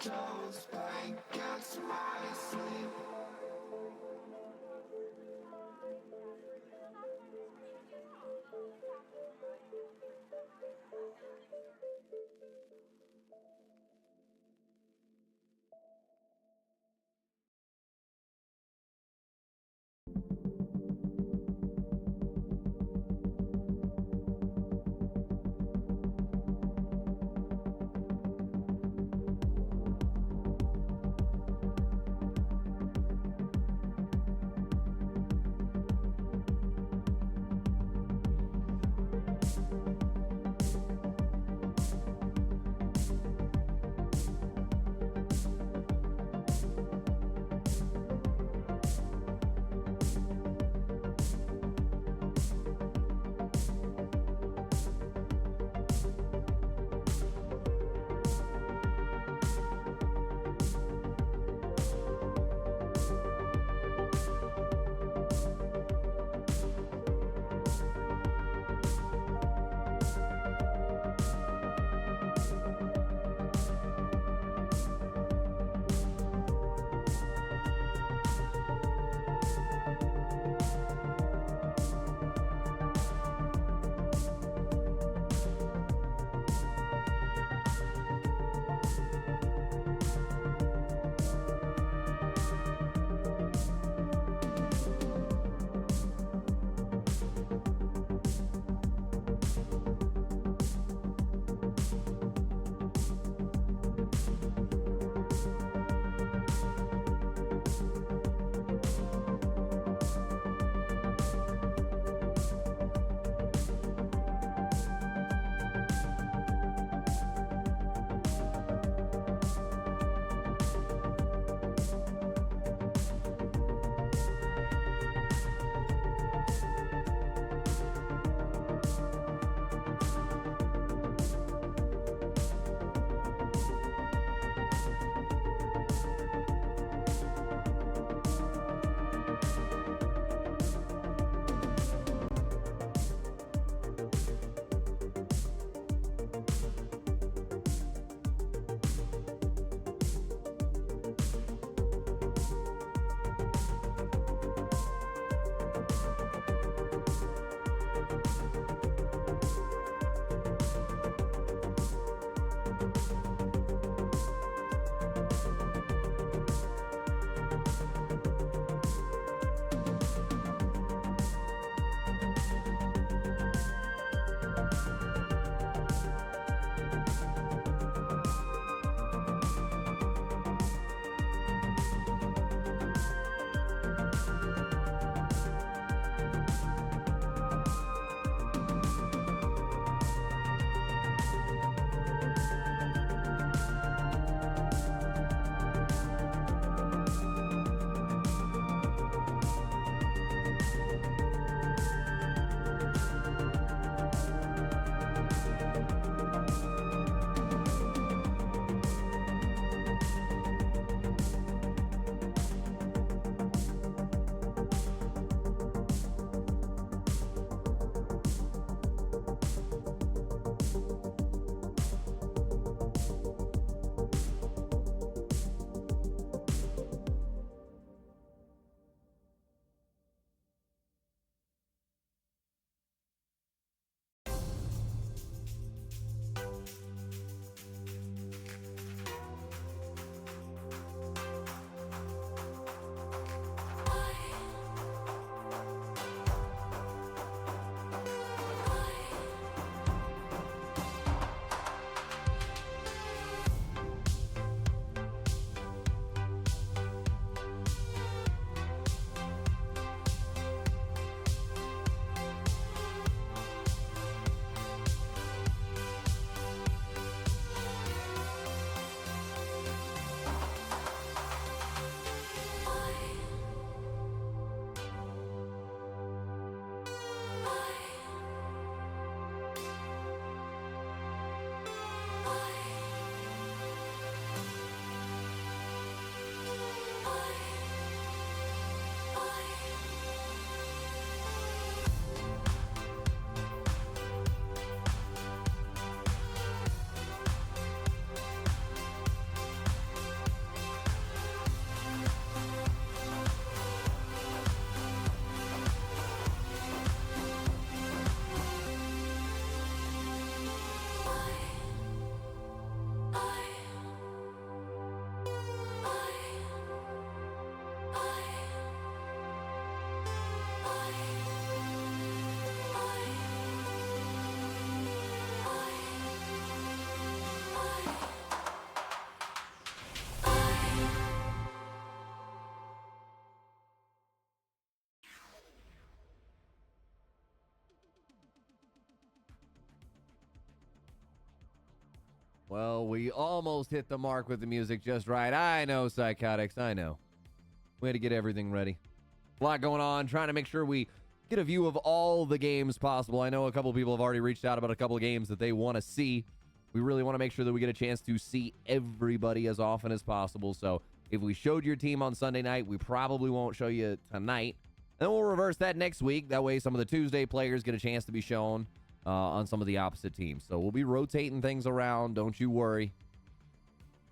Those blankets my sleep. Well, we almost hit the mark with the music just right. I know, Psychotics, I know. We had to get everything ready. A lot going on, trying to make sure we get a view of all the games possible. I know a couple people have already reached out about a couple of games that they want to see. We really want to make sure that we get a chance to see everybody as often as possible. So if we showed your team on Sunday night, we probably won't show you tonight. Then we'll reverse that next week. That way some of the Tuesday players get a chance to be shown on some of the opposite teams. So we'll be rotating things around. Don't you worry.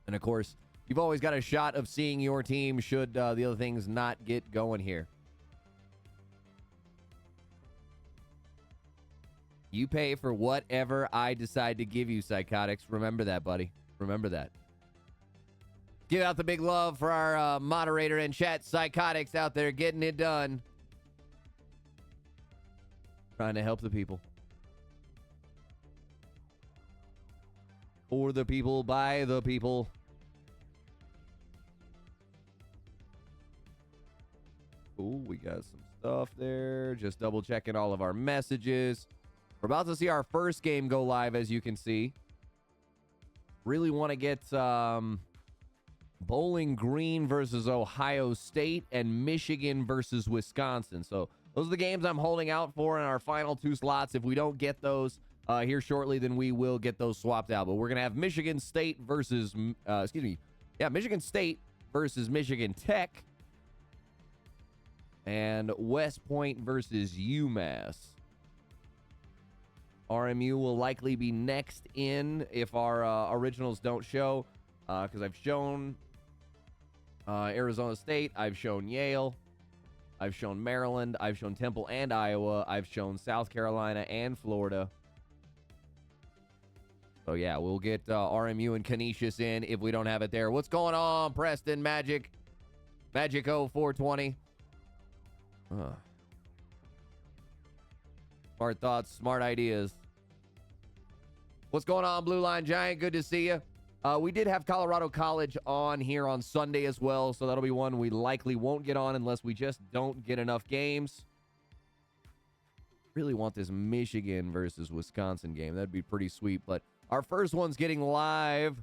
And of course, you've always got a shot of seeing your team should the other things not get going here. You pay for whatever I decide to give you, Psychotics. Remember that, buddy. Remember that. Give out the big love for our moderator and chat, Psychotics, out there getting it done. Trying to help the people. For the people, by the people. Cool, we got some stuff there. Just double checking all of our messages. We're about to see our first game go live, as you can see. Really want to get Bowling Green versus Ohio State and Michigan versus Wisconsin. So those are the games I'm holding out for in our final two slots. If we don't get those here shortly, then we will get those swapped out. But we're going to have Michigan State versus, Michigan State versus Michigan Tech. And West Point versus UMass. RMU will likely be next in if our originals don't show. Because I've shown Arizona State. I've shown Yale. I've shown Maryland. I've shown Temple and Iowa. I've shown South Carolina and Florida. So, yeah, we'll get RMU and Canisius in if we don't have it there. What's going on, Preston Magic? Magic 0420. Smart thoughts, smart ideas. What's going on, Blue Line Giant? Good to see you. We did have Colorado College on here on Sunday as well, so that'll be one we likely won't get on unless we just don't get enough games. Really want this Michigan versus Wisconsin game. That'd be pretty sweet, but our first one's getting live.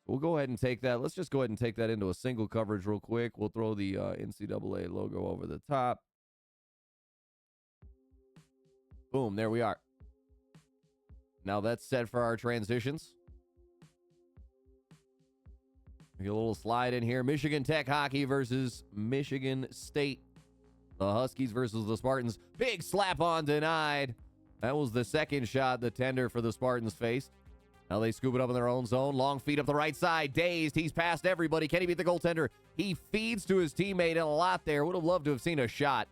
We'll go ahead and take that. Let's just go ahead and take that into a single coverage real quick. We'll throw the NCAA logo over the top. Boom, there we are. Now that's set for our transitions. Get a little slide in here. Michigan Tech hockey versus Michigan State. The Huskies versus the Spartans. Big slap on denied. That was the second shot the tender for the Spartans faced. Now they scoop it up in their own zone. Long feed up the right side. Dazed. He's past everybody. Can he beat the goaltender? He feeds to his teammate a lot there. Would have loved to have seen a shot.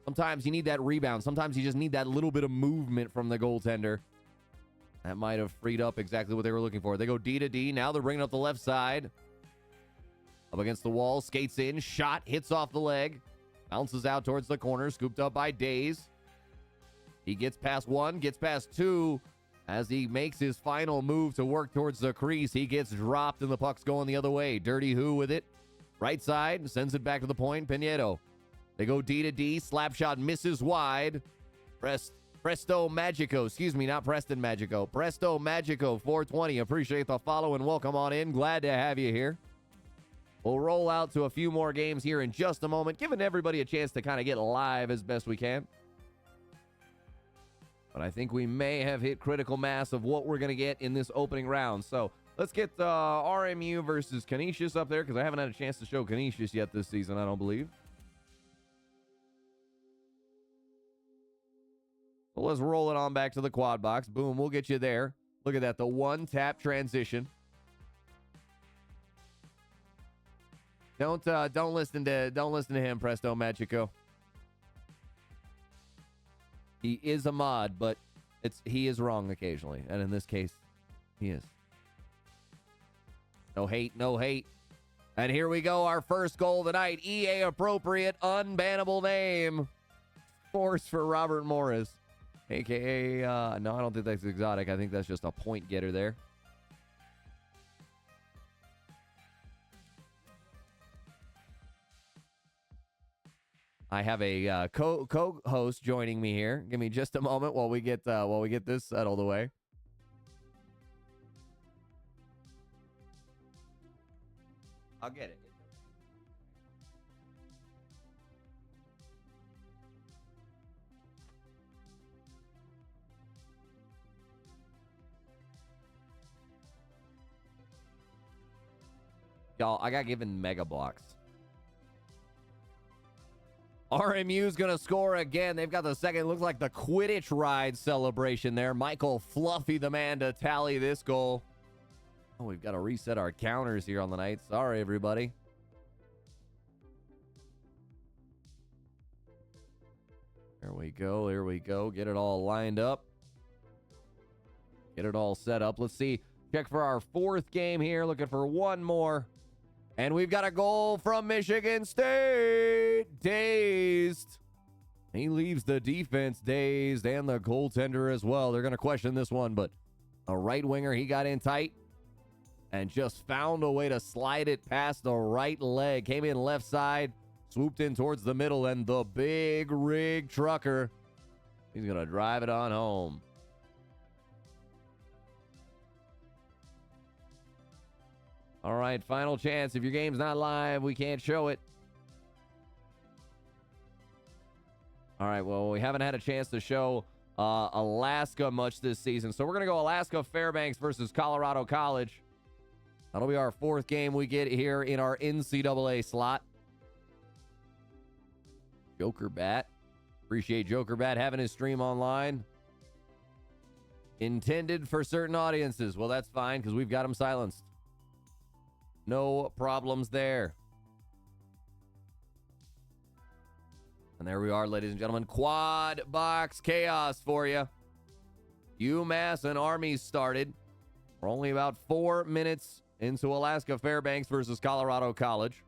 Sometimes you need that rebound. Sometimes you just need that little bit of movement from the goaltender. That might have freed up exactly what they were looking for. They go D to D. Now they're bringing up the left side. Up against the wall. Skates in. Shot. Hits off the leg. Bounces out towards the corner. Scooped up by Daze. He gets past one. Gets past two. As he makes his final move to work towards the crease, he gets dropped and the puck's going the other way. Dirty Who with it. Right side. Sends it back to the point. Pinedo. They go D to D. Slap shot misses wide. Presto Magico. Excuse me, not Preston Magico. Presto Magico 420. Appreciate the follow and welcome on in. Glad to have you here. We'll roll out to a few more games here in just a moment, giving everybody a chance to kind of get live as best we can. But I think we may have hit critical mass of what we're going to get in this opening round. So let's get RMU versus Canisius up there because I haven't had a chance to show Canisius yet this season, I don't believe. Well, let's roll it on back to the quad box. Boom, we'll get you there. Look at that, the one-tap transition. Don't listen to him, Presto Magico. He is a mod, but he is wrong occasionally, and in this case, he is. No hate, no hate. And here we go, our first goal of the night. EA appropriate, unbannable name. Force for Robert Morris. AKA, no, I don't think that's exotic. I think that's just a point getter there. I have a co-host joining me here. Give me just a moment while we get this settled away. I'll get it. Y'all, I got given Mega Blocks. RMU's going to score again. They've got the second. Looks like the Quidditch ride celebration there. Michael Fluffy, the man to tally this goal. Oh, we've got to reset our counters here on the night. Sorry, everybody. There we go. Here we go. Get it all lined up. Get it all set up. Let's see. Check for our fourth game here. Looking for one more. And we've got a goal from Michigan State. Dazed. He leaves the defense dazed and the goaltender as well. They're going to question this one, but a right winger, he got in tight and just found a way to slide it past the right leg. Came in left side, swooped in towards the middle, and the big rig trucker, he's going to drive it on home. All right, final chance. If your game's not live, we can't show it. All right, well, we haven't had a chance to show Alaska much this season. So we're going to go Alaska Fairbanks versus Colorado College. That'll be our fourth game we get here in our NCAA slot. Joker Bat. Appreciate Joker Bat having his stream online. Intended for certain audiences. Well, that's fine because we've got him silenced. No problems there. And there we are, ladies and gentlemen. Quad box chaos for you. UMass and Army started. We're only about 4 minutes into Alaska Fairbanks versus Colorado College.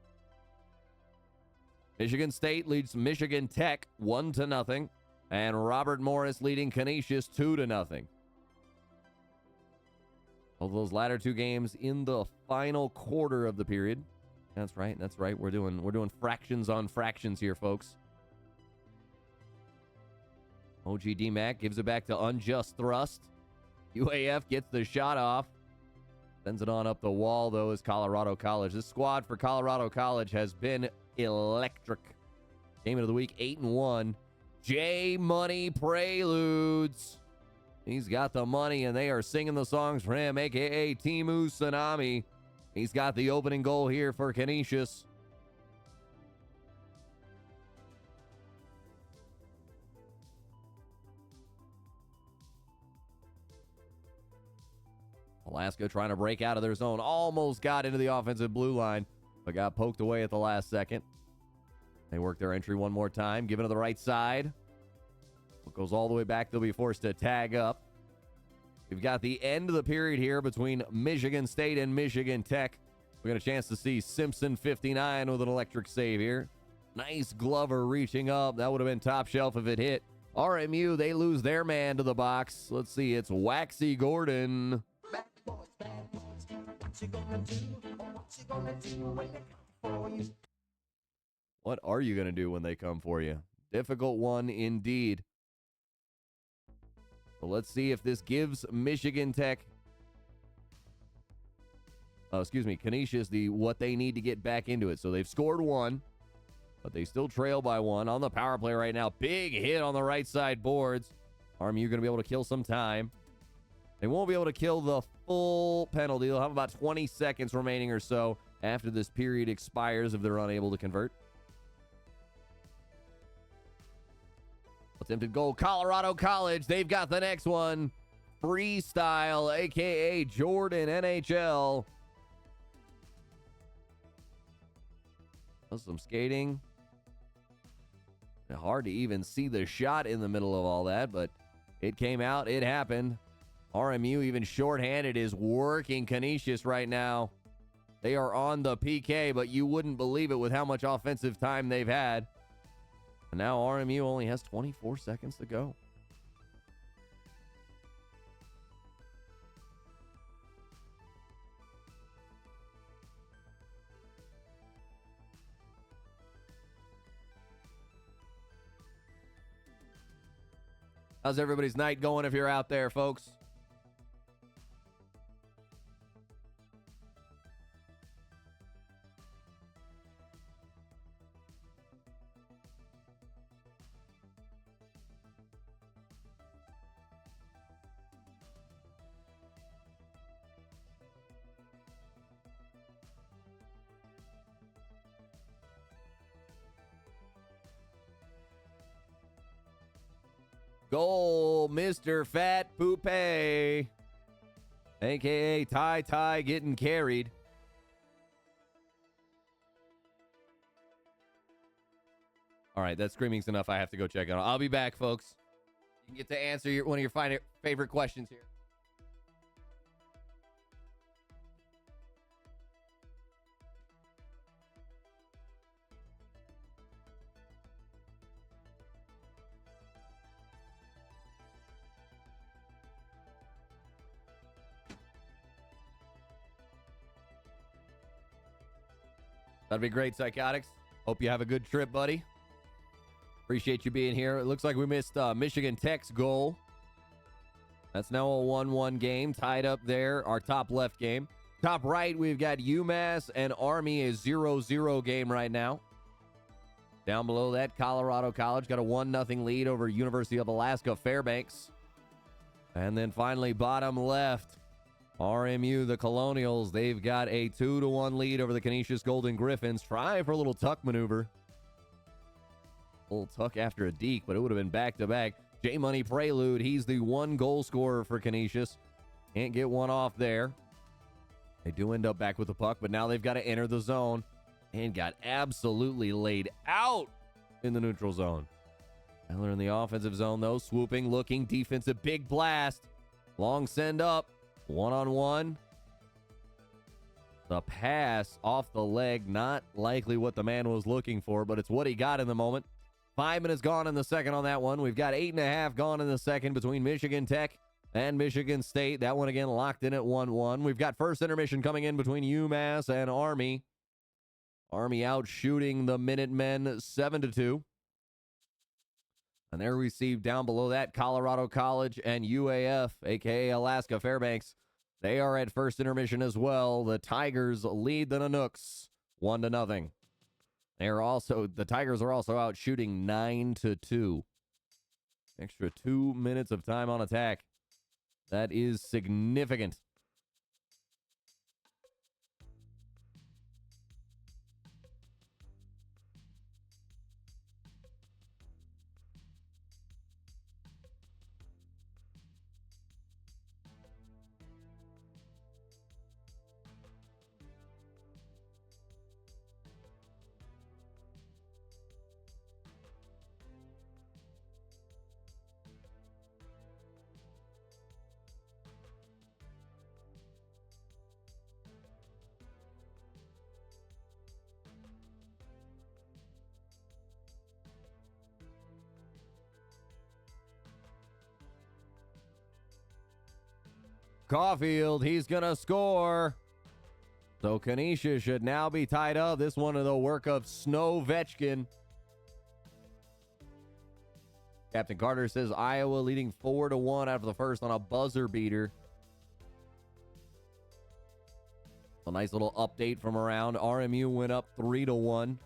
Michigan State leads Michigan Tech 1-0. And Robert Morris leading Canisius 2-0. All those latter two games in the final quarter of the period. That's right. That's right. We're doing fractions on fractions here, folks. OG DMAC gives it back to Unjust Thrust. UAF gets the shot off. Sends it on up the wall, though, is Colorado College. This squad for Colorado College has been electric. Game of the week, 8-1. J Money Preludes. He's got the money, and they are singing the songs for him, a.k.a. Timu Tsunami. He's got the opening goal here for Canisius. Alaska trying to break out of their zone. Almost got into the offensive blue line, but got poked away at the last second. They work their entry one more time, giving to the right side. It goes all the way back. They'll be forced to tag up. We've got the end of the period here between Michigan State and Michigan Tech. We got a chance to see Simpson 59 with an electric save here. Nice Glover reaching up. That would have been top shelf if it hit. RMU, they lose their man to the box. Let's see, it's Waxy Gordon. Bad boys, what you gonna do? What you gonna do when they come for you? What are you going to do when they come for you? Difficult one indeed. So let's see if this gives Michigan Tech, Canisius, what they need to get back into it. So they've scored one, but they still trail by one on the power play right now. Big hit on the right side boards. RMU going to be able to kill some time. They won't be able to kill the full penalty. They'll have about 20 seconds remaining or so after this period expires if they're unable to convert. Attempted goal, Colorado College. They've got the next one. Freestyle, a.k.a. Jordan NHL. Does some skating. Hard to even see the shot in the middle of all that, but it came out. It happened. RMU, even shorthanded, is working Canisius right now. They are on the PK, but you wouldn't believe it with how much offensive time they've had. And now RMU only has 24 seconds to go. How's everybody's night going if you're out there, folks? Goal, Mr. Fat Poupe, a.k.a. Ty getting carried. All right, that screaming's enough. I have to go check it out. I'll be back, folks. You can get to answer one of your favorite questions here. That'd be great, Psychotics. Hope you have a good trip, buddy. Appreciate you being here. It looks like we missed Michigan Tech's goal. That's now a 1-1 game. Tied up there, our top left game. Top right, we've got UMass and Army, a 0-0 game right now. Down below that, Colorado College got a 1-0 lead over University of Alaska Fairbanks. And then finally, bottom left, RMU, the Colonials, they've got a 2-1 lead over the Canisius Golden Griffins. Try for a little tuck maneuver. A little tuck after a deke, but it would have been back-to-back. J-Money Prelude, he's the one goal scorer for Canisius. Can't get one off there. They do end up back with the puck, but now they've got to enter the zone and got absolutely laid out in the neutral zone. Now they're in the offensive zone, though. Swooping, looking, defensive, big blast. Long send up. One-on-one. The pass off the leg, not likely what the man was looking for, but it's what he got in the moment. 5 minutes gone in the second on that one. We've got 8.5 gone in the second between Michigan Tech and Michigan State. That one again locked in at 1-1. We've got first intermission coming in between UMass and Army. Army out shooting the Minutemen 7-2. And there we see down below that Colorado College and UAF, a.k.a. Alaska Fairbanks. They are at first intermission as well. The Tigers lead the Nanooks 1-0. The Tigers are also out shooting 9-2. Extra 2 minutes of time on attack. That is significant. Caulfield, he's going to score. So Canisius should now be tied up. This one of the work of Snow-Vetchkin. Captain Carter says Iowa leading 4-1 after the first on a buzzer beater. A nice little update from around. RMU went up 3-1.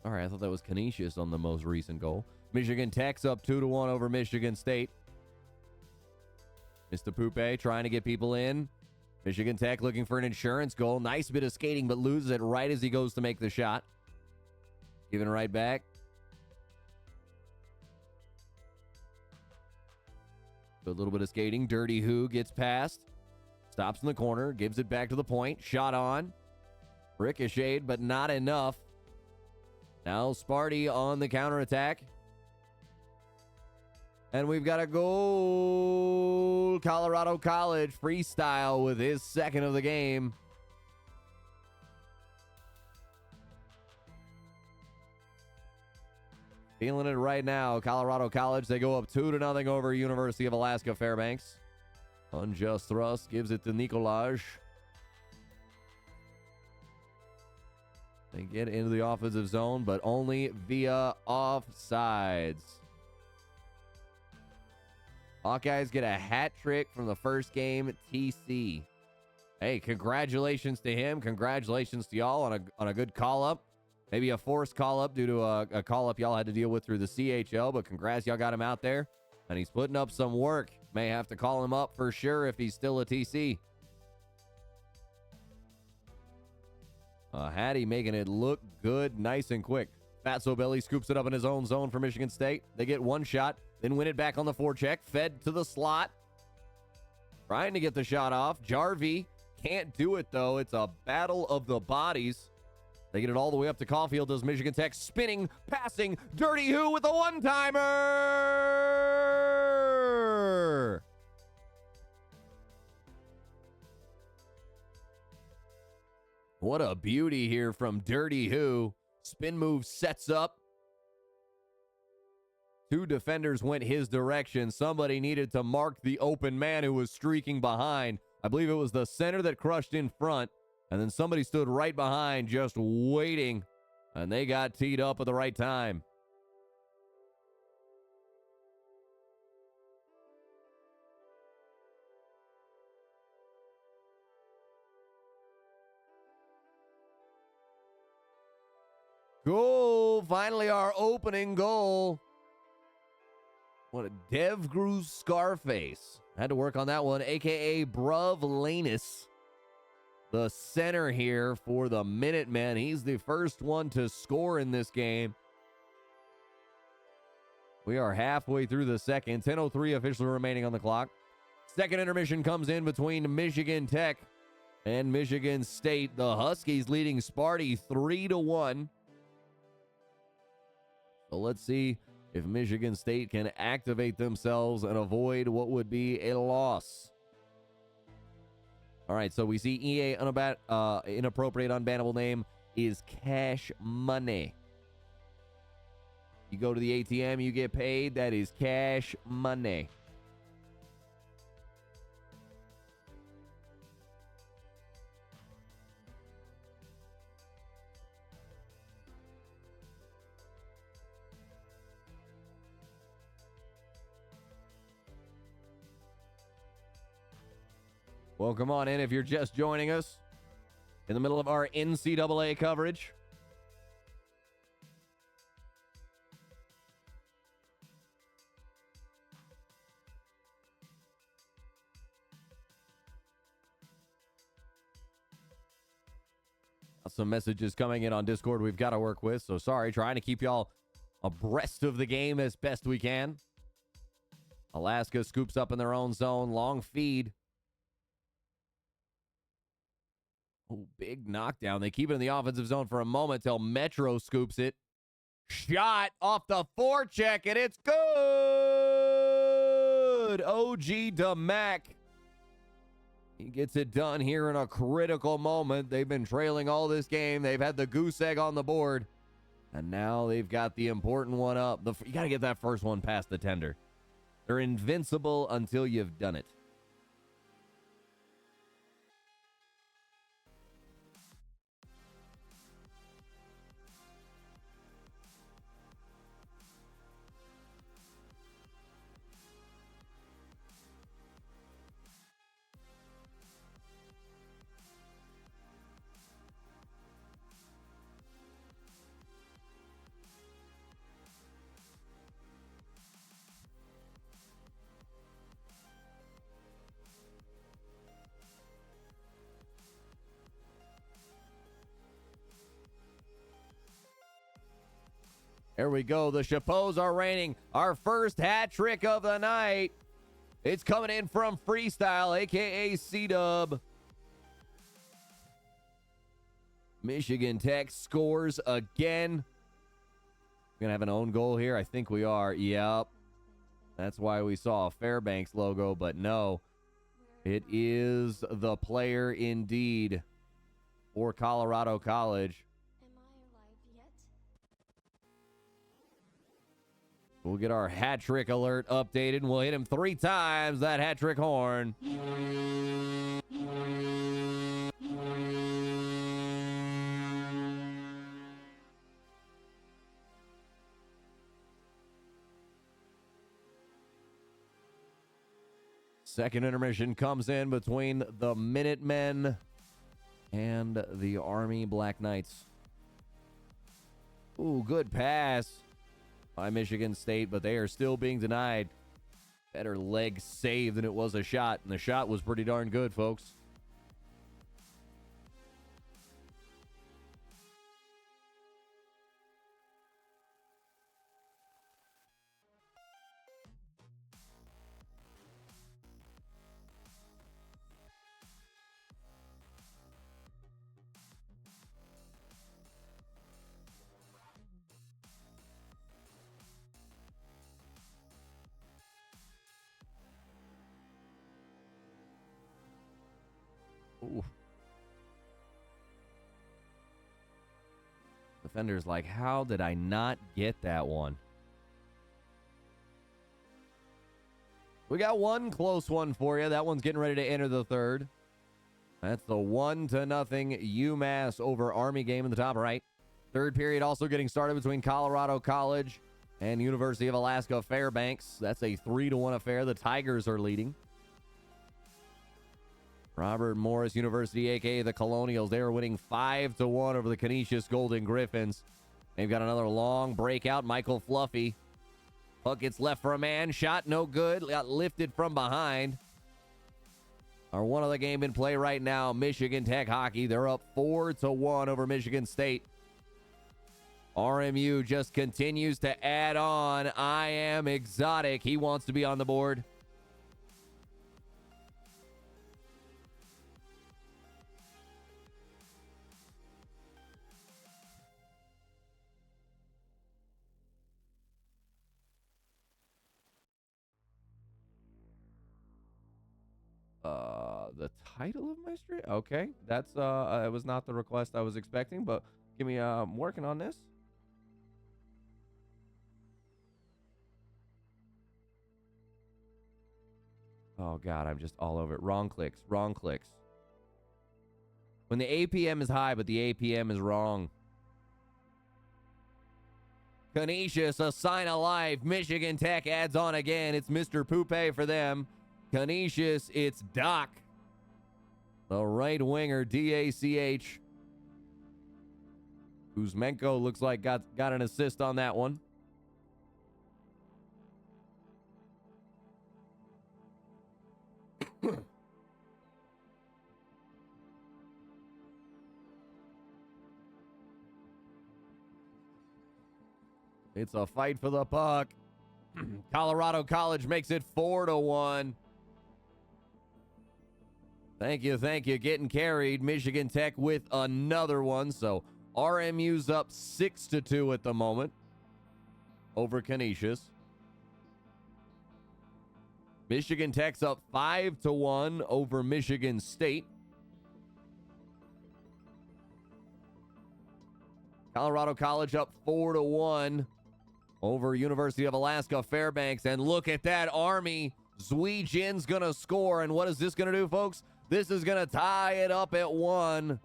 All right, I thought that was Canisius on the most recent goal. Michigan Tech's up 2-1 over Michigan State. Mr. Poupe trying to get people in. Michigan Tech looking for an insurance goal. Nice bit of skating, but loses it right as he goes to make the shot. Giving it right back. A little bit of skating. Dirty Who gets past. Stops in the corner. Gives it back to the point. Shot on. Ricocheted, but not enough. Now Sparty on the counterattack. And we've got a goal. Colorado College freestyle with his second of the game. Feeling it right now. Colorado College, they go up 2-0 over University of Alaska Fairbanks. Unjust thrust gives it to Nicolaj. They get into the offensive zone, but only via offsides. Hawkeyes get a hat trick from the first game at TC. Hey, congratulations to him. Congratulations to y'all on a good call-up. Maybe a forced call-up due to a call-up y'all had to deal with through the CHL, but congrats, y'all got him out there. And he's putting up some work. May have to call him up for sure if he's still a TC. Hattie making it look good, nice and quick. Fatso Belly scoops it up in his own zone for Michigan State. They get one shot. Then win it back on the forecheck. Fed to the slot. Trying to get the shot off. Jarvie can't do it, though. It's a battle of the bodies. They get it all the way up to Caulfield. Does Michigan Tech spinning, passing. Dirty Who with a one-timer. What a beauty here from Dirty Who. Spin move sets up. Two defenders went his direction. Somebody needed to mark the open man who was streaking behind. I believe it was the center that crushed in front. And then somebody stood right behind just waiting. And they got teed up at the right time. Goal. Finally our opening goal. What a Dev Grew Scarface. Had to work on that one. A.K.A. Bruv Lanus. The center here for the Minutemen. He's the first one to score in this game. We are halfway through the second. 10:03 officially remaining on the clock. Second intermission comes in between Michigan Tech and Michigan State. The Huskies leading Sparty 3-1. So let's see if Michigan State can activate themselves and avoid what would be a loss. All right, so we see EA inappropriate unbannable name is Cash Money. You go to the ATM, you get paid. That is Cash Money. Welcome on in if you're just joining us in the middle of our NCAA coverage. Some messages coming in on Discord we've got to work with, so sorry. Trying to keep y'all abreast of the game as best we can. Alaska scoops up in their own zone. Long feed. Oh, big knockdown. They keep it in the offensive zone for a moment till Metro scoops it. Shot off the forecheck, and it's good! OG DeMack. He gets it done here in a critical moment. They've been trailing all this game. They've had the goose egg on the board. And now they've got the important one up. You got to get that first one past the tender. They're invincible until you've done it. There we go. The Chapeaus are reigning. Our first hat trick of the night. It's coming in from Freestyle, a.k.a. C-Dub. Michigan Tech scores again. We're going to have an own goal here. I think we are. Yep. That's why we saw a Fairbanks logo, but no. It is the player indeed for Colorado College. We'll get our hat trick alert updated, and we'll hit him 3 times, that hat trick horn. Second intermission comes in between the Minutemen and the Army Black Knights. Ooh, good pass by Michigan State, but they are still being denied. Better leg save than it was a shot, and the shot was pretty darn good, folks. Ooh. Defender's like, how did I not get that one? We got one close one for you. That one's getting ready to enter the third. That's the 1-0 UMass over Army game in the top right. Third period also getting started between Colorado College and University of Alaska Fairbanks. That's a 3-1 affair. The Tigers are leading. Robert Morris University, a.k.a. the Colonials, they are winning 5-1 over the Canisius Golden Griffins. They've got another long breakout. Michael Fluffy. Puck gets left for a man. Shot no good. Got lifted from behind. Our one other game in play right now, Michigan Tech hockey. They're up 4-1 over Michigan State. RMU just continues to add on. I am exotic. He wants to be on the board. The title of my stream? Okay, that's it was not the request I was expecting, but give me I'm working on this. Oh god, I'm just all over it. Wrong clicks. When the APM is high, but the APM is wrong. Canisius, a sign of life. Michigan Tech adds on again. It's Mr. Poupe for them. Canisius, it's Doc. The right winger, D-A-C-H. Kuzmenko looks like got an assist on that one. It's a fight for the puck. Colorado College makes it 4-1. Thank you. Getting carried. Michigan Tech with another one. So RMU's up 6-2 at the moment over Canisius. Michigan Tech's up 5-1 over Michigan State. Colorado College up 4-1 over University of Alaska Fairbanks. And look at that, Army. Zui Jin's going to score. And what is this going to do, folks? This is going to tie it up at 1.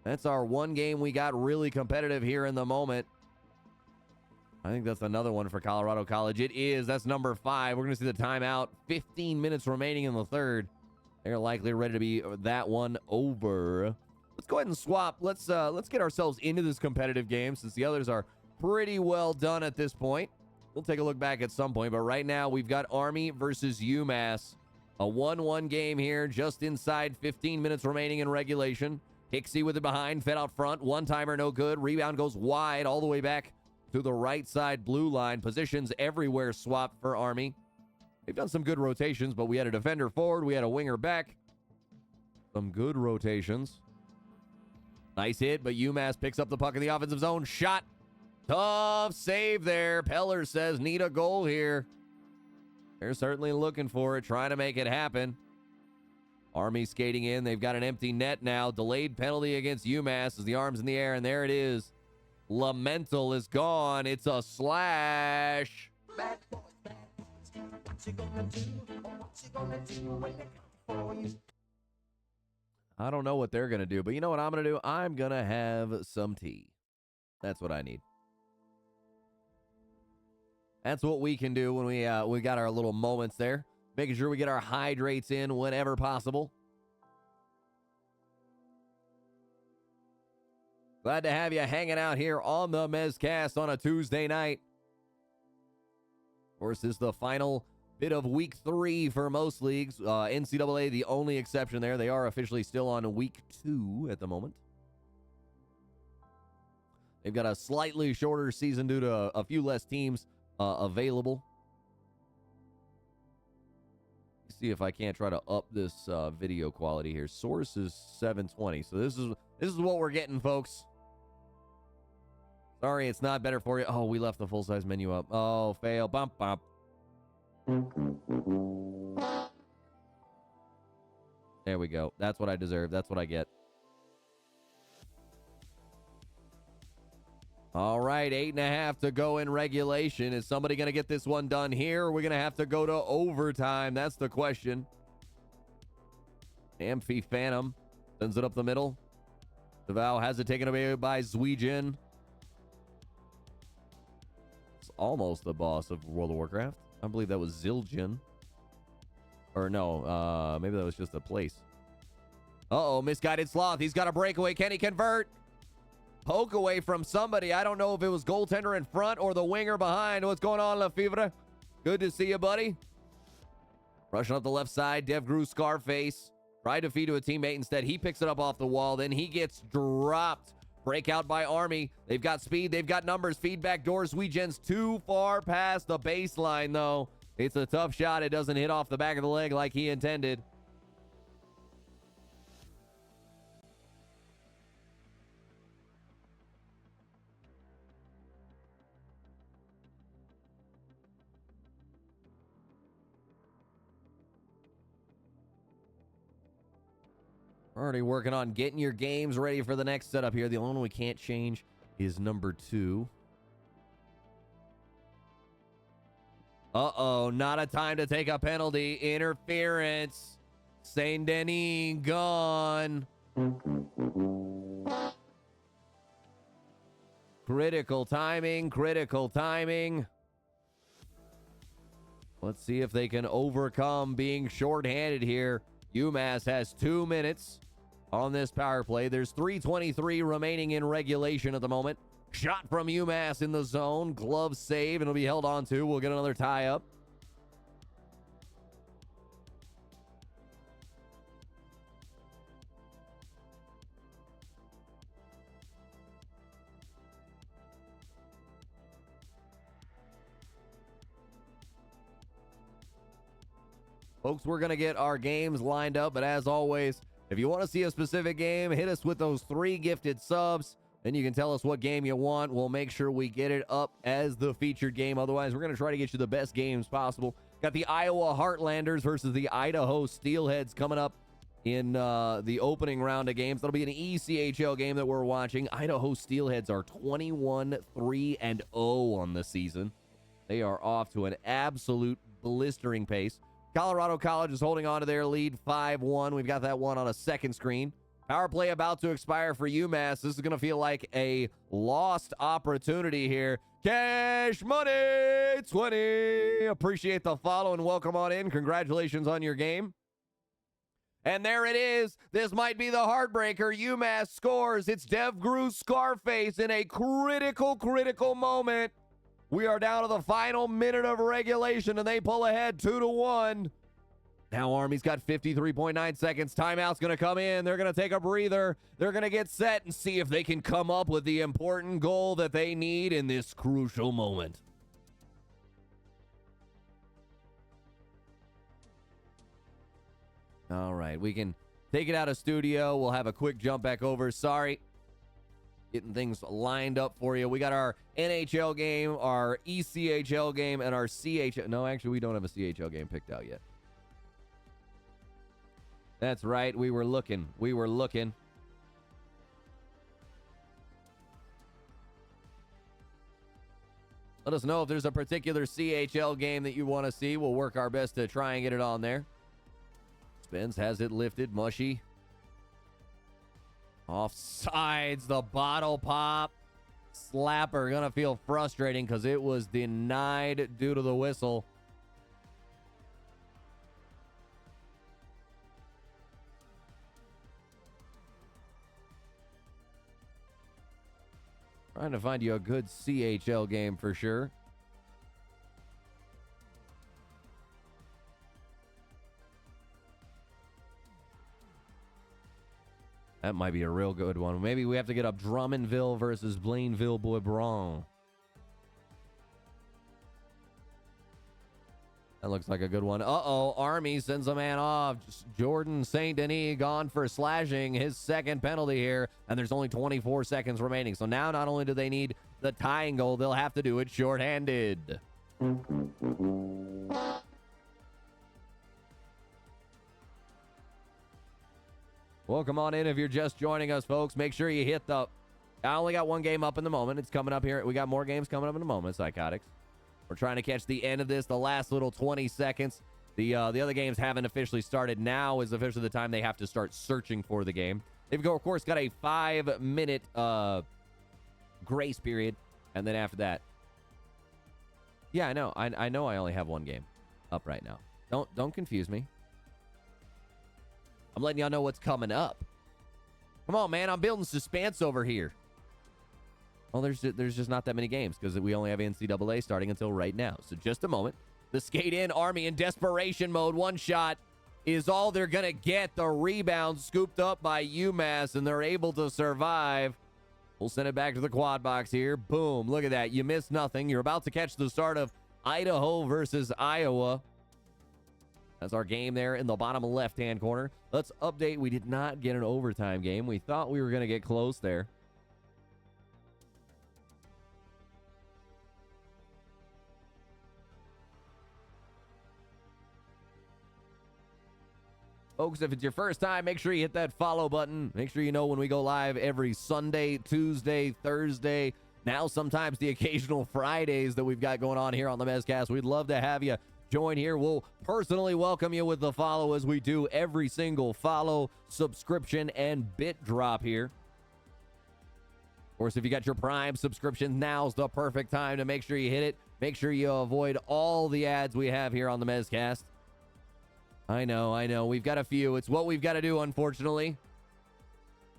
That's our one game we got really competitive here in the moment. I think that's another one for Colorado College. It is. That's number 5. We're going to see the timeout. 15 minutes remaining in the third. They're likely ready to be that one over. Let's go ahead and swap. Let's get ourselves into this competitive game since the others are pretty well done at this point. We'll take a look back at some point, but right now we've got Army versus UMass. A 1-1 game here, just inside 15 minutes remaining in regulation. Hixie with it behind, fed out front. One-timer, no good. Rebound goes wide all the way back to the right side blue line. Positions everywhere swapped for Army. They've done some good rotations, but we had a defender forward. We had a winger back. Some good rotations. Nice hit, but UMass picks up the puck in the offensive zone. Shot. Tough save there. Peller says, need a goal here. They're certainly looking for it, trying to make it happen. Army skating in. They've got an empty net now. Delayed penalty against UMass as the arm's in the air, and there it is. Lamental is gone. It's a slash. Bad boys, what you gonna do? What you gonna do when they come for you? I don't know what they're going to do, but you know what I'm going to do? I'm going to have some tea. That's what I need. That's what we can do when we got our little moments there. Making sure we get our hydrates in whenever possible. Glad to have you hanging out here on the Mezcast on a Tuesday night. Of course, this is the final bit of week 3 for most leagues. NCAA, the only exception there. They are officially still on week 2 at the moment. They've got a slightly shorter season due to a few less teams available. Let's see if I can't try to up this video quality here. Source is 720, so this is what we're getting, folks. Sorry, it's not better for you. Oh, we left the full-size menu up. Oh, fail. Bump, bump. There There we go. That's what I deserve. That's what I get. All right, 8.5 to go in regulation. Is somebody going to get this one done here? Or are we going to have to go to overtime? That's the question. Amphi Phantom sends it up the middle. Deval has it taken away by Zweijin. It's almost the boss of World of Warcraft. I believe that was Ziljin. Or no, maybe that was just a place. Uh-oh, misguided sloth. He's got a breakaway. Can he convert? Poke away from somebody. I don't know if it was goaltender in front or the winger behind. What's going on, Lefevre? Good to see you, buddy. Rushing up the left side. Dev Grew Scarface. Tried to feed to a teammate instead. He picks it up off the wall. Then he gets dropped. Breakout by Army. They've got speed. They've got numbers. Feedback doors. Weegen's too far past the baseline, though. It's a tough shot. It doesn't hit off the back of the leg like he intended. Already working on getting your games ready for the next setup here. The only one we can't change is number 2. Uh-oh, not a time to take a penalty. Interference. Saint Denis gone. Critical timing, critical timing. Let's see if they can overcome being shorthanded here. UMass has 2 minutes on this power play. There's 3:23 remaining in regulation at the moment. Shot from UMass in the zone. Glove save, and it'll be held on to. We'll get another tie-up. Folks, we're going to get our games lined up, but as always, if you want to see a specific game, hit us with those 3 gifted subs. Then you can tell us what game you want. We'll make sure we get it up as the featured game. Otherwise, we're going to try to get you the best games possible. Got the Iowa Heartlanders versus the Idaho Steelheads coming up in the opening round of games. That'll be an ECHL game that we're watching. Idaho Steelheads are 21-3-0 on the season. They are off to an absolute blistering pace. Colorado College is holding on to their lead 5-1. We've got that one on a second screen. Power play about to expire for UMass. This is going to feel like a lost opportunity here. Cash Money 20. Appreciate the follow and welcome on in. Congratulations on your game. And there it is. This might be the heartbreaker. UMass scores. It's Dev Grew Scarface in a critical moment. We are down to the final minute of regulation, and they pull ahead 2-1. Now Army's got 53.9 seconds. Timeout's going to come in. They're going to take a breather. They're going to get set and see if they can come up with the important goal that they need in this crucial moment. All right, we can take it out of studio. We'll have a quick jump back over. Sorry. Getting things lined up for you. We got our NHL game, our ECHL game, and our CHL. No, actually, we don't have a CHL game picked out yet. That's right. We were looking. Let us know if there's a particular CHL game that you want to see. We'll work our best to try and get it on there. Spence has it lifted. Mushy. Offsides, the bottle pop. Slapper gonna feel frustrating because it was denied due to the whistle. Trying to find you a good CHL game for sure. That might be a real good one. Maybe we have to get up Drummondville versus Blainville-Boisbron. That looks like a good one. Uh-oh, Army sends a man off. Jordan St. Denis gone for slashing, his second penalty here, and there's only 24 seconds remaining. So now not only do they need the tying goal, they'll have to do it shorthanded. Welcome on in if you're just joining us, folks. Make sure you hit the... I only got one game up in the moment. It's coming up here. We got more games coming up in a moment, Psychotics. We're trying to catch the end of this, the last little 20 seconds. The other games haven't officially started. Now is officially the time they have to start searching for the game. They've, of course, got a 5-minute grace period. And then after that... Yeah, I know. I know I only have one game up right now. Don't confuse me. I'm letting y'all know what's coming up. Come on, man. I'm building suspense over here. Well, there's just not that many games because we only have NCAA starting until right now. So just a moment. The skate in Army in desperation mode. One shot is all they're going to get. The rebound scooped up by UMass, and they're able to survive. We'll send it back to the quad box here. Boom. Look at that. You missed nothing. You're about to catch the start of Idaho versus Iowa. That's our game there in the bottom left-hand corner. Let's update. We did not get an overtime game. We thought we were going to get close there. Folks, if it's your first time, make sure you hit that follow button. Make sure you know when we go live every Sunday, Tuesday, Thursday. Now sometimes the occasional Fridays that we've got going on here on the Mezcast. We'd love to have you join here. We'll personally welcome you with the follow as we do every single follow, subscription, and bit drop here. Of course, if you got your Prime subscription, now's the perfect time to make sure you hit it. Make sure you avoid all the ads we have here on the Mezcast. I know. We've got a few. It's what we've got to do, unfortunately.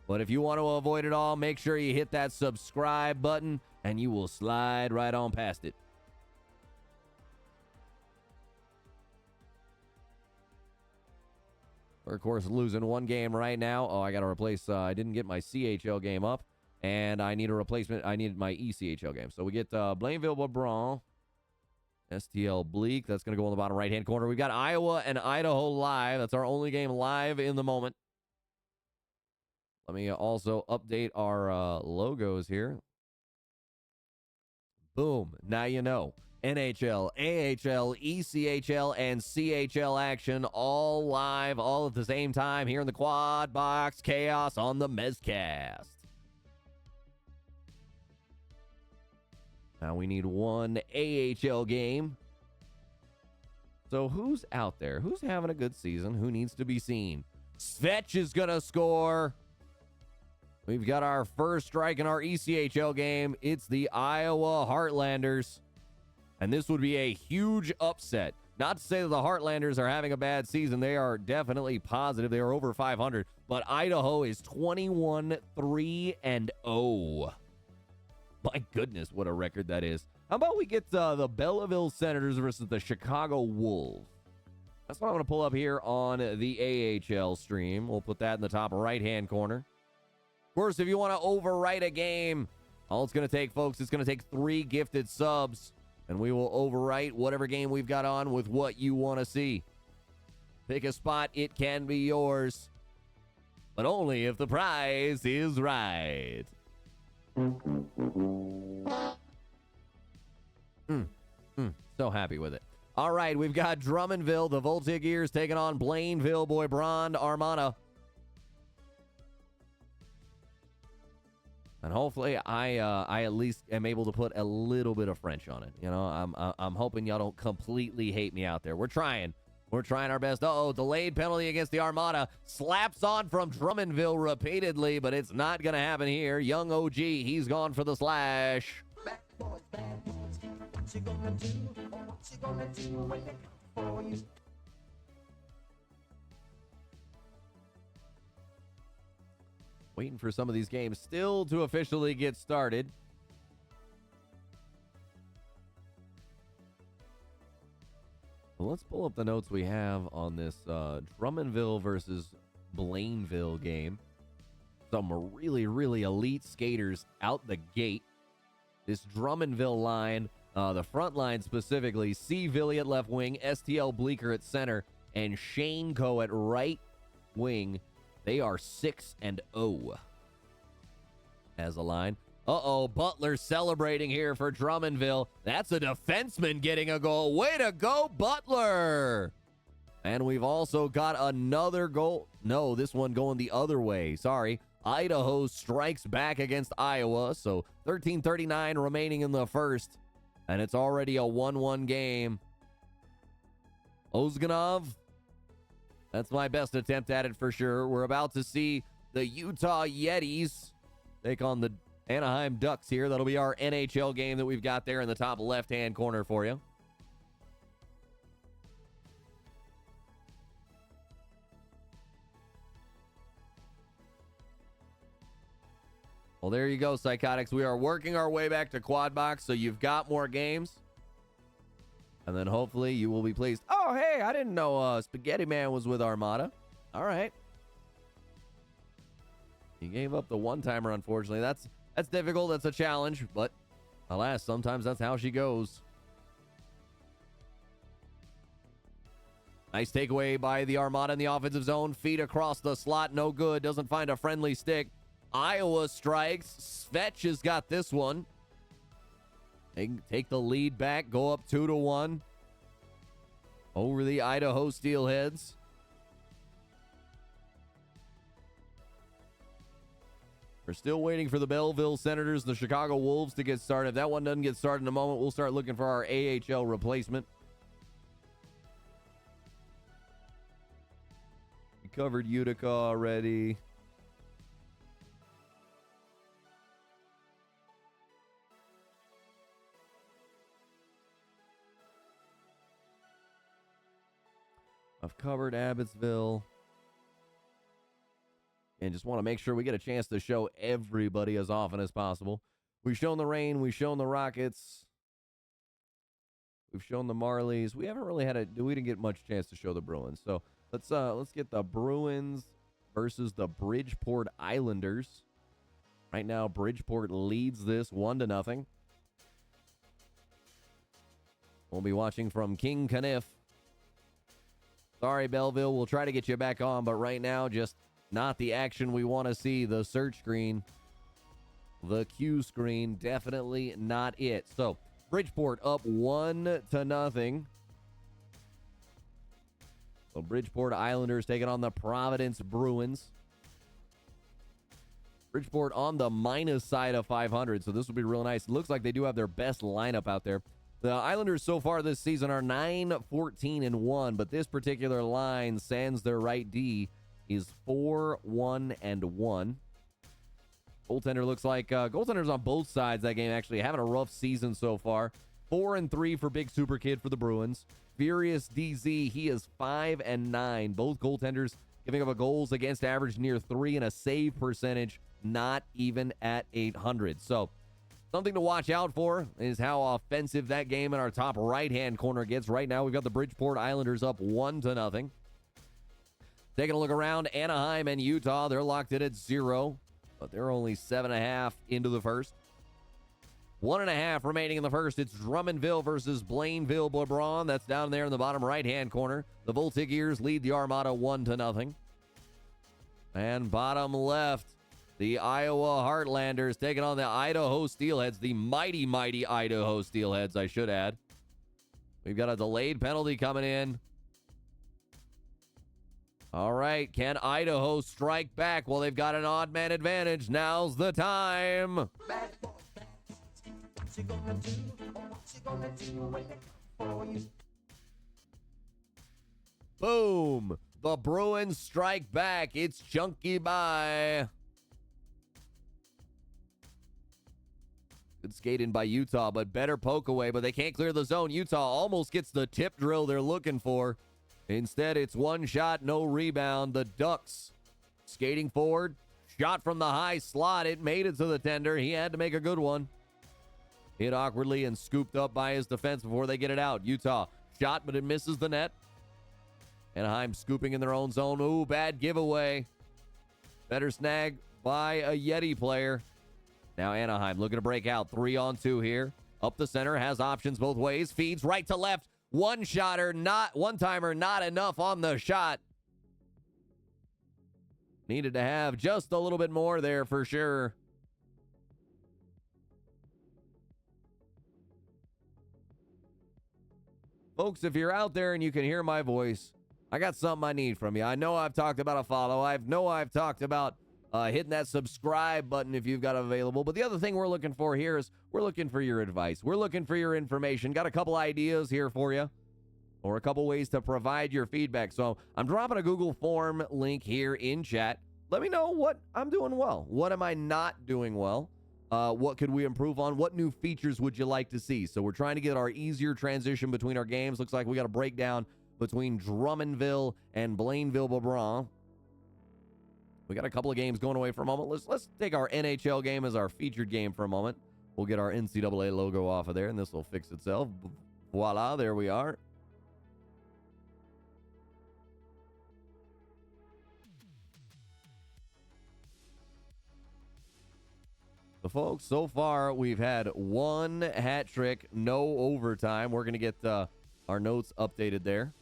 But if you want to avoid it all, make sure you hit that subscribe button, and you will slide right on past it. We're, of course, losing one game right now. Oh, I got to replace... I didn't get my CHL game up, and I need a replacement. I needed my ECHL game. So we get Blainville-Bobron. STL Bleak. That's going to go in the bottom right-hand corner. We've got Iowa and Idaho live. That's our only game live in the moment. Let me also update our logos here. Boom. Now you know. NHL, AHL, ECHL, and CHL action all live, all at the same time here in the Quad Box Chaos on the Mezcast. Now we need one AHL game. So who's out there? Who's having a good season? Who needs to be seen? Svetch is going to score. We've got our first strike in our ECHL game. It's the Iowa Heartlanders. And this would be a huge upset. Not to say that the Heartlanders are having a bad season. They are definitely positive. They are over 500. But Idaho is 21-3-0. My goodness, what a record that is. How about we get the Belleville Senators versus the Chicago Wolves? That's what I'm going to pull up here on the AHL stream. We'll put that in the top right-hand corner. Of course, if you want to overwrite a game, all it's going to take, folks, it's going to take 3 gifted subs, and we will overwrite whatever game we've got on with what you want to see. Pick a spot. It can be yours, but only if the prize is right. So happy with it. All right, we've got Drummondville, the Voltigeurs, taking on Blainville, Boy Brand, Armada. And hopefully I at least am able to put a little bit of French on it. You know, I'm hoping y'all don't completely hate me out there. We're trying. We're trying our best. Uh-oh, delayed penalty against the Armada. Slaps on from Drummondville repeatedly, but it's not going to happen here. Young OG, he's gone for the slash. Bad boys, what you gonna do? What you gonna do when they come for you? Waiting for some of these games still to officially get started. Well, let's pull up the notes we have on this Drummondville versus Blainville game. Some really, really elite skaters out the gate. This Drummondville line, the front line specifically, C. Villy at left wing, STL Bleeker at center, and Shane Coe at right wing. They are 6-0 as a line. Uh-oh, Butler celebrating here for Drummondville. That's a defenseman getting a goal. Way to go, Butler! And we've also got another goal. No, this one going the other way. Sorry. Idaho strikes back against Iowa. So 13:39 remaining in the first. And it's already a 1-1 game. Ozganov, that's my best attempt at it for sure. We're about to see the Utah Yetis take on the Anaheim Ducks here. That'll be our NHL game that we've got there in the top left-hand corner for you. Well, there you go, Psychotics. We are working our way back to Quadbox, so you've got more games. And then hopefully you will be pleased. Oh, hey, I didn't know Spaghetti Man was with Armada. All right. He gave up the one-timer, unfortunately. That's difficult. That's a challenge. But alas, sometimes that's how she goes. Nice takeaway by the Armada in the offensive zone. Feet across the slot. No good. Doesn't find a friendly stick. Iowa strikes. Svetch has got this one. They can take the lead back, go up 2-1 over the Idaho Steelheads. We're still waiting for the Belleville Senators, the Chicago Wolves to get started. If that one doesn't get started in a moment, we'll start looking for our AHL replacement. We covered Utica already. I've covered Abbotsville. And just want to make sure we get a chance to show everybody as often as possible. We've shown the Rain. We've shown the Rockets. We've shown the Marlies. We haven't really we didn't get much chance to show the Bruins. So let's get the Bruins versus the Bridgeport Islanders. Right now, Bridgeport leads this 1-0. We'll be watching from King Caniff. Sorry, Belleville. We'll try to get you back on, but right now, just not the action we want to see. The search screen, the Q screen, definitely not it. So, Bridgeport up 1-0. So, Bridgeport Islanders taking on the Providence Bruins. Bridgeport on the minus side of 500, so this will be real nice. It looks like they do have their best lineup out there. The Islanders so far this season are 9-14-1, but this particular line, sans their right D, is 4-1-1. Goaltender looks like goaltenders on both sides that game actually having a rough season so far. 4-3 for Big Super Kid for the Bruins. Furious DZ, he is 5-9. Both goaltenders giving up a goals against average near 3 and a save percentage not even at 800. So something to watch out for is how offensive that game in our top right-hand corner gets. Right now, we've got the Bridgeport Islanders up 1-0. Taking a look around, Anaheim and Utah, they're locked in at 0, but they're only 7.5 into the first. 1.5 remaining in the first. It's Drummondville versus Blainville LeBron. That's down there in the bottom right-hand corner. The Voltigeurs lead the Armada 1-0. And bottom left, the Iowa Heartlanders taking on the Idaho Steelheads, the mighty, mighty Idaho Steelheads, I should add. We've got a delayed penalty coming in. All right, can Idaho strike back? Well, they've got an odd man advantage. Now's the time. Bad boy, what you gonna do? What you gonna do when they come for you? Boom. The Bruins strike back. It's Chunky Bye. Good skating by Utah, but better poke away, but they can't clear the zone. Utah almost gets the tip drill they're looking for. Instead, it's one shot, no rebound. The Ducks skating forward. Shot from the high slot. It made it to the tender. He had to make a good one. Hit awkwardly and scooped up by his defense before they get it out. Utah shot, but it misses the net. Anaheim scooping in their own zone. Ooh, bad giveaway. Better snag by a Yeti player. Now Anaheim looking to break out. 3-on-2 here. Up the center, has options both ways. Feeds right to left. One-timer, not enough on the shot. Needed to have just a little bit more there for sure. Folks, if you're out there and you can hear my voice, I got something I need from you. I know I've talked about a follow. I know I've talked about hitting that subscribe button if you've got it available. But the other thing we're looking for here is we're looking for your advice. We're looking for your information. Got a couple ideas here for you, or a couple ways to provide your feedback. So I'm dropping a Google form link here in chat. Let me know what I'm doing well. What am I not doing well? What could we improve on? What new features would you like to see? So we're trying to get our easier transition between our games. Looks like we got a breakdown between Drummondville and Blainville-Brabant. We got a couple of games going away for a moment. Let's take our NHL game as our featured game for a moment. We'll get our NCAA logo off of there, and this will fix itself. Voila, there we are. So, folks, so far we've had one hat trick, no overtime. We're going to get our notes updated there.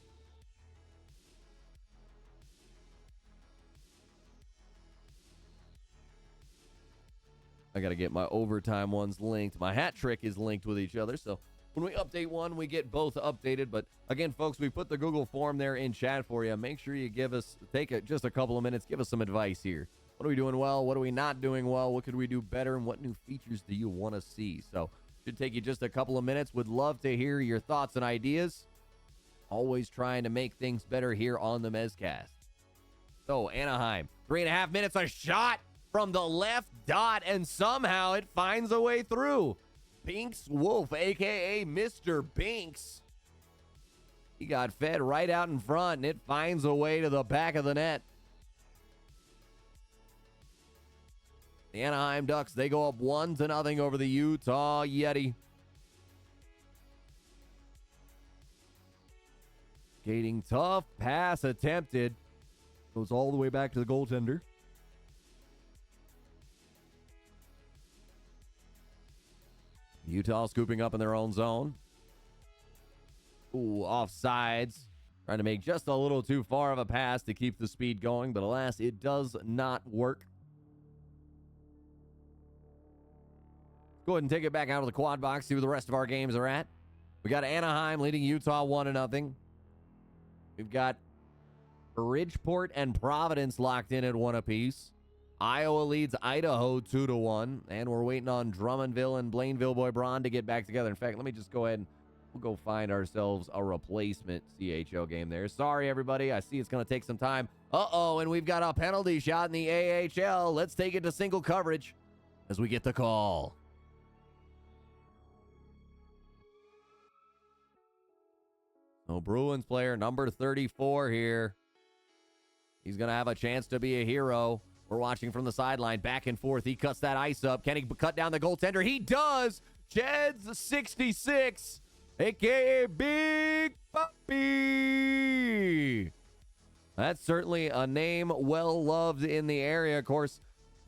I got to get my overtime ones linked. My hat trick is linked with each other. So when we update one, we get both updated. But again, folks, we put the Google form there in chat for you. Make sure you take just a couple of minutes. Give us some advice here. What are we doing well? What are we not doing well? What could we do better? And what new features do you want to see? So should take you just a couple of minutes. Would love to hear your thoughts and ideas. Always trying to make things better here on the Mezcast. So Anaheim, 3.5 minutes, a shot from the left dot, and somehow it finds a way through. Binks Wolf, a.k.a. Mr. Binks. He got fed right out in front, and it finds a way to the back of the net. The Anaheim Ducks, they go up 1-0 over the Utah Yeti. Skating tough, pass attempted. Goes all the way back to the goaltender. Utah scooping up in their own zone. Ooh, offsides. Trying to make just a little too far of a pass to keep the speed going, but alas, it does not work. Go ahead and take it back out of the quad box, see where the rest of our games are at. We got Anaheim leading Utah 1-0. We've got Bridgeport and Providence locked in at 1 apiece. Iowa leads Idaho 2-1, and we're waiting on Drummondville and Blainville-Brabant to get back together. In fact, let me just go ahead and we'll go find ourselves a replacement CHL game there. Sorry, everybody. I see it's going to take some time. Uh-oh, and we've got a penalty shot in the AHL. Let's take it to single coverage as we get the call. No, Bruins player number 34 here. He's going to have a chance to be a hero. We're watching from the sideline, back and forth. He cuts that ice up. Can he cut down the goaltender? He does. Jed's 66, a.k.a. Big Puppy. That's certainly a name well-loved in the area. Of course,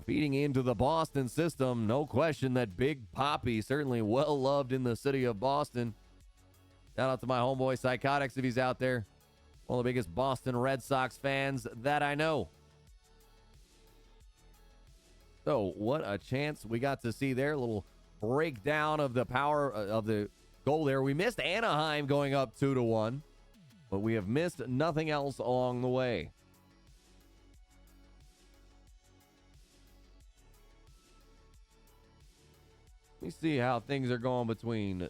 feeding into the Boston system, no question that Big Poppy certainly well-loved in the city of Boston. Shout out to my homeboy Psychotics if he's out there. One of the biggest Boston Red Sox fans that I know. So, what a chance we got to see there. A little breakdown of the power of the goal there. We missed Anaheim going up 2-1, but we have missed nothing else along the way. Let me see how things are going between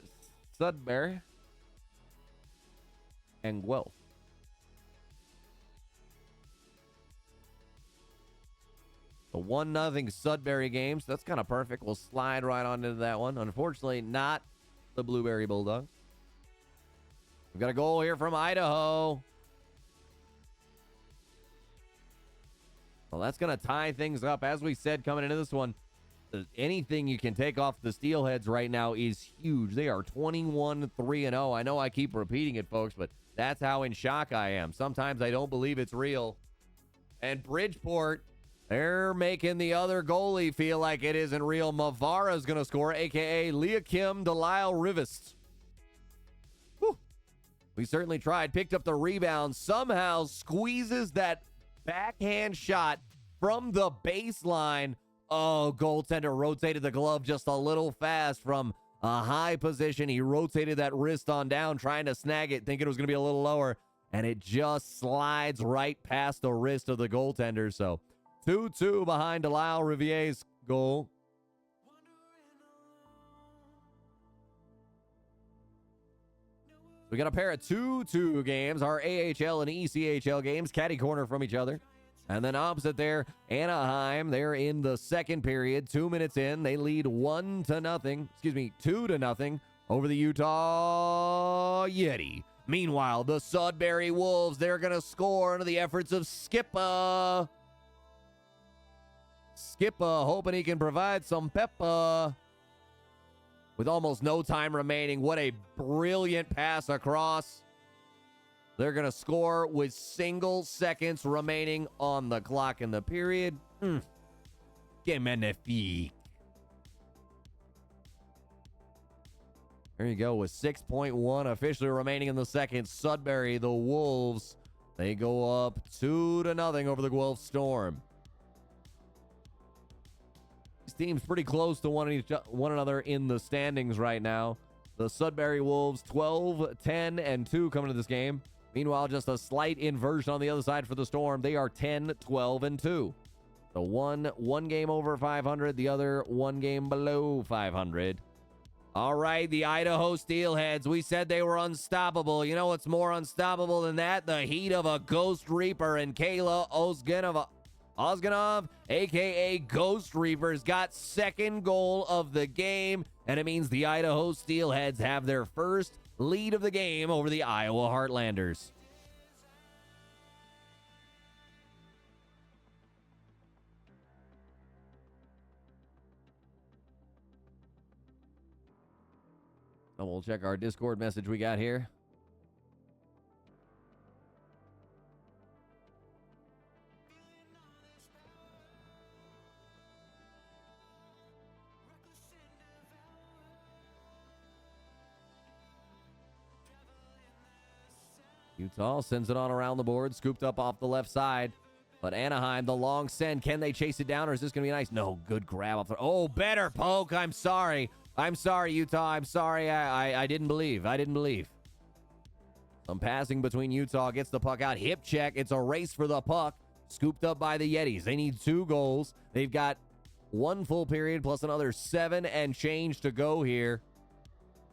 Sudbury and Guelph. The 1-0 Sudbury game, so that's kind of perfect. We'll slide right on into that one. Unfortunately, not the Blueberry Bulldogs. We've got a goal here from Idaho. Well, that's going to tie things up. As we said coming into this one, anything you can take off the Steelheads right now is huge. They are 21-3-0. I know I keep repeating it, folks, but that's how in shock I am. Sometimes I don't believe it's real. And Bridgeport, they're making the other goalie feel like it isn't real. Mavara's going to score, a.k.a. Leakim Delisle Rivest. Whew. We certainly tried. Picked up the rebound. Somehow squeezes that backhand shot from the baseline. Oh, goaltender rotated the glove just a little fast from a high position. He rotated that wrist on down, trying to snag it, thinking it was going to be a little lower. and it just slides right past the wrist of the goaltender. So 2-2 behind Delisle Rivier's goal. We got a pair of 2-2 games, our AHL and ECHL games, catty corner from each other. And then opposite there, Anaheim, they're in the second period. 2 minutes in, they lead 2-0 over the Utah Yeti. Meanwhile, the Sudbury Wolves, they're going to score under the efforts of Skippa. Skippa hoping he can provide some pepper. With almost no time remaining, what a brilliant pass across. They're going to score with single seconds remaining on the clock in the period. Que magnifique. There you go, with 6.1 officially remaining in the second. Sudbury, the Wolves, they go up 2-0 over the Guelph Storm. These teams pretty close to one another in the standings right now. The Sudbury Wolves 12-10-2 coming to this game. Meanwhile, just a slight inversion on the other side for the Storm. They are 10-12-2. The one game over 500, the other one game below 500. All right, the Idaho Steelheads. We said they were unstoppable. You know what's more unstoppable than that? The heat of a Ghost Reaper, and Kayla Ozganov, a.k.a. Ghost Reapers, got second goal of the game, and it means the Idaho Steelheads have their first lead of the game over the Iowa Heartlanders. So we'll check our Discord message we got here. Utah sends it on around the board, scooped up off the left side. But Anaheim, the long send. Can they chase it down, or is this going to be nice? No, good grab off the... Oh, better poke. I'm sorry. I'm sorry, Utah. I'm sorry. I didn't believe. Some passing between Utah. Gets the puck out. Hip check. It's a race for the puck. Scooped up by the Yetis. They need 2 goals. They've got 1 full period plus another 7 and change to go here.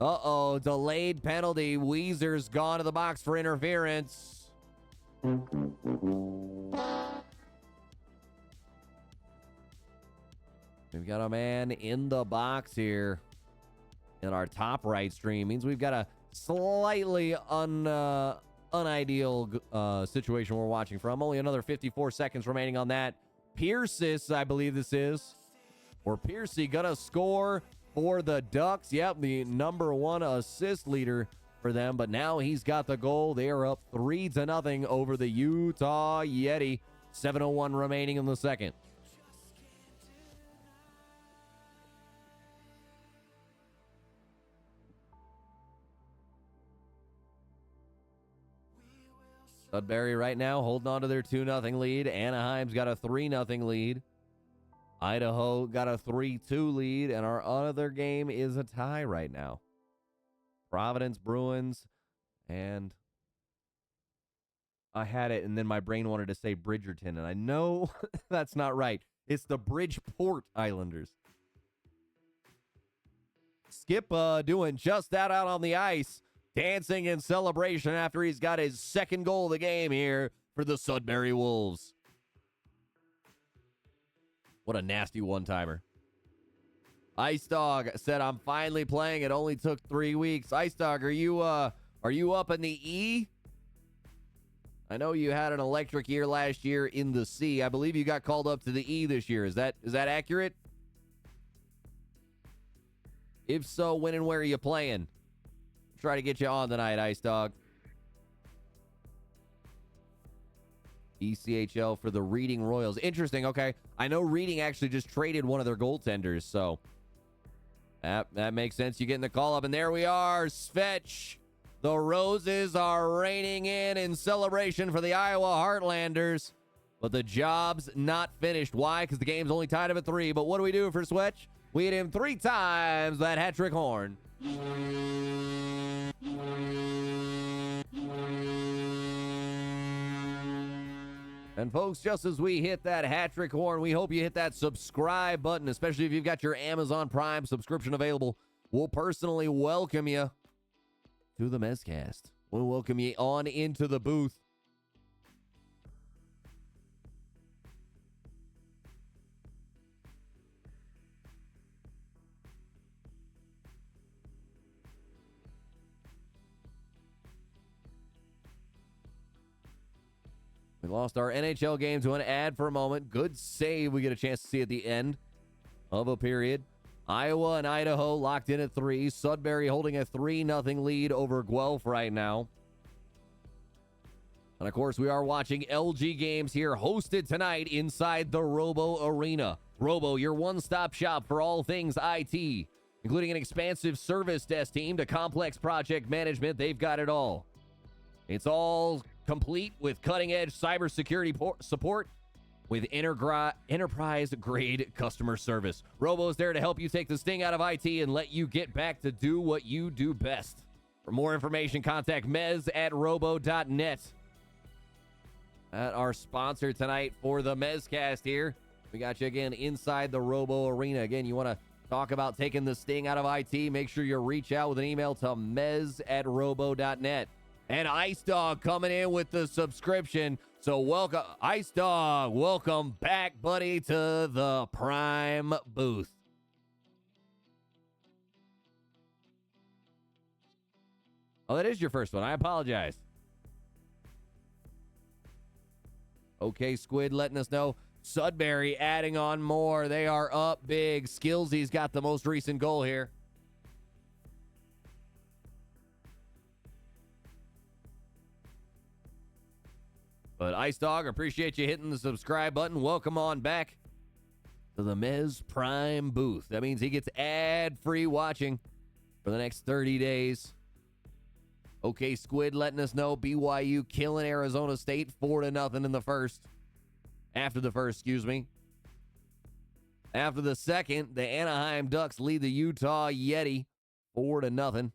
Uh-oh, delayed penalty. Weezer's gone to the box for interference. We've got a man in the box here in our top right stream. Means we've got a slightly unideal situation we're watching from. Only another 54 seconds remaining on that. Pierces, I believe this is. Or Piercy gonna score for the Ducks. Yep, the #1 assist leader for them. But now he's got the goal. They are up 3-0 over the Utah Yeti. 7:01 remaining in the second. Sudbury right now holding on to their 2-0 lead. Anaheim's got a 3-0 lead. Idaho got a 3-2 lead, and our other game is a tie right now. Providence Bruins, and I had it, and then my brain wanted to say Bridgerton, and I know that's not right. It's the Bridgeport Islanders. Skip doing just that out on the ice, dancing in celebration after he's got his second goal of the game here for the Sudbury Wolves. What a nasty one-timer. Ice Dog said, I'm finally playing. It only took 3 weeks. Ice Dog, are you up in the E? I know you had an electric year last year in the C. I believe you got called up to the E this year. Is that accurate? If so, when and where are you playing? Try to get you on tonight, Ice Dog. ECHL for the Reading Royals. Interesting. Okay. I know Reading actually just traded one of their goaltenders, so that makes sense. You getting the call up, and there we are. Svetch. The Roses are raining in celebration for the Iowa Heartlanders, but the job's not finished. Why? Because the game's only tied up at 3, but what do we do for Svetch? We hit him 3 times that hat-trick horn. And folks, just as we hit that hat-trick horn, we hope you hit that subscribe button, especially if you've got your Amazon Prime subscription available. We'll personally welcome you to the Mezcast. We'll welcome you on into the booth. We lost our NHL game to an ad for a moment. Good save we get a chance to see at the end of a period. Iowa and Idaho locked in at 3. Sudbury holding a 3-0 lead over Guelph right now. And of course, we are watching LG games here hosted tonight inside the Robo Arena. Robo, your one-stop shop for all things IT, including an expansive service desk team to complex project management. They've got it all. It's all complete with cutting-edge cybersecurity support with enterprise-grade customer service. Robo's there to help you take the sting out of IT and let you get back to do what you do best. For more information, contact mez@robo.net. At our sponsor tonight for the Mezcast here. We got you again inside the Robo Arena. Again, you want to talk about taking the sting out of IT, make sure you reach out with an email to mez@robo.net. And Ice Dog coming in with the subscription. So welcome, Ice Dog. Welcome back, buddy, to the Prime booth. Oh, that is your first one. I apologize. Okay, Squid letting us know. Sudbury adding on more. They are up big. Skillsy's got the most recent goal here. But Ice Dog, appreciate you hitting the subscribe button. Welcome on back to the Mez Prime booth. That means he gets ad-free watching for the next 30 days. Okay, Squid letting us know BYU killing Arizona State 4-0 in the first. After the first, excuse me. After the second, the Anaheim Ducks lead the Utah Yeti 4-0.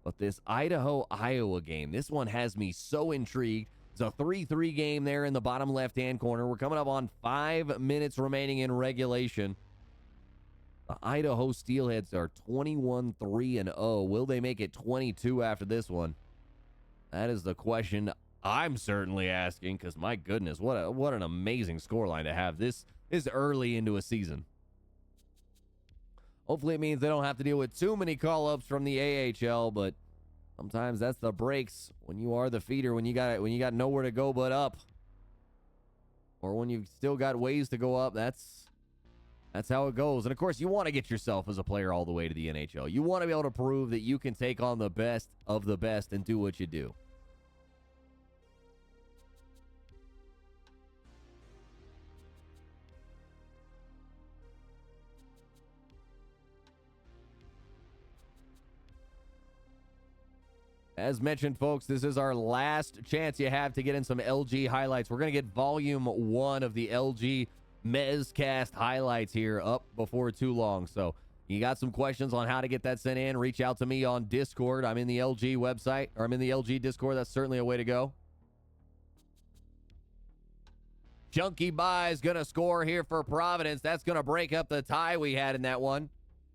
But this Idaho-Iowa game, this one has me so intrigued. It's a 3-3 game there in the bottom left-hand corner. We're coming up on 5 minutes remaining in regulation. The Idaho Steelheads are 21-3-0. Will they make it 22 after this one? That is the question I'm certainly asking, because my goodness, what an amazing scoreline to have this early into a season. Hopefully it means they don't have to deal with too many call-ups from the AHL, but sometimes that's the breaks when you are the feeder, when you got nowhere to go but up. Or when you've still got ways to go up, that's how it goes. And of course, you want to get yourself as a player all the way to the NHL. You want to be able to prove that you can take on the best of the best and do what you do. As mentioned, folks, this is our last chance you have to get in some LG highlights. We're going to get volume 1 of the LG Mezcast highlights here up before too long. So you got some questions on how to get that sent in, reach out to me on Discord. I'm in the LG website, or I'm in the LG Discord. That's certainly a way to go. Chunky Bye is going to score here for Providence. That's going to break up the tie we had in that one.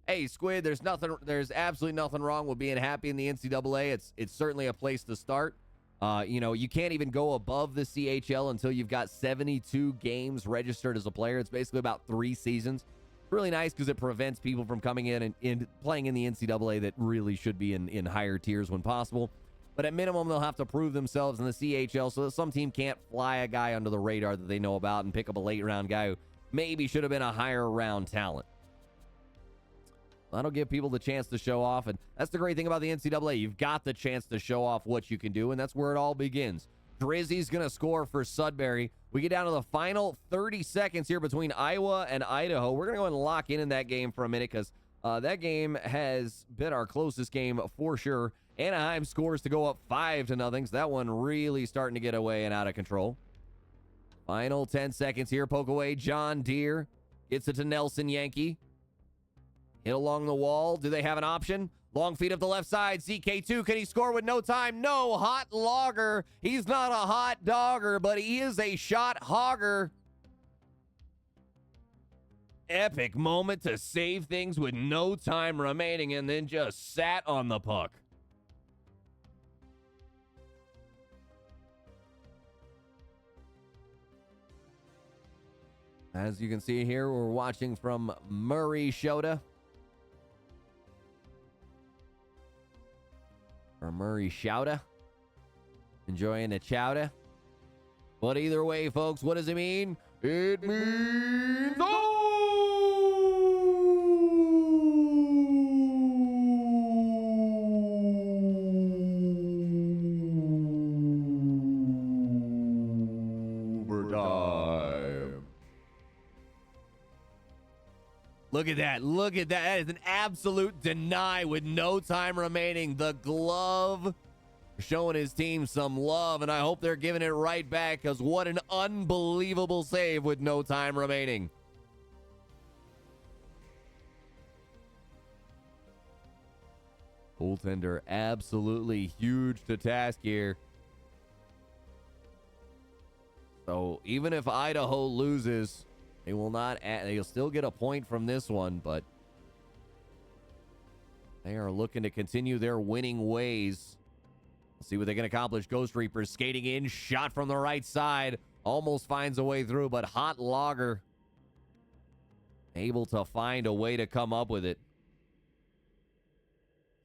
Hey, Squid, there's absolutely nothing wrong with being happy in the NCAA. It's certainly a place to start. You can't even go above the CHL until you've got 72 games registered as a player. It's basically about 3 seasons. Really nice because it prevents people from coming in and playing in the NCAA that really should be in higher tiers when possible. But at minimum, they'll have to prove themselves in the CHL so that some team can't fly a guy under the radar that they know about and pick up a late-round guy who maybe should have been a higher-round talent. That'll give people the chance to show off, and that's the great thing about the NCAA. You've got the chance to show off what you can do, and that's where it all begins. Drizzy's going to score for Sudbury. We get down to the final 30 seconds here between Iowa and Idaho. We're going to go ahead and lock in that game for a minute because that game has been our closest game for sure. Anaheim scores to go up 5-0, so that one really starting to get away and out of control. Final 10 seconds here. Poke away. John Deere gets it to Nelson Yankee. Hit along the wall. Do they have an option? Long feed up the left side. ZK2, can he score with no time? No. Hot logger. He's not a hot dogger, but he is a shot hogger. Epic moment to save things with no time remaining and then just sat on the puck. As you can see here, we're watching from Murray Shota. Or Murray Shouta. Enjoying a chowder. But either way, folks, what does it mean? It means overtime. Look at that. Look at that. That is an absolute deny with no time remaining. The glove showing his team some love, and I hope they're giving it right back because what an unbelievable save with no time remaining. Goaltender absolutely huge to task here. So even if Idaho loses, they will not. They'll still get a point from this one, but they are looking to continue their winning ways. Let's see what they can accomplish. Ghost Reaper skating in, shot from the right side, almost finds a way through, but Hot Logger able to find a way to come up with it.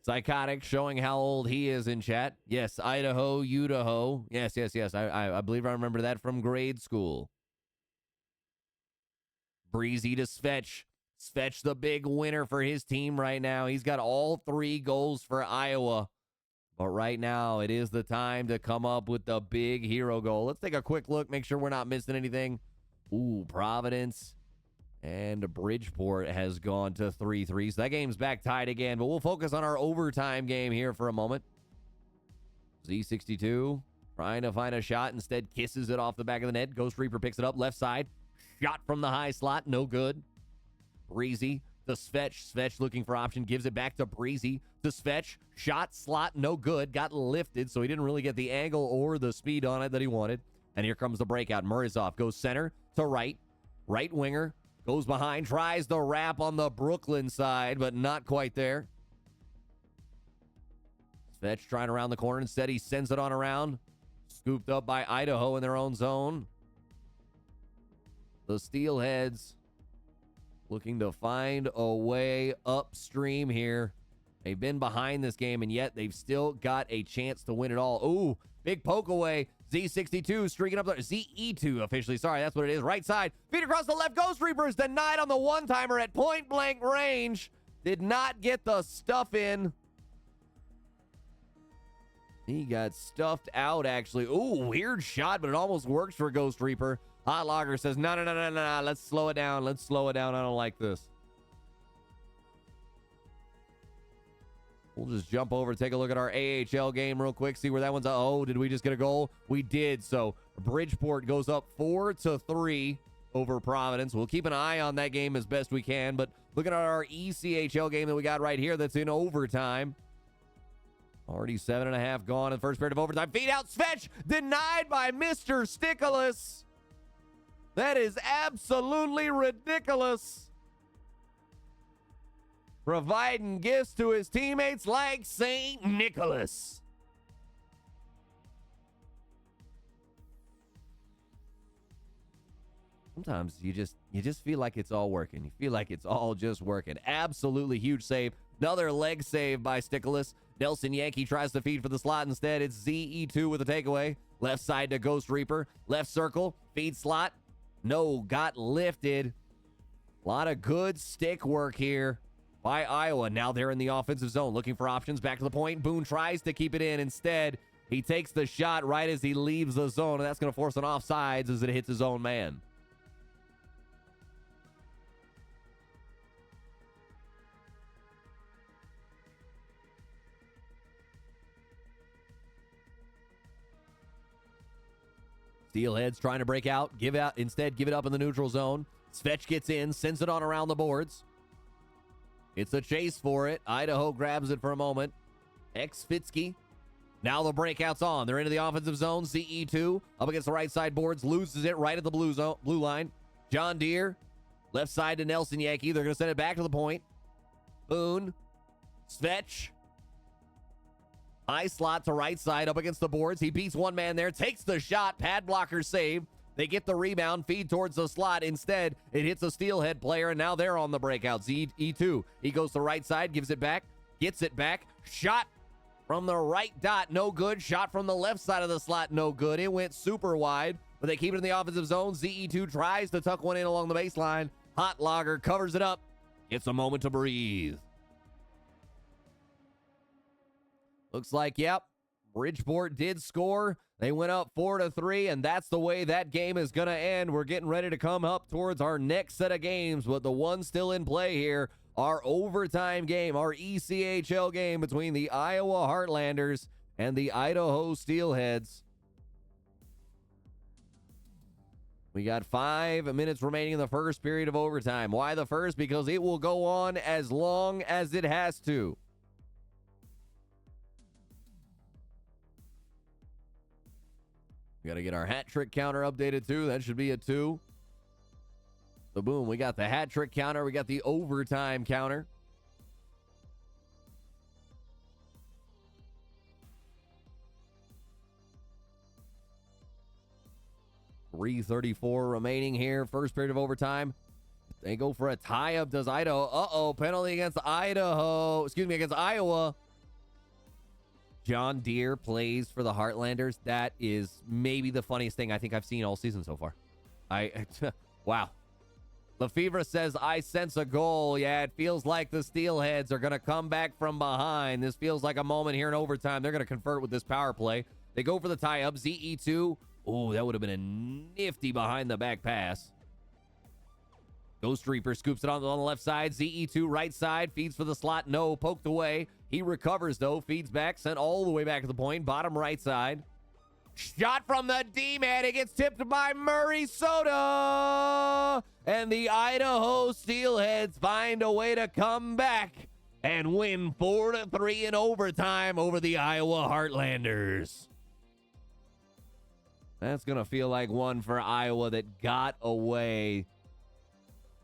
Psychotic showing how old he is in chat. Yes, Idaho, Idaho. Yes. I believe I remember that from grade school. Breezy to Svetch. Svetch the big winner for his team right now. He's got all 3 goals for Iowa. But right now, it is the time to come up with the big hero goal. Let's take a quick look, make sure we're not missing anything. Ooh, Providence and Bridgeport has gone to 3-3. So that game's back tied again. But we'll focus on our overtime game here for a moment. Z62 trying to find a shot. Instead, kisses it off the back of the net. Ghost Reaper picks it up left side. Shot from the high slot. No good. Breezy. The Svetch. Svetch looking for option. Gives it back to Breezy. The Svetch. Shot slot. No good. Got lifted, so he didn't really get the angle or the speed on it that he wanted. And here comes the breakout. Murray's goes center to right. Right winger. Goes behind. Tries the wrap on the Brooklyn side, but not quite there. Svetch trying around the corner. Instead, he sends it on around. Scooped up by Idaho in their own zone. The Steelheads looking to find a way upstream here. They've been behind this game, and yet they've still got a chance to win it all. Ooh, big poke away. Z62 streaking up there. ZE2 officially. Sorry, that's what it is. Right side. Feed across the left. Ghost Reapers denied on the one-timer at point-blank range. Did not get the stuff in. He got stuffed out, actually. Ooh, weird shot, but it almost works for Ghost Reaper. Hot Logger says, no. Let's slow it down. Let's slow it down. I don't like this. We'll just jump over, take a look at our AHL game real quick, see where that one's at. Oh, did we just get a goal? We did. So Bridgeport goes up 4-3 over Providence. We'll keep an eye on that game as best we can. But looking at our ECHL game that we got right here that's in overtime. Already 7.5 gone in the first period of overtime. Feed out, Svetch, denied by Mr. Stickless. That is absolutely ridiculous. Providing gifts to his teammates like St. Nicholas. Sometimes you just feel like it's all working. You feel like it's all just working. Absolutely huge save. Another leg save by Stickless. Nelson Yankee tries to feed for the slot. Instead, it's ZE2 with a takeaway. Left side to Ghost Reaper. Left circle. Feed slot. No, got lifted. A lot of good stick work here by Iowa. Now they're in the offensive zone, looking for options. Back to the point. Boone tries to keep it in. Instead, he takes the shot right as he leaves the zone, and that's going to force an offsides as it hits his own man. Steelheads trying to break out. Give it up in the neutral zone. Svetch gets in, sends it on around the boards. It's a chase for it. Idaho grabs it for a moment. Fitzke. Now the breakout's on. They're into the offensive zone. CE2 up against the right side boards. Loses it right at the blue line. John Deere. Left side to Nelson Yankee. They're going to send it back to the point. Boone. Svetch. High slot to right side up against the boards. He beats one man there. Takes the shot. Pad blocker save. They get the rebound. Feed towards the slot. Instead, it hits a steelhead player, and now they're on the breakout. E2. He goes to the right side. Gives it back. Gets it back. Shot from the right dot. No good. Shot from the left side of the slot. No good. It went super wide, but they keep it in the offensive zone. ZE2 tries to tuck one in along the baseline. Hot Logger covers it up. It's a moment to breathe. Looks like, yep, Bridgeport did score. They went up 4-3, and that's the way that game is going to end. We're getting ready to come up towards our next set of games, but the one still in play here, our overtime game, our ECHL game between the Iowa Heartlanders and the Idaho Steelheads. We got 5 minutes remaining in the first period of overtime. Why the first? Because it will go on as long as it has to. We got to get our hat trick counter updated too. That should be a 2. So boom, we got the hat trick counter. We got the overtime counter. .334 remaining here. First period of overtime. They go for a tie-up. Does Idaho? Uh-oh, penalty against Idaho. Excuse me, against Iowa. John Deere plays for the Heartlanders. That is maybe the funniest thing I think I've seen all season so far. Wow. Lefevre says, I sense a goal. Yeah, it feels like the Steelheads are going to come back from behind. This feels like a moment here in overtime. They're going to convert with this power play. They go for the tie-up. ZE2. Oh, that would have been a nifty behind-the-back pass. Ghost Reaper scoops it on the left side. ZE2 right side. Feeds for the slot. No. Poked away. He recovers, though. Feeds back. Sent all the way back to the point. Bottom right side. Shot from the D-man. It gets tipped by Murray Soda. And the Idaho Steelheads find a way to come back and win 4-3 in overtime over the Iowa Heartlanders. That's going to feel like one for Iowa that got away.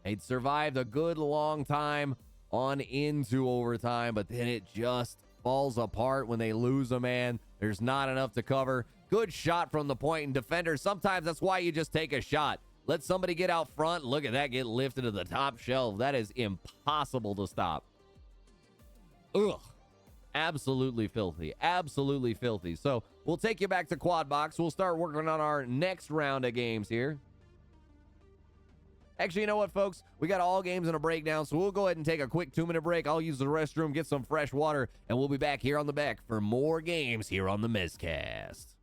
They'd survived a good long time on into overtime, but then it just falls apart when they lose a man. There's not enough to cover. Good shot from the point, and defenders, sometimes that's why you just take a shot. Let somebody get out front. Look at that get lifted to the top shelf. That is impossible to stop. Ugh. Absolutely filthy. Absolutely filthy. So we'll take you back to Quadbox. We'll start working on our next round of games here. Actually, you know what, folks? We got all games in a breakdown, so we'll go ahead and take a quick 2-minute break. I'll use the restroom, get some fresh water, and we'll be back here on the back for more games here on the Mezcast.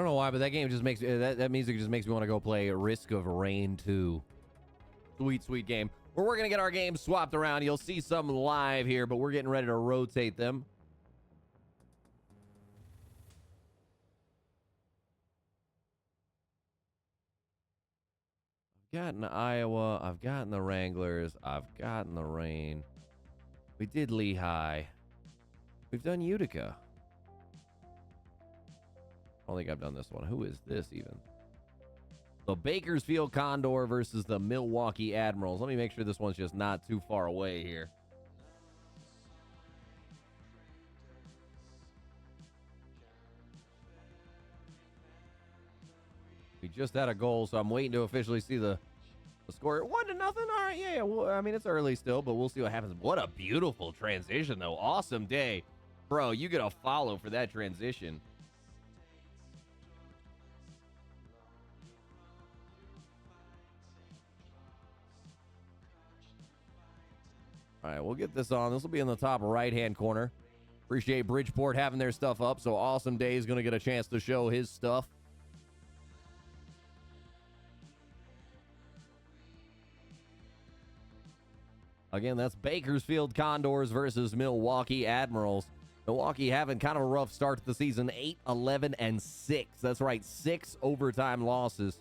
don't know why, but that game just makes that music just makes me want to go play Risk of Rain 2. Sweet, sweet game. We're going to get our games swapped around. You'll see some live here, but we're getting ready to rotate them. I've gotten Iowa. I've gotten the Wranglers. I've gotten the Reign. We did Lehigh. We've done Utica. I don't think I've done this one. Who is this even? The Bakersfield Condor versus the Milwaukee Admirals. Let me make sure this one's just not too far away here. We just had a goal, so I'm waiting to officially see the score. 1-0. All right, yeah. Well, I mean, it's early still, but we'll see what happens. What a beautiful transition, though. Awesome day. Bro, you get a follow for that transition. All right, we'll get this on. This will be in the top right-hand corner. Appreciate Bridgeport having their stuff up, so Awesome Day is going to get a chance to show his stuff. Again, that's Bakersfield Condors versus Milwaukee Admirals. Milwaukee having kind of a rough start to the season, 8-11-6. That's right, 6 overtime losses.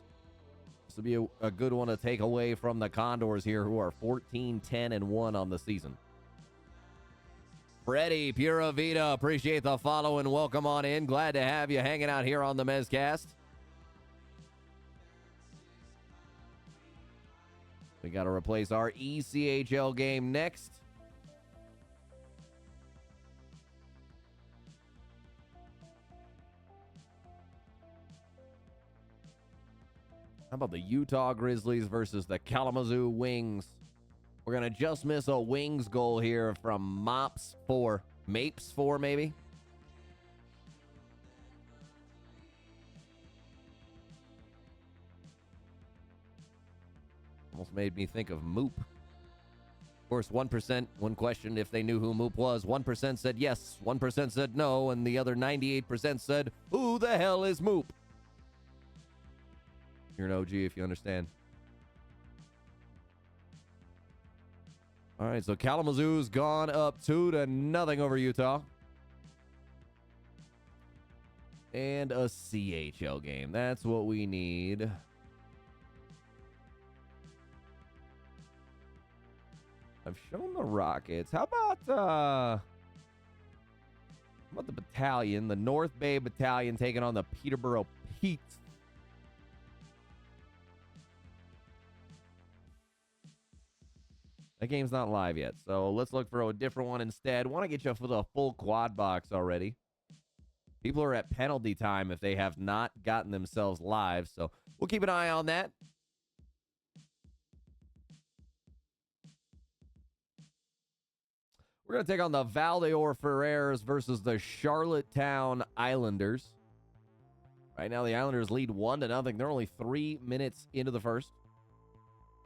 This will be a good one to take away from the Condors here, who are 14-10-1 on the season. Freddie Pura Vida, appreciate the follow and welcome on in. Glad to have you hanging out here on the Mezcast. We got to replace our ECHL game next. How about the Utah Grizzlies versus the Kalamazoo Wings? We're going to just miss a Wings goal here from Mapes 4, maybe? Almost made me think of Moop. Of course, 1%, one questioned if they knew who Moop was. 1% said yes, 1% said no, and the other 98% said, who the hell is Moop? You're an OG if you understand. All right, so Kalamazoo's gone up 2-0 over Utah. And a CHL game. That's what we need. I've shown the Rockets. How about the Battalion, the North Bay Battalion taking on the Peterborough Petes? That game's not live yet, so let's look for a different one instead. Want to get you for the full quad box already. People are at penalty time if they have not gotten themselves live, so we'll keep an eye on that. We're going to take on the Valdeor Ferrers versus the Charlottetown Islanders. Right now, the Islanders lead 1-0. They're only 3 minutes into the first.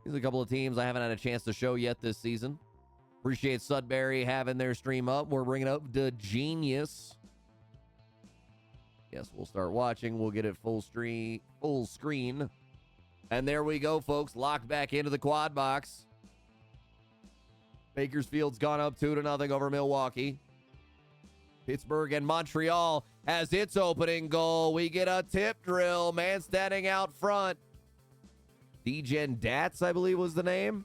These are a couple of teams I haven't had a chance to show yet this season. Appreciate Sudbury having their stream up. We're bringing up the Genius. Yes, we'll start watching. We'll get it full screen. And there we go, folks. Locked back into the quad box. Bakersfield's gone up 2-0 over Milwaukee. Pittsburgh and Montreal has its opening goal. We get a tip drill. Man standing out front. Degen Dats, I believe, was the name.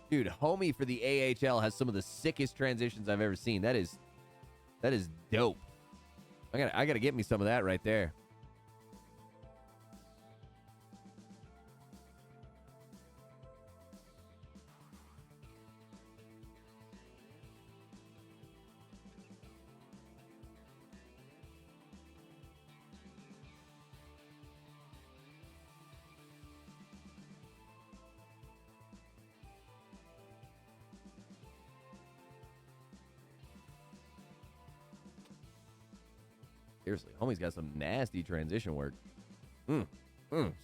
Dude, homie for the AHL has some of the sickest transitions I've ever seen. That is dope. I gotta get me some of that right there. Seriously, homie's got some nasty transition work.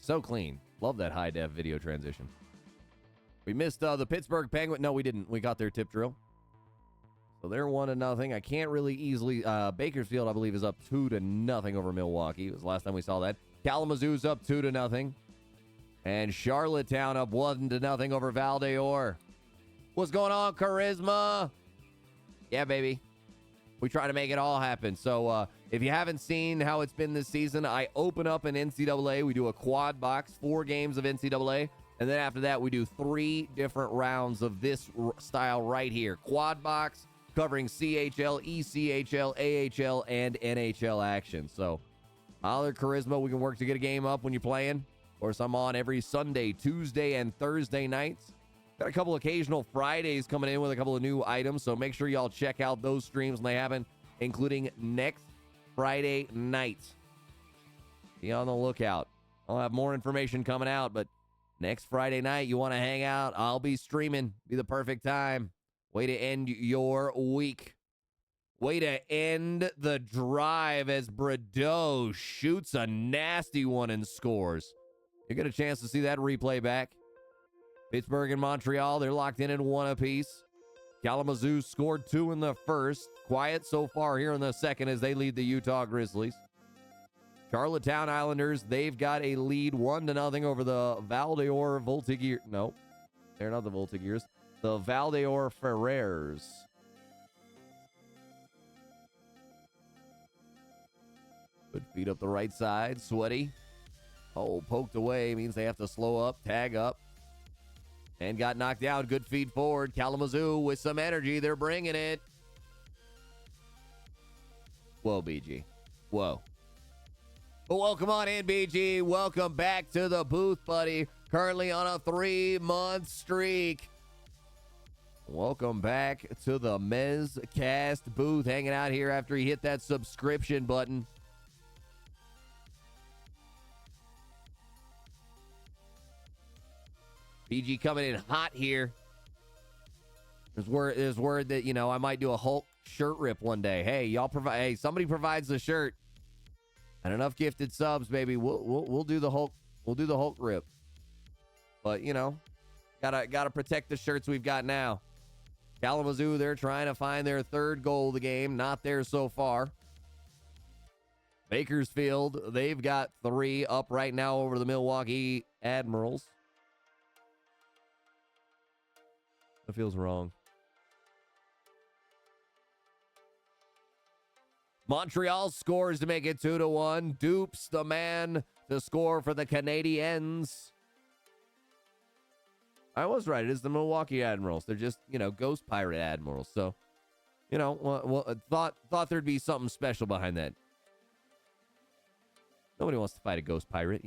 So clean. Love that high-def video transition. We missed the Pittsburgh Penguins. No, we didn't. We got their tip drill. So they're 1-0. I can't really easily. Bakersfield, I believe, is up 2-0 over Milwaukee. It was the last time we saw that. Kalamazoo's up 2-0. And Charlottetown up 1-0 over Val d'Or. What's going on, Charisma? Yeah, baby. We try to make it all happen. So if you haven't seen how it's been this season, I open up an NCAA. We do a quad box, 4 games of NCAA. And then after that, we do 3 different rounds of this style right here. Quad box covering CHL, ECHL, AHL, and NHL action. So holler, Charisma. We can work to get a game up when you're playing. Of course, I'm on every Sunday, Tuesday, and Thursday nights. Got a couple occasional Fridays coming in with a couple of new items, so make sure y'all check out those streams when they happen, including next Friday night. Be on the lookout. I'll have more information coming out, but next Friday night, you want to hang out, I'll be streaming. Be the perfect time. Way to end your week. Way to end the drive as Bradeau shoots a nasty one and scores. You get a chance to see that replay back. Pittsburgh and Montreal, they're locked in at 1 apiece. Kalamazoo scored 2 in the first. Quiet so far here in the second as they lead the Utah Grizzlies. Charlottetown Islanders, they've got a lead 1-0 over the Val d'Or Voltigeurs. No, they're not the Voltigeurs. The Val d'Or Ferrers. Good feet up the right side. Sweaty. Oh, poked away means they have to slow up, tag up. And got knocked out. Good feed forward. Kalamazoo with some energy. They're bringing it. Whoa, BG. Whoa. But welcome on in, BG. Welcome back to the booth, buddy. Currently on a 3-month streak. Welcome back to the Mezcast booth. Hanging out here after he hit that subscription button. BG coming in hot here. There's word that, I might do a Hulk shirt rip one day. Hey, y'all provide. Hey, somebody provides the shirt. And enough gifted subs, baby. We'll do the Hulk. We'll do the Hulk rip. But gotta protect the shirts we've got now. Kalamazoo, they're trying to find their 3rd goal of the game. Not there so far. Bakersfield, they've got 3 up right now over the Milwaukee Admirals. That feels wrong. Montreal scores to make it 2-1. Dupes the man to score for the Canadiens. I was right. It is the Milwaukee Admirals. They're just, Ghost Pirate Admirals. So, thought there'd be something special behind that. Nobody wants to fight a Ghost Pirate,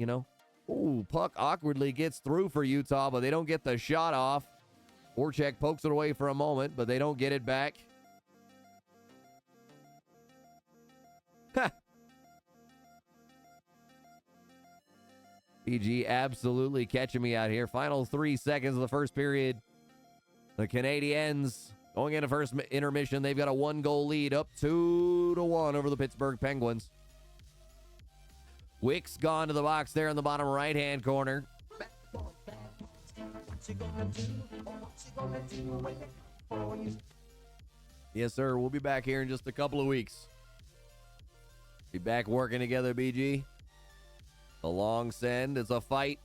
Ooh, puck awkwardly gets through for Utah, but they don't get the shot off. Voracek pokes it away for a moment, but they don't get it back. Ha! PG absolutely catching me out here. Final 3 seconds of the first period. The Canadiens going into first intermission. They've got a 1-goal lead, up 2-1 over the Pittsburgh Penguins. Wick's gone to the box there in the bottom right-hand corner. Yes, sir. We'll be back here in just a couple of weeks. Be back working together, BG. The long send is a fight.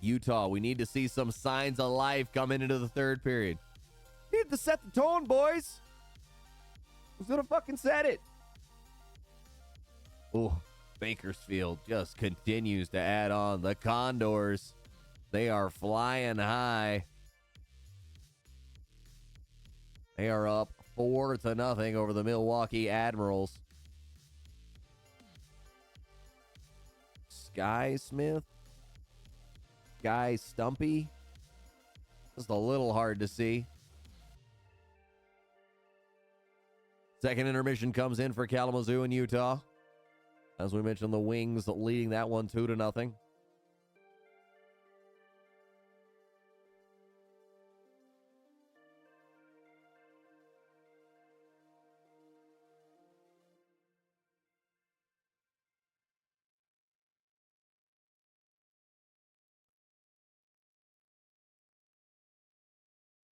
Utah, we need to see some signs of life coming into the 3rd period. Need to set the tone, boys. Who's gonna fucking set it? Oh, Bakersfield just continues to add on. The Condors, they are flying high. They are up 4-0 over the Milwaukee Admirals. Guy Smith, Guy Stumpy, just a little hard to see. Second intermission comes in for Kalamazoo and Utah. As we mentioned, the Wings leading that one 2-0.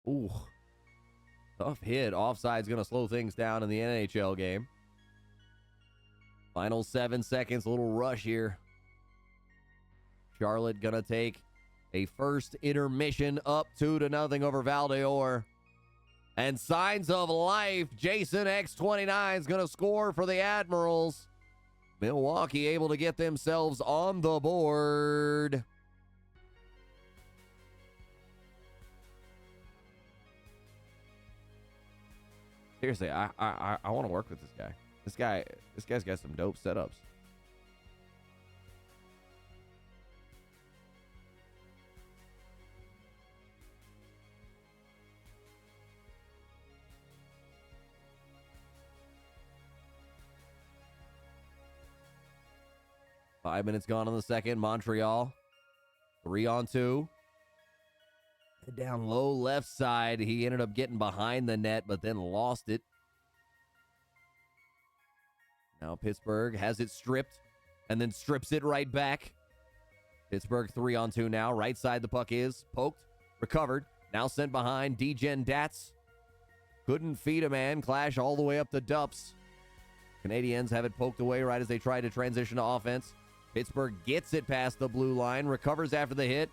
Ooh. Tough hit. Offside's going to slow things down in the NHL game. Final 7 seconds. A little rush here. Charlotte going to take a first intermission up 2-0 over Val-d'Or. And signs of life. Jason X29 is going to score for the Admirals. Milwaukee able to get themselves on the board. Seriously, I want to work with this guy. This guy's got some dope setups. Five minutes gone on the second. Montreal, 3-on-2. Down low left side. He ended up getting behind the net, but then lost it. Now Pittsburgh has it stripped and then strips it right back. Pittsburgh 3-on-2 now. Right side the puck is. Poked. Recovered. Now sent behind. D-Gen Dats. Couldn't feed a man. Clash all the way up the Dups. Canadiens have it poked away right as they try to transition to offense. Pittsburgh gets it past the blue line. Recovers after the hit.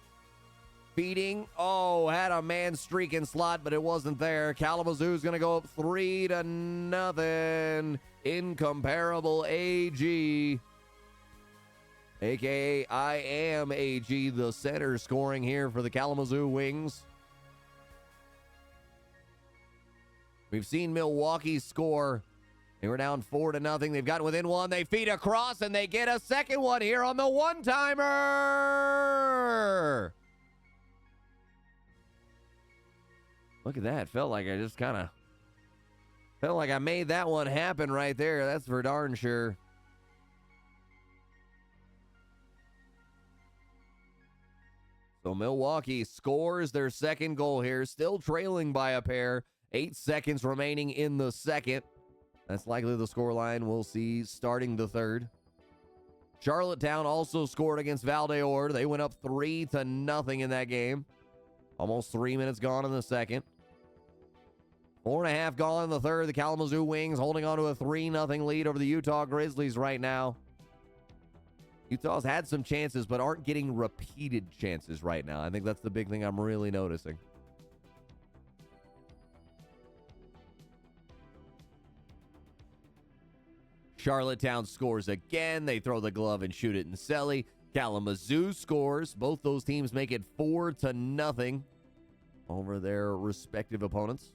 Feeding. Oh, had a man streaking slot, but it wasn't there. Kalamazoo's going to go up 3-0. Incomparable AG. A.K.A. I am AG, the center, scoring here for the Kalamazoo Wings. We've seen Milwaukee score. They were down 4-0. They've gotten within one. They feed across, and they get a second one here on the one-timer. Look at that. Felt like I made that one happen right there. That's for darn sure. So Milwaukee scores their second goal here, still trailing by a pair. 8 seconds remaining in the second. That's likely the scoreline we'll see starting the third. Charlottetown also scored against Val-d'Or. They went up 3-0 in that game. Almost 3 minutes gone in the second. 4.5 gone in the third. The Kalamazoo Wings holding on to a 3-0 lead over the Utah Grizzlies right now. Utah's had some chances, but aren't getting repeated chances right now. I think that's the big thing I'm really noticing. Charlottetown scores again. They throw the glove and shoot it in Selly. Kalamazoo scores. Both those teams make it 4-0 over their respective opponents.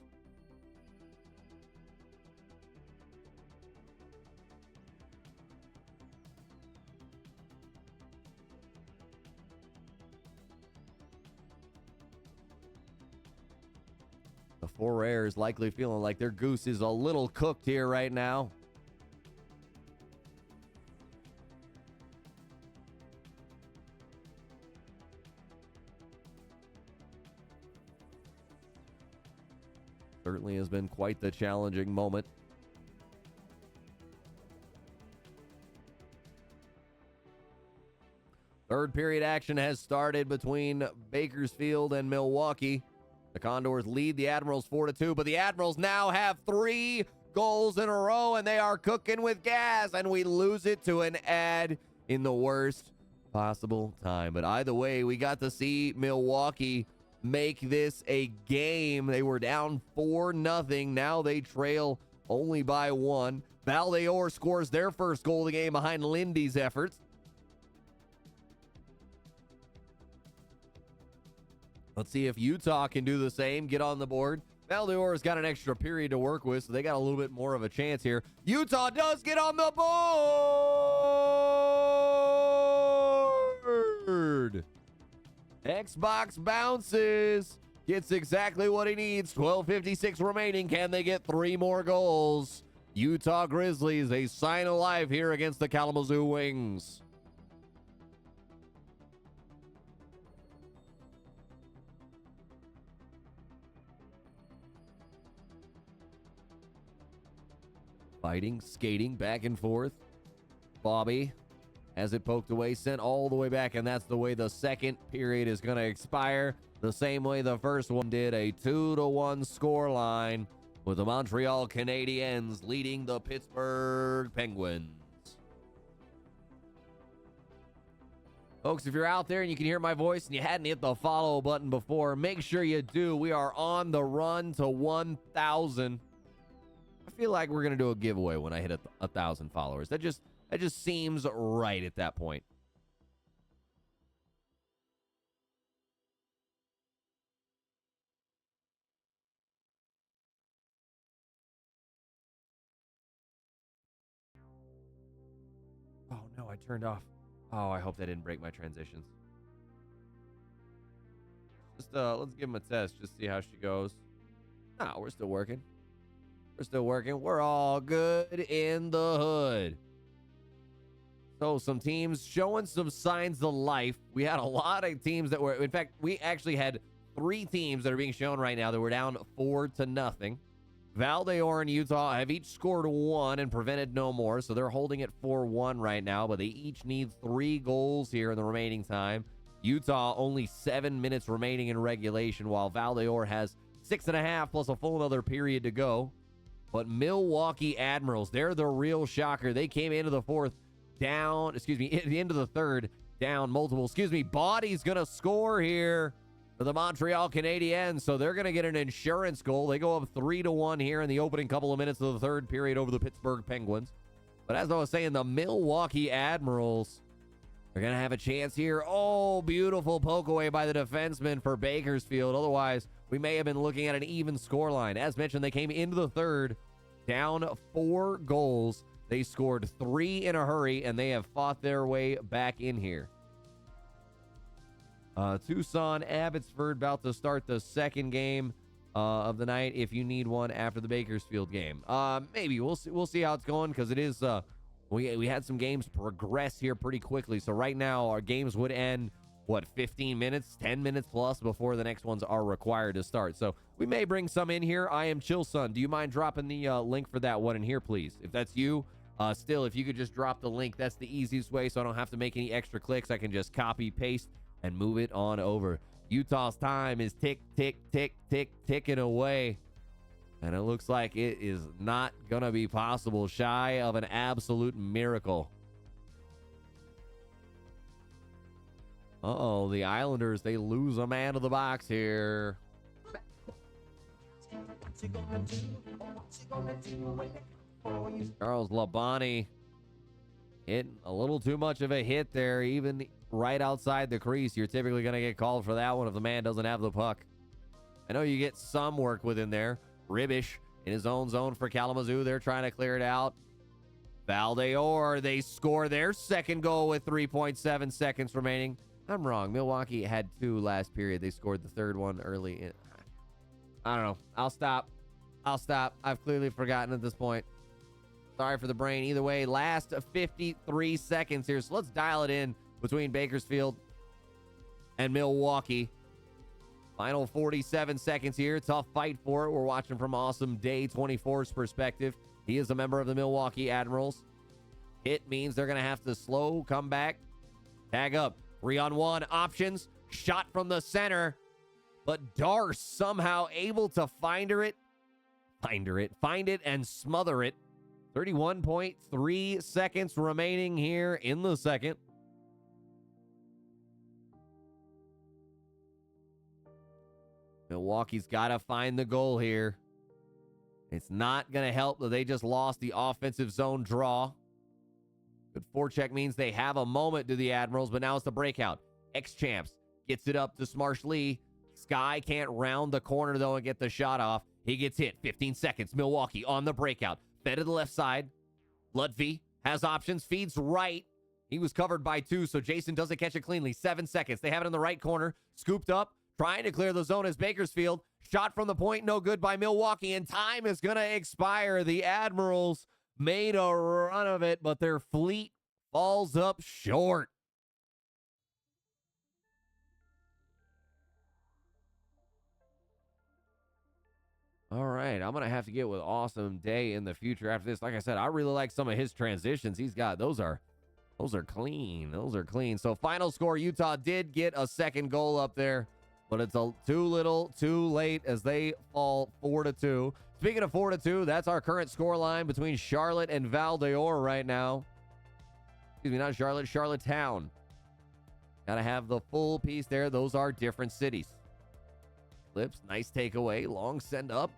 The Four Airs likely feeling like their goose is a little cooked here right now. Certainly has been quite the challenging moment. Third period action has started between Bakersfield and Milwaukee. The Condors lead the Admirals 4-2, but the Admirals now have 3 goals in a row, and they are cooking with gas, and we lose it to an ad in the worst possible time. But either way, we got to see Milwaukee make this a game. They were down 4-0. Now they trail only by 1. Val-d'Or scores their first goal of the game behind Lindy's efforts. Let's see if Utah can do the same, get on the board. Val-d'Or has got an extra period to work with, so they got a little bit more of a chance here. Utah does get on the board! Xbox bounces. Gets exactly what he needs. 12:56 remaining. Can they get 3 more goals? Utah Grizzlies, a sign of life here against the Kalamazoo Wings. Fighting, skating, back and forth. Bobby has it poked away, sent all the way back, and that's the way the second period is going to expire. the same way the first one did, a 2-1 score line with the Montreal Canadiens leading the Pittsburgh Penguins. Folks, if you're out there and you can hear my voice and you hadn't hit the follow button before, make sure you do. We are on the run to 1,000. I feel like we're going to do a giveaway when I hit 1,000 followers. That just seems right at that point. Oh, no, I turned off. Oh, I hope that didn't break my transitions. Just let's give him a test, just see how she goes. Nah, we're still working. We're still working. We're all good in the hood. So some teams showing some signs of life. We had a lot of teams that were, in fact, we actually had 3 teams that are being shown right now that were down 4-0. Val-d'Or and Utah have each scored 1 and prevented no more, so they're holding it 4-1 right now, but they each need 3 goals here in the remaining time. Utah only 7 minutes remaining in regulation, while Val-d'Or has 6.5 plus a full another period to go. But Milwaukee Admirals, they're the real shocker. They came into the fourth down, at the end of the third, down multiple. Body's going to score here for the Montreal Canadiens, so they're going to get an insurance goal. They go up 3-1 here in the opening couple of minutes of the third period over the Pittsburgh Penguins. But as I was saying, the Milwaukee Admirals are going to have a chance here. Oh, beautiful poke away by the defenseman for Bakersfield. Otherwise, we may have been looking at an even scoreline. As mentioned, they came into the third down 4 goals. They scored 3 in a hurry, and they have fought their way back in here. Tucson, Abbotsford about to start the second game of the night if you need one after the Bakersfield game. Maybe. We'll see how it's going, because it is... We had some games progress here pretty quickly. So right now, our games would end, 15 minutes, 10 minutes plus before the next ones are required to start. So we may bring some in here. I am Chillsun. Do you mind dropping the link for that one in here, please? If that's you, still, if you could just drop the link, that's the easiest way, so I don't have to make any extra clicks. I can just copy, paste, and move it on over. Utah's time is ticking away. And it looks like it is not going to be possible, shy of an absolute miracle. Uh-oh, the Islanders, they lose a man to the box here. Charles Labonte hitting a little too much of a hit there, even right outside the crease. You're typically going to get called for that one if the man doesn't have the puck. I know you get some work within there. Ribish in his own zone for Kalamazoo. They're trying to clear it out. Val-d'Or, they score their second goal with 3.7 seconds remaining. I'm wrong. Milwaukee had 2 last period. They scored the third one early. I don't know. I'll stop. I've clearly forgotten at this point. Sorry for the brain. Either way, last 53 seconds here. So let's dial it in between Bakersfield and Milwaukee. Final 47 seconds here. Tough fight for it. We're watching from Awesome Day 24's perspective. He is a member of the Milwaukee Admirals. Hit means they're going to have to slow, come back, tag up. 3-on-1 options. Shot from the center. But Darce somehow able to find it and smother it. 31.3 seconds remaining here in the second. Milwaukee's got to find the goal here. It's not going to help that they just lost the offensive zone draw. Good forecheck means they have a moment to the Admirals, but now it's the breakout. Ex-champs gets it up to Smarsh Lee. Sky can't round the corner, though, and get the shot off. He gets hit. 15 seconds. Milwaukee on the breakout. Fed to the left side. Ludvig has options. Feeds right. He was covered by 2, so Jason doesn't catch it cleanly. 7 seconds. They have it in the right corner. Scooped up. Trying to clear the zone is Bakersfield. Shot from the point, no good by Milwaukee, and time is going to expire. The Admirals made a run of it, but their fleet falls up short. All right, I'm going to have to get with Awesome Day in the future after this. Like I said, I really like some of his transitions he's got. Those are clean. So final score, Utah did get a second goal up there. but it's too little, too late as they fall 4-2. Speaking of 4-2, that's our current score line between Charlotte and Val d'Or right now. Excuse me, not Charlotte, Charlottetown. Gotta have the full piece there. Those are different cities. Flips, nice takeaway, long send up.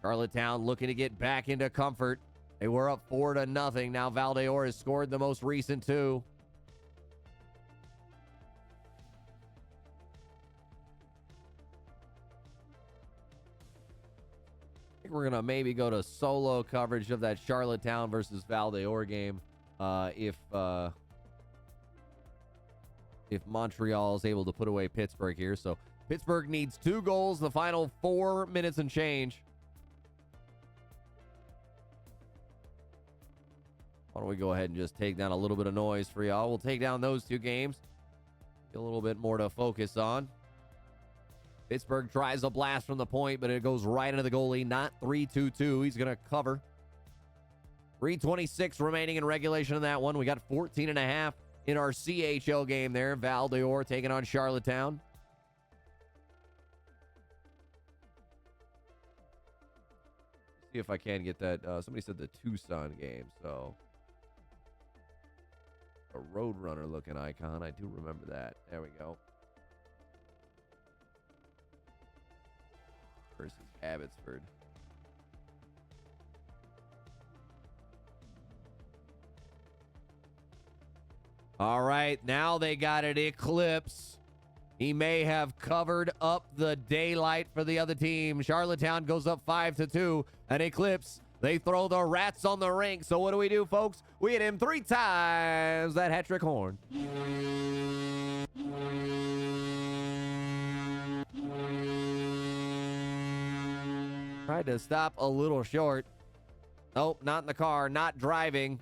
Charlottetown looking to get back into comfort. They were up 4-0. Now Val d'Or has scored the most recent 2. I think we're going to maybe go to solo coverage of that Charlottetown versus Val d'Or game if Montreal is able to put away Pittsburgh here. So Pittsburgh needs 2 goals the final 4 minutes and change. Why don't we go ahead and just take down a little bit of noise for y'all. We'll take down those 2 games. Get a little bit more to focus on. Pittsburgh tries a blast from the point, but it goes right into the goalie. Not 3-2-2. He's going to cover. 3:26 remaining in regulation in that one. We got 14.5 in our CHL game there. Val d'Or taking on Charlottetown. See if I can get that. Somebody said the Tucson game, so a Roadrunner looking icon. I do remember that. There we go. Versus Abbotsford. All right, now they got it. Eclipse. He may have covered up the daylight for the other team. Charlottetown goes up 5-2. And Eclipse, they throw the rats on the rink. So what do we do, folks? We hit him 3 times. That hat trick horn. Tried to stop a little short. Nope, not in the car, not driving.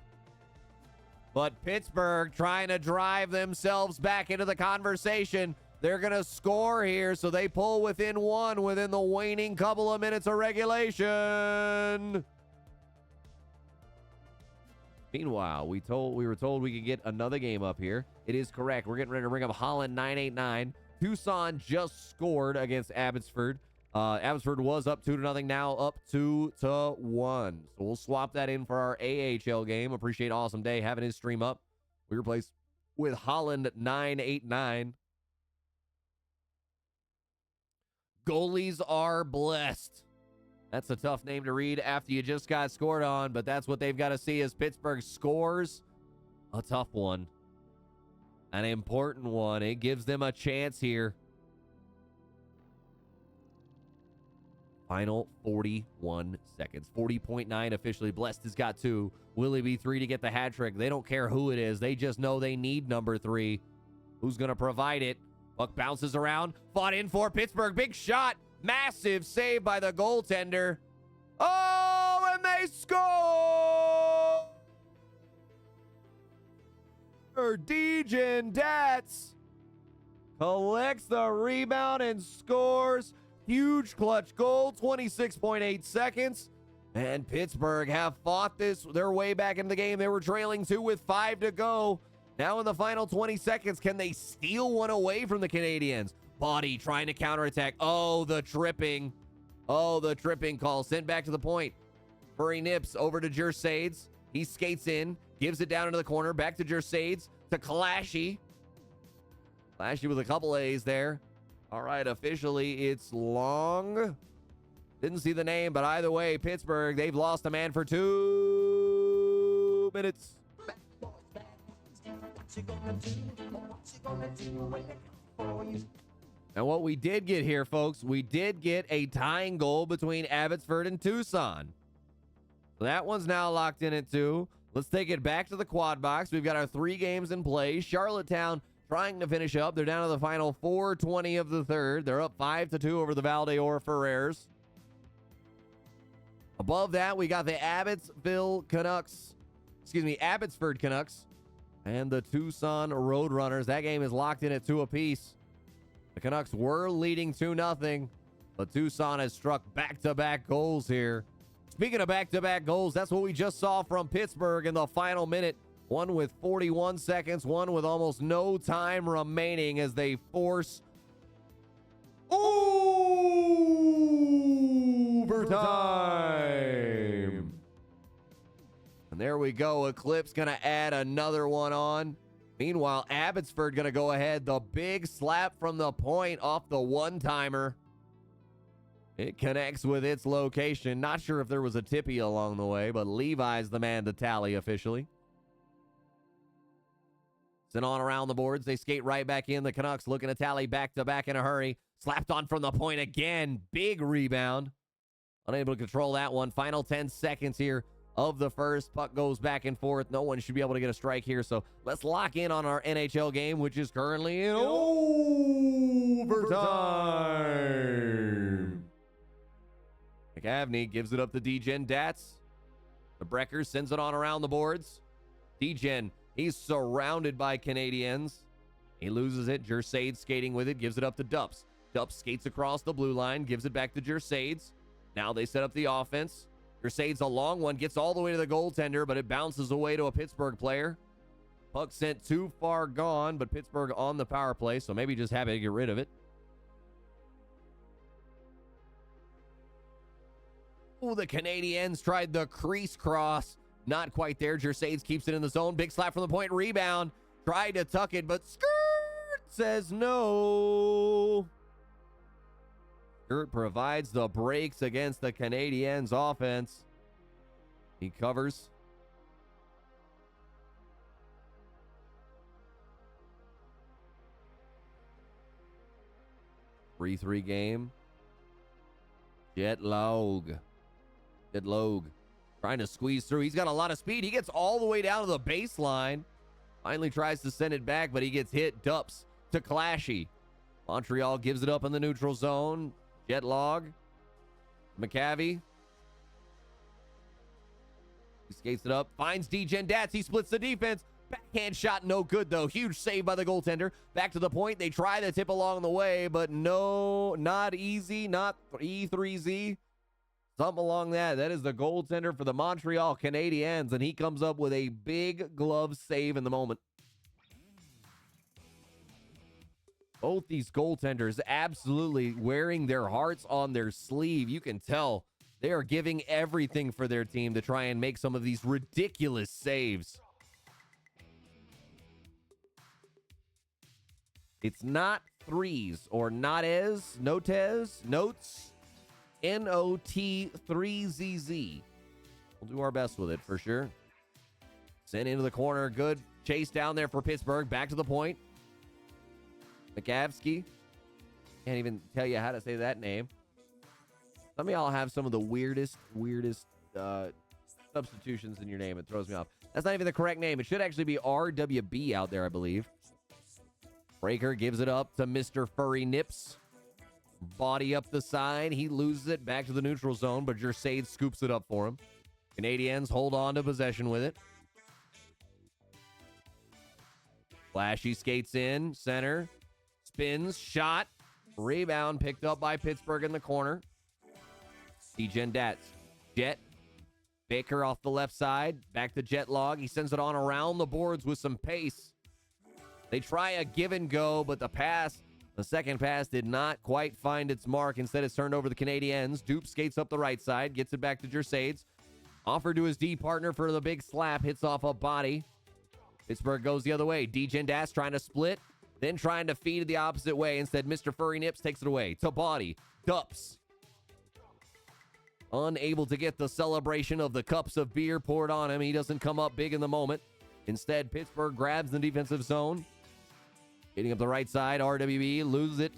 But Pittsburgh trying to drive themselves back into the conversation. They're going to score here, so they pull within 1 within the waning couple of minutes of regulation. Meanwhile, we were told we could get another game up here. It is correct. We're getting ready to bring up Holland 989. Tucson just scored against Abbotsford. Abbotsford was up 2-0, now up 2-1. So we'll swap that in for our AHL game. Appreciate Awesome Day having his stream up. We replace with Holland 989. Goalies are blessed. That's a tough name to read after you just got scored on, but that's what they've got to see as Pittsburgh scores. A tough one. An important one. It gives them a chance here. Final 41 seconds. 40.9 officially. Blessed has got 2. Will it be 3 to get the hat trick? They don't care who it is. They just know they need number 3. Who's going to provide it? Buck bounces around. Fought in for Pittsburgh. Big shot. Massive save by the goaltender. Oh, and they score! Dejan Dats collects the rebound and scores. Huge clutch goal, 26.8 seconds. And Pittsburgh have fought their way back into the game. They were trailing 2 with 5 to go. Now in the final 20 seconds, can they steal one away from the Canadians? Body trying to counterattack. Oh, the tripping. Oh, the tripping call. Sent back to the point. Furry nips over to Jersades. He skates in, gives it down into the corner. Back to Jersades, to Clashy. Clashy with a couple A's there. All right, officially, it's Long. Didn't see the name, but either way, Pittsburgh, they've lost a man for 2 minutes. Now, what we did get here, folks, we did get a tying goal between Abbotsford and Tucson. So that one's now locked in at 2. Let's take it back to the quad box. We've got our 3 games in play. Charlottetown trying to finish up. They're down to the final 4:20 of the third. They're up 5-2 over the Val d'Or Ferrers. Above that, we got the Abbotsford Canucks and the Tucson Roadrunners. That game is locked in at 2 apiece. The Canucks were leading 2-0, but Tucson has struck back-to-back goals here. Speaking of back-to-back goals, that's what we just saw from Pittsburgh in the final minute. One with 41 seconds, one with almost no time remaining as they force overtime. And there we go. Eclipse going to add another one on. Meanwhile, Abbotsford going to go ahead. The big slap from the point off the one-timer. It connects with its location. Not sure if there was a tippy along the way, but Levi's the man to tally officially. Sent on around the boards. They skate right back in. The Canucks looking to tally back-to-back in a hurry. Slapped on from the point again. Big rebound. Unable to control that one. Final 10 seconds here of the first. Puck goes back and forth. No one should be able to get a strike here. So let's lock in on our NHL game, which is currently in overtime. McAvney gives it up to Degen Dats. The Brecker sends it on around the boards. Degen, he's surrounded by Canadiens. He loses it. Jersade skating with it, gives it up to Dups. Dups skates across the blue line, gives it back to Jersades. Now they set up the offense. Jersades a long one, gets all the way to the goaltender, but it bounces away to a Pittsburgh player. Puck sent too far gone, but Pittsburgh on the power play, so maybe just happy to get rid of it. Oh, the Canadiens tried the crease cross. Not quite there. Jersades keeps it in the zone. Big slap from the point. Rebound. Tried to tuck it, but skirt says no. Skirt provides the breaks against the Canadiens offense. He covers. Three game. Jet Logue trying to squeeze through. He's got a lot of speed. He gets all the way down to the baseline. Finally tries to send it back, but he gets hit. Dups to Clashy. Montreal gives it up in the neutral zone. Jet Logue. McAvey. He skates it up. Finds Degen Dats. He splits the defense. Backhand shot, no good, though. Huge save by the goaltender. Back to the point. They try the tip along the way, but no, not easy. Not E3Z. Something along that. That is the goaltender for the Montreal Canadiens, and he comes up with a big glove save in the moment. Both these goaltenders absolutely wearing their hearts on their sleeve. You can tell they are giving everything for their team to try and make some of these ridiculous saves. It's not threes or notes, NOT3ZZ. We'll do our best with it for sure. Sent into the corner. Good chase down there for Pittsburgh. Back to the point. McAvsky. Can't even tell you how to say that name. Some of y'all have some of the weirdest substitutions in your name. It throws me off. That's not even the correct name. It should actually be RWB out there, I believe. Breaker gives it up to Mr. Furry Nips. Body up the side. He loses it back to the neutral zone, but Jersade scoops it up for him. Canadiens hold on to possession with it. Flashy skates in. Center. Spins. Shot. Rebound picked up by Pittsburgh in the corner. Degen Dats. Jet. Baker off the left side. Back to Jet Log. He sends it on around the boards with some pace. They try a give and go, but the second pass did not quite find its mark. Instead, it's turned over to the Canadiens. Dupe skates up the right side, gets it back to Jersades. Offered to his D partner for the big slap, hits off a body. Pittsburgh goes the other way. Degen Dats trying to split, then trying to feed it the opposite way. Instead, Mr. Furry Nips takes it away. To body. Dups. Unable to get the celebration of the cups of beer poured on him. He doesn't come up big in the moment. Instead, Pittsburgh grabs the defensive zone. Getting up the right side, RWB loses it.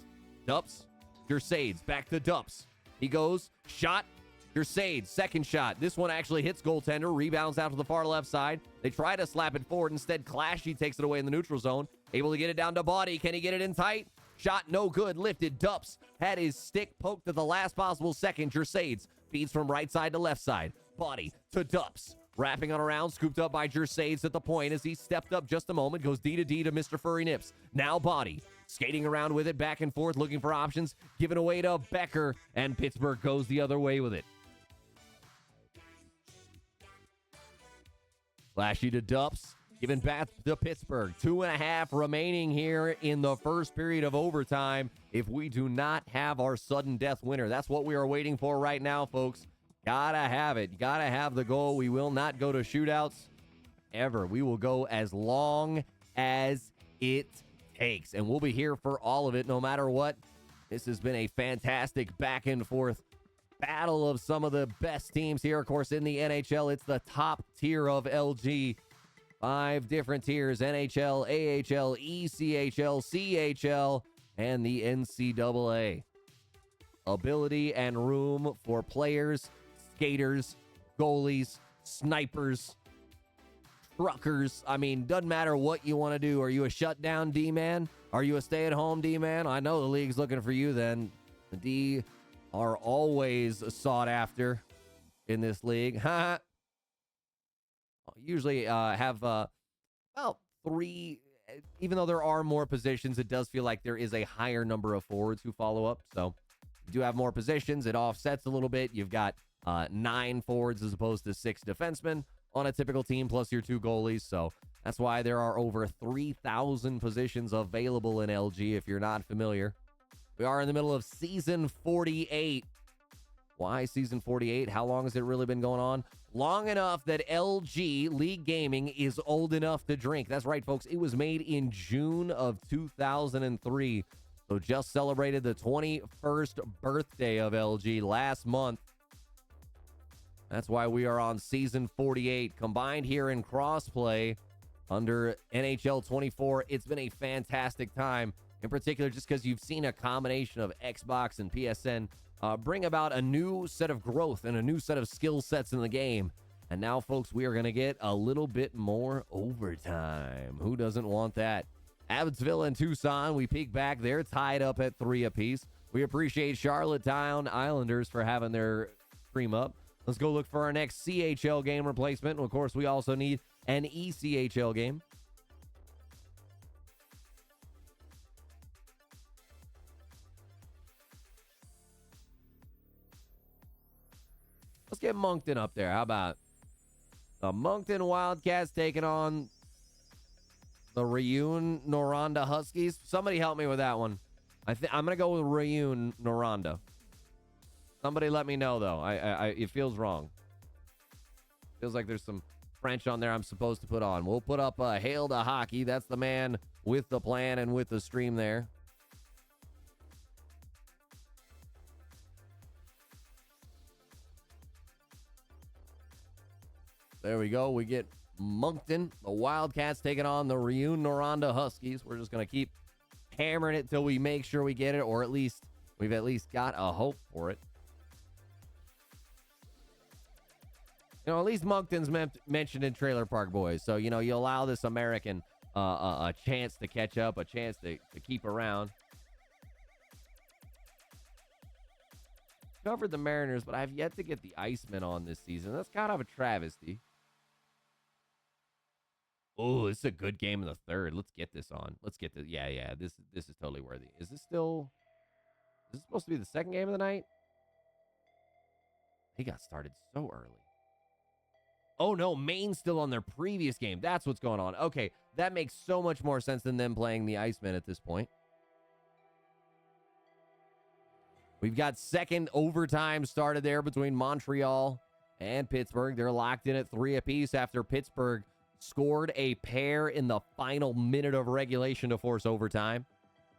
Dups. Jersades back to Dups. He goes. Shot. Jersades. Second shot. This one actually hits goaltender. Rebounds out to the far left side. They try to slap it forward. Instead, Clashy takes it away in the neutral zone. Able to get it down to body. Can he get it in tight? Shot no good. Lifted. Dups had his stick poked at the last possible second. Jersades feeds from right side to left side. Body to Dups. Wrapping on around, scooped up by Jersades at the point as he stepped up just a moment. Goes D to D to Mr. Furry Nips. Now body. Skating around with it, back and forth, looking for options. Given away to Becker, and Pittsburgh goes the other way with it. Flashy to Dups. Giving back to Pittsburgh. 2.5 remaining here in the first period of overtime if we do not have our sudden death winner. That's what we are waiting for right now, folks. Gotta have it. Gotta have the goal. We will not go to shootouts ever. We will go as long as it takes, and we'll be here for all of it no matter what. This has been a fantastic back and forth battle of some of the best teams here. Of course, in the NHL, it's the top tier of LG. 5 different tiers: NHL, AHL, ECHL, CHL, and the NCAA. Ability and room for players, skaters, goalies, snipers, truckers. I mean, doesn't matter what you want to do. Are you a shutdown D-man? Are you a stay-at-home D-man? I know the league's looking for you then. The D are always sought after in this league. Usually have about 3, even though there are more positions, it does feel like there is a higher number of forwards who follow up. So you do have more positions. It offsets a little bit. You've got 9 forwards as opposed to 6 defensemen on a typical team, plus your 2 goalies. So that's why there are over 3,000 positions available in LG if you're not familiar. We are in the middle of season 48. Why season 48? How long has it really been going on? Long enough that LG League Gaming is old enough to drink. That's right, folks. It was made in June of 2003. So just celebrated the 21st birthday of LG last month. That's why we are on season 48. Combined here in crossplay under NHL 24. It's been a fantastic time. In particular, just because you've seen a combination of Xbox and PSN bring about a new set of growth and a new set of skill sets in the game. And now, folks, we are going to get a little bit more overtime. Who doesn't want that? Abbotsville and Tucson, we peek back. They're tied up at 3 apiece. We appreciate Charlottetown Islanders for having their stream up. Let's go look for our next CHL game replacement. And of course, we also need an ECHL game. Let's get Moncton up there. How about the Moncton Wildcats taking on the Reun Noranda Huskies? Somebody help me with that one. I'm going to go with Reun Noranda. Somebody let me know, though. It feels wrong. Feels like there's some French on there I'm supposed to put on. We'll put up Hail to Hockey. That's the man with the plan and with the stream there. There we go. We get Moncton, the Wildcats, taking on the Reun Noranda Huskies. We're just going to keep hammering it till we make sure we get it, or at least we've got a hope for it. You know, at least Moncton's mentioned in Trailer Park Boys. So, you know, you allow this American a chance to catch up, a chance to keep around. Covered the Mariners, but I've yet to get the Icemen on this season. That's kind of a travesty. Oh, this is a good game in the third. Let's get this on. Let's get this. Yeah. This is totally worthy. Is this supposed to be the second game of the night? He got started so early. Oh, no. Maine's still on their previous game. That's what's going on. Okay. That makes so much more sense than them playing the Icemen at this point. We've got second overtime started there between Montreal and Pittsburgh. They're locked in at 3 apiece after Pittsburgh scored a pair in the final minute of regulation to force overtime.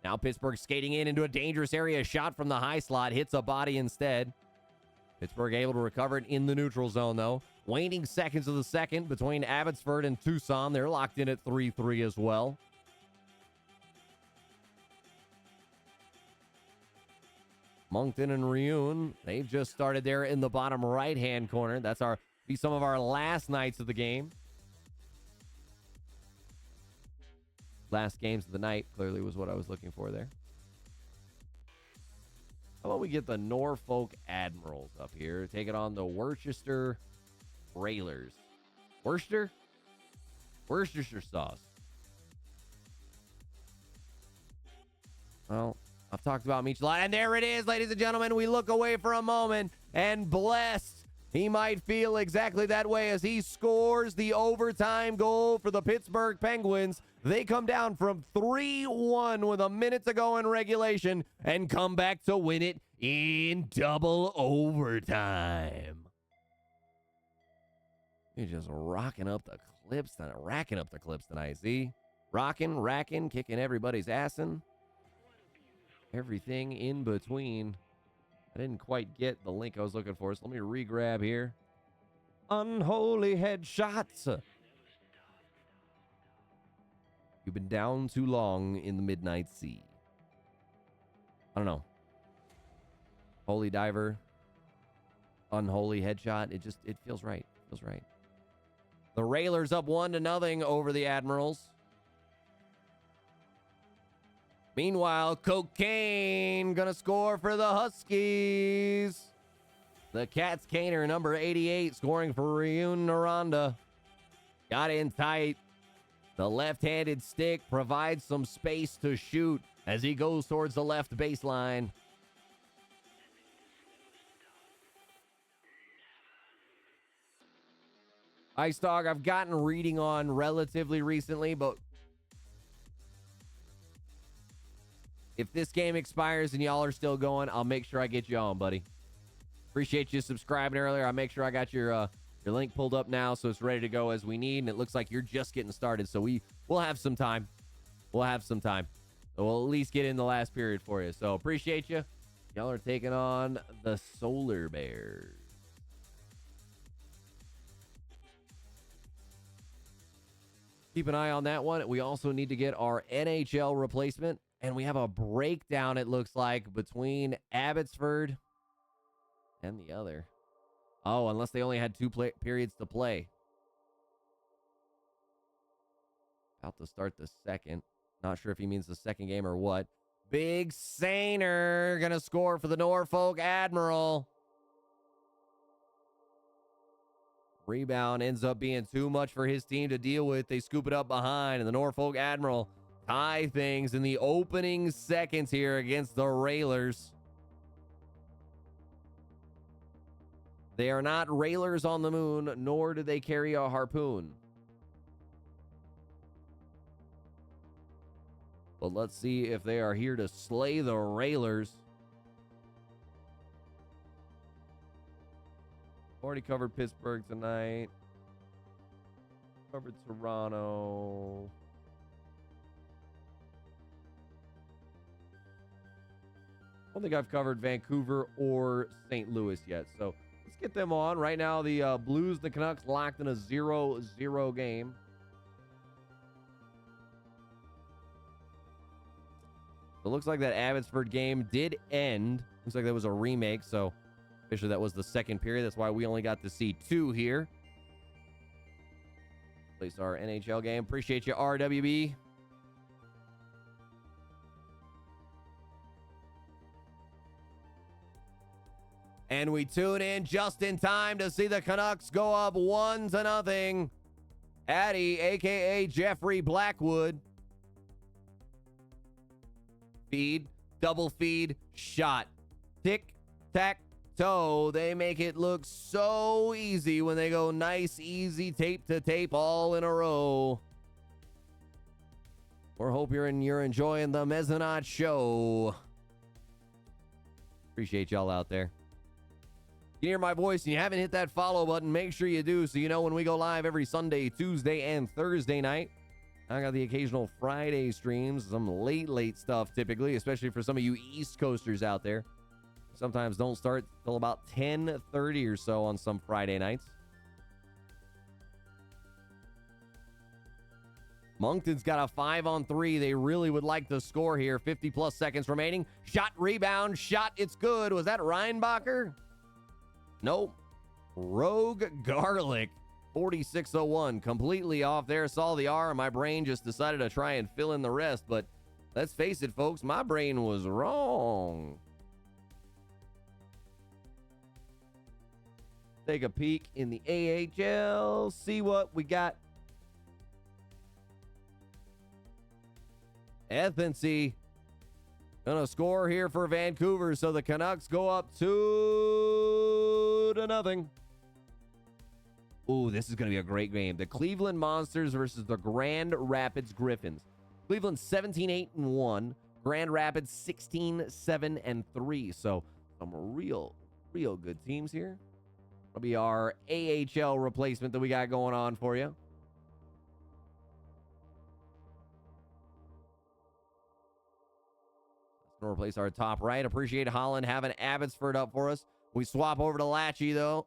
Now Pittsburgh skating into a dangerous area. Shot from the high slot. Hits a body instead. Pittsburgh able to recover it in the neutral zone, though. Waning seconds of the second between Abbotsford and Tucson. They're locked in at 3-3 as well. Moncton and Reun, they've just started there in the bottom right-hand corner. That's be some of our last nights of the game. Last games of the night, clearly was what I was looking for there. How about we get the Norfolk Admirals up here, taking on the Worcester Railers. Worcestershire sauce. Well, I've talked about Meach a lot, and there it is, ladies and gentlemen. We look away for a moment, and blessed He might feel exactly that way as he scores the overtime goal for the Pittsburgh Penguins. They come down from 3-1 with a minute to go in regulation and come back to win it in double overtime. You're just racking up the clips tonight, see? Racking, kicking everybody's assin'. Everything in between. I didn't quite get the link I was looking for, so let me re-grab here. Unholy headshots. You've been down too long in the midnight sea. I don't know. Holy diver. Unholy headshot. It feels right. Feels right. The Railers up 1-0 over the Admirals. Meanwhile, Cocaine gonna score for the Huskies. The Cats Caner, number 88, scoring for Ryun Naranda. Got in tight. The left-handed stick provides some space to shoot as he goes towards the left baseline. Ice Dog, I've gotten reading on relatively recently, but if this game expires and y'all are still going, I'll make sure I get you on, buddy. Appreciate you subscribing earlier. I'll make sure I got your link pulled up now so it's ready to go as we need, and it looks like you're just getting started, so we'll have some time. We'll have some time. So we'll at least get in the last period for you. So appreciate you. Y'all are taking on the Solar Bears. Keep an eye on that one. We also need to get our NHL replacement. And we have a breakdown, it looks like, between Abbotsford and the other. Oh, unless they only had two periods to play. About to start the second. Not sure if he means the second game or what. Big Sainer going to score for the Norfolk Admiral. Rebound ends up being too much for his team to deal with. They scoop it up behind, and the Norfolk Admiral tie things in the opening seconds here against the Railers. They are not Railers on the moon, nor do they carry a harpoon. But let's see if they are here to slay the Railers. Already covered Pittsburgh tonight. Covered Toronto. I don't think I've covered Vancouver or St. Louis yet. So let's get them on. Right now, the Blues, the Canucks locked in a 0-0 game. So it looks like that Abbotsford game did end. Looks like that was a remake. So officially that was the second period. That's why we only got to see two here. Place our NHL game. Appreciate you, RWB. And we tune in just in time to see the Canucks go up 1-0. Addy, a.k.a. Jeffrey Blackwood. Feed, double feed, shot. Tick, tack, toe. They make it look so easy when they go nice, easy, tape to tape all in a row. We hope you're enjoying the Mezzanot show. Appreciate y'all out there. You hear my voice and you haven't hit that follow button, make sure you do so you know when we go live every Sunday, Tuesday, and Thursday night. I got the occasional Friday streams, some late stuff typically, especially for some of you East Coasters out there. Sometimes don't start till about 10:30 or so on some Friday nights. Moncton's got a 5-on-3. They really would like to score here. 50+ seconds remaining. Shot, rebound, shot. It's good. Was that Reinbacher? Nope. Rogue Garlic. 4601. Completely off there. Saw the R, and my brain just decided to try and fill in the rest. But let's face it, folks. My brain was wrong. Take a peek in the AHL. See what we got. Ethensy gonna score here for Vancouver, so the Canucks go up 2-0. Ooh, this is going to be a great game. The Cleveland Monsters versus the Grand Rapids Griffins. Cleveland 17-8-1. Grand Rapids 16-7-3. So some real good teams here. That'll be our AHL replacement that we got going on for you. Let's replace our top right. Appreciate Holland having Abbotsford up for us. We swap over to Latchy though.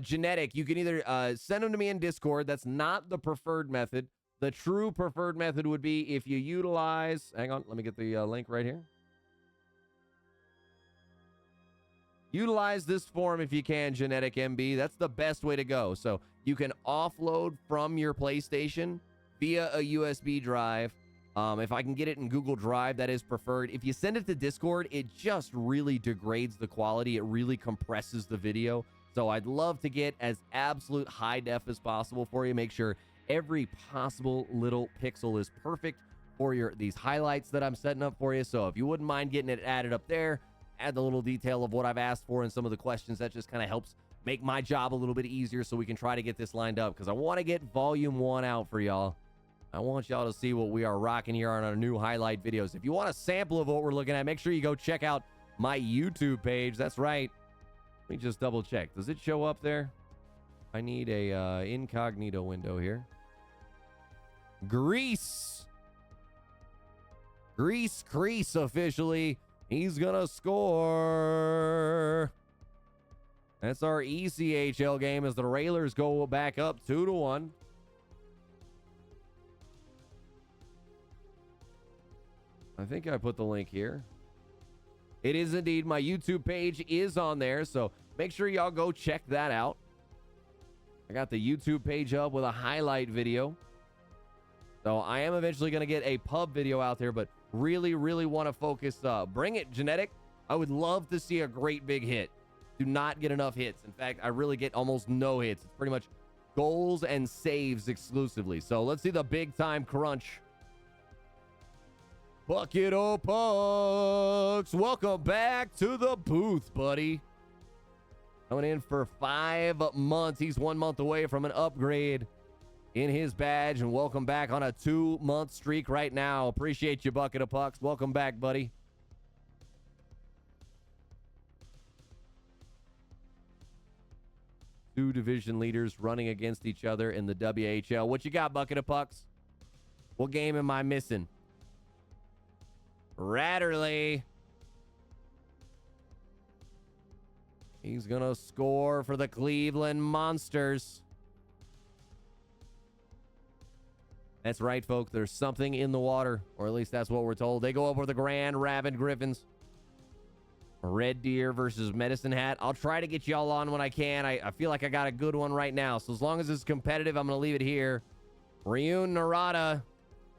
Genetic, you can either send them to me in Discord. That's not the preferred method. The true preferred method would be if you utilize, hang on, let me get the link right here. Utilize this form if you can, Genetic MB. That's the best way to go. So you can offload from your PlayStation via a USB drive. If I can get it in Google Drive, that is preferred. If you send it to Discord, it just really degrades the quality. It really compresses the video. So I'd love to get as absolute high def as possible for you. Make sure every possible little pixel is perfect for these highlights that I'm setting up for you. So if you wouldn't mind getting it added up there, add the little detail of what I've asked for and some of the questions, that just kind of helps make my job a little bit easier so we can try to get this lined up, because I want to get volume 1 out for y'all. I want y'all to see what we are rocking here on our new highlight videos. If you want a sample of what we're looking at, make sure you go check out my YouTube page. That's right. Let me just double check. Does it show up there? I need a incognito window here. Greece Crease officially. He's gonna score. That's our ECHL game as the Railers go back up 2-1. I think I put the link here. It is indeed. My YouTube page is on there, so make sure y'all go check that out. I got the YouTube page up with a highlight video. So I am eventually going to get a pub video out there, but really want to focus. Bring it, Genetic. I would love to see a great big hit. Do not get enough hits. In fact, I really get almost no hits. It's pretty much goals and saves exclusively. So let's see the big time crunch. Bucket o' Pucks. Welcome back to the booth, buddy. Coming in for 5 months. He's 1 month away from an upgrade in his badge, and welcome back on a 2-month streak right now. Appreciate you, Bucket of Pucks. Welcome back, buddy. Two division leaders running against each other in the WHL. What you got, Bucket of Pucks? What game am I missing? Ratterley. He's going to score for the Cleveland Monsters. That's right, folks. There's something in the water, or at least that's what we're told. They go up with the Grand Rapids Griffins. Red Deer versus Medicine Hat. I'll try to get y'all on when I can. I feel like I got a good one right now. So as long as it's competitive, I'm going to leave it here. Ryun Narada.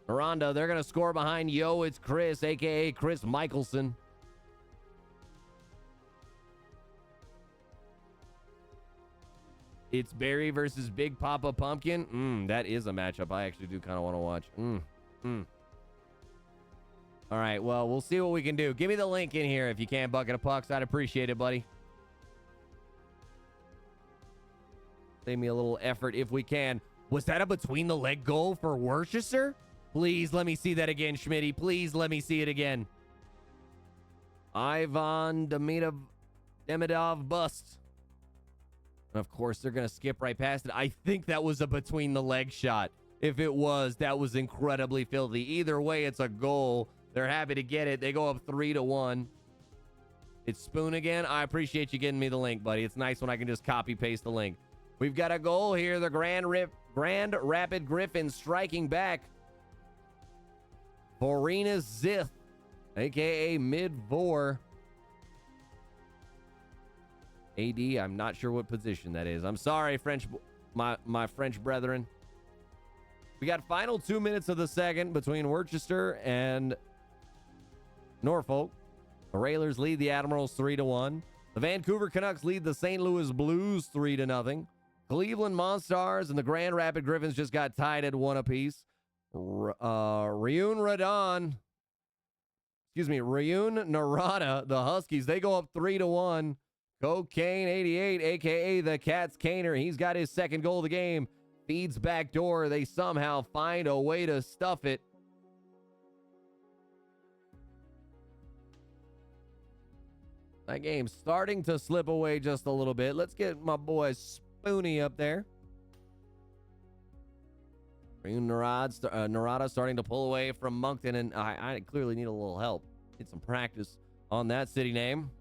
Miranda, they're going to score behind Yo, it's Chris, a.k.a. Chris Michelson. It's Barry versus Big Papa Pumpkin. That is a matchup I actually do kind of want to watch. All right, well, we'll see what we can do. Give me the link in here if you can, Bucket of Pucks. I'd appreciate it, buddy. Save me a little effort if we can. Was that a between-the-leg goal for Worcester? Please let me see that again, Schmitty. Please let me see it again. Ivan Demidov bust. And of course, they're going to skip right past it. I think that was a between-the-leg shot. If it was, that was incredibly filthy. Either way, it's a goal. They're happy to get it. They go up 3-1. It's Spoon again. I appreciate you getting me the link, buddy. It's nice when I can just copy-paste the link. We've got a goal here. The Grand Rapids Griffins striking back. Vorina Zith, a.k.a. Mid-Vor. AD, I'm not sure what position that is. I'm sorry, my French brethren. We got final 2 minutes of the second between Worcester and Norfolk. The Railers lead the Admirals 3-1. The Vancouver Canucks lead the St. Louis Blues 3-0. Cleveland Monstars and the Grand Rapids Griffins just got tied at 1 apiece. Ryun Narada, the Huskies, they go up 3-1. Cocaine 88, a.k.a. the Cat's Caner. He's got his second goal of the game. Feeds back door. They somehow find a way to stuff it. That game's starting to slip away just a little bit. Let's get my boy Spoonie up there. Narada starting to pull away from Moncton, and I clearly need a little help. Need some practice on that city name.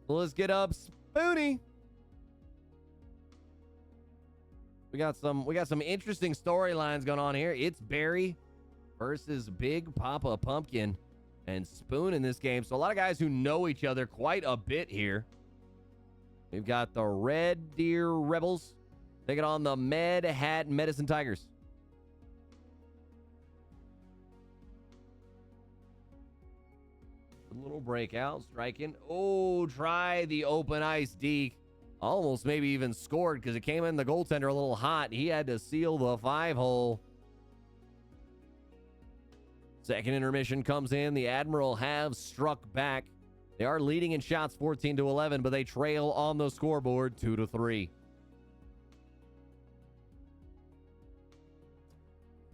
So let's get up Spoonie. We got some interesting storylines going on here. It's Barry versus Big Papa Pumpkin and Spoon in this game. So a lot of guys who know each other quite a bit here. We've got the Red Deer Rebels taking on the Med Hat Medicine Tigers. A little breakout, striking. Oh, try the open ice deke. Almost maybe even scored because it came in the goaltender a little hot. He had to seal the 5-hole. Second intermission comes in. The Admiral have struck back. They are leading in shots 14-11, but they trail on the scoreboard 2-3.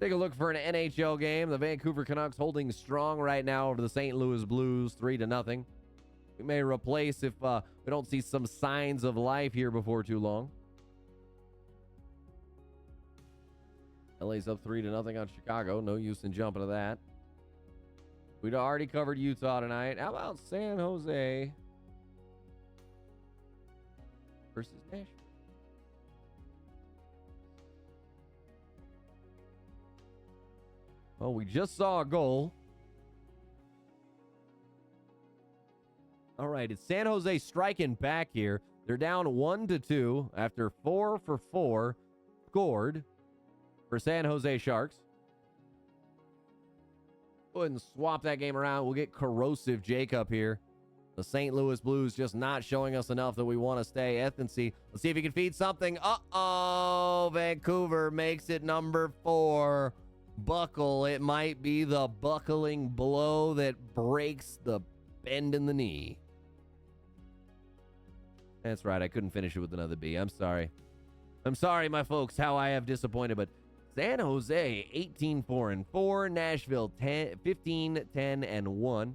Take a look for an NHL game. The Vancouver Canucks holding strong right now over the St. Louis Blues 3-0. We may replace if we don't see some signs of life here before too long. LA's up 3-0 on Chicago. No use in jumping to that. We'd already covered Utah tonight. How about San Jose versus Nashville? Well, we just saw a goal. All right, it's San Jose striking back here. They're down 1-2 after 4 for 4 scored for San Jose Sharks. Go ahead and swap that game around. We'll get Corrosive Jake up here. The St. Louis Blues just not showing us enough that we want to stay. Let's see if he can feed something. Uh-oh, Vancouver makes it number 4. Buckle. It might be the buckling blow that breaks the bend in the knee. That's right. I couldn't finish it with another B. I'm sorry. I'm sorry, my folks, how I have disappointed, but San Jose 18-4-4, Nashville 15-10-1.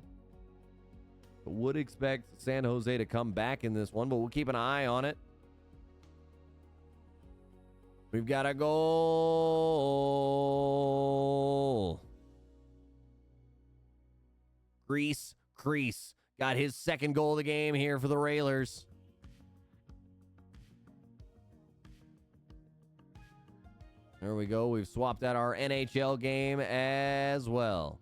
Would expect San Jose to come back in this one, but we'll keep an eye on it. We've got a goal. Crease got his second goal of the game here for the Railers. There we go. We've swapped out our NHL game as well.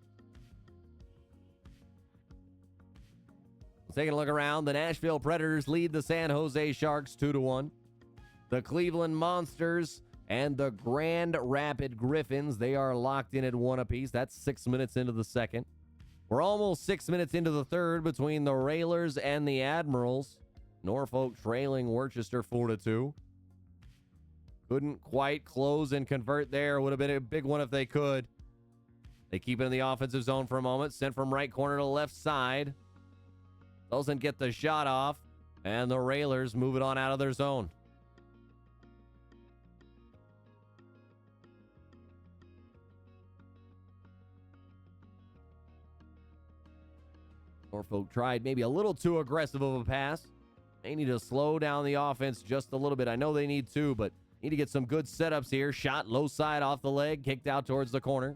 Taking a look around, the Nashville Predators lead the San Jose Sharks 2-1. The Cleveland Monsters and the Grand Rapid Griffins, they are locked in at 1 apiece. That's 6 minutes into the second. We're almost 6 minutes into the third between the Railers and the Admirals. Norfolk trailing Worcester 4-2. Couldn't quite close and convert there. Would have been a big one if they could. They keep it in the offensive zone for a moment. Sent from right corner to left side. Doesn't get the shot off. And the Railers move it on out of their zone. Norfolk tried maybe a little too aggressive of a pass. They need to slow down the offense just a little bit. I know they need to, but need to get some good setups here. Shot low side off the leg, kicked out towards the corner.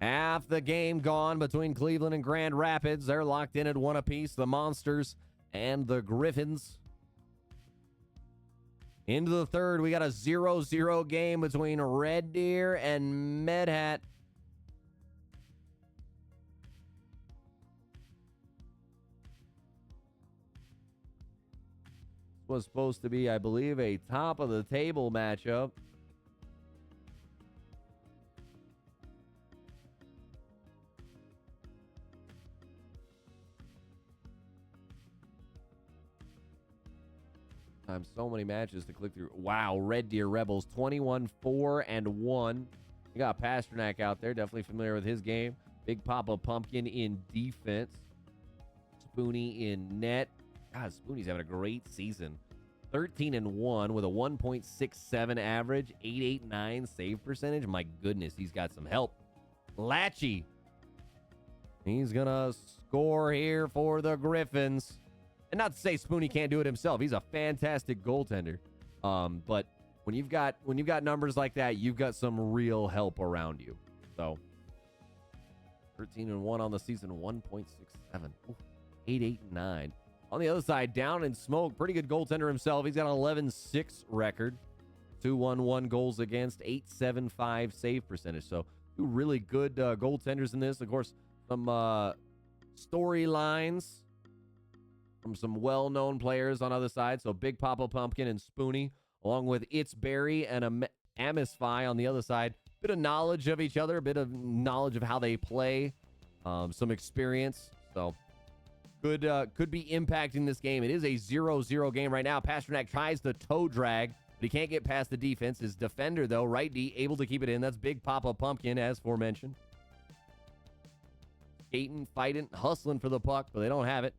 Half the game gone between Cleveland and Grand Rapids. They're locked in at 1 apiece. The Monsters and the Griffins. Into the third, we got a 0-0 game between Red Deer and Medhat. Was supposed to be, I believe, a top of the table matchup. So many matches to click through. Wow, Red Deer Rebels 21-4-1. You got Pasternak out there, definitely familiar with his game. Big Papa Pumpkin in defense. Spoonie in net. God, Spoonie's having a great season. 13-1 with a 1.67 average, 889 save percentage. My goodness, he's got some help. Latchy. He's going to score here for the Griffins. And not to say Spoonie can't do it himself. He's a fantastic goaltender. But when you've got numbers like that, you've got some real help around you. So 13-1 on the season, 1.67. 889. On the other side, Down in Smoke, pretty good goaltender himself. He's got an 11-6 record, 211 goals against, 875 save percentage. So two really good goaltenders in this. Of course, some storylines from some well-known players on the other side. So Big Papa Pumpkin and Spoonie, along with It's Berry and Amisfi on the other side. Bit of knowledge of each other, a bit of knowledge of how they play, some experience. So could be impacting this game. It is a 0-0 game right now. Pasternak tries the toe drag, but he can't get past the defense. His defender, though, right D, able to keep it in. That's Big Papa Pumpkin, as aforementioned. Skating, fighting, hustling for the puck, but they don't have it.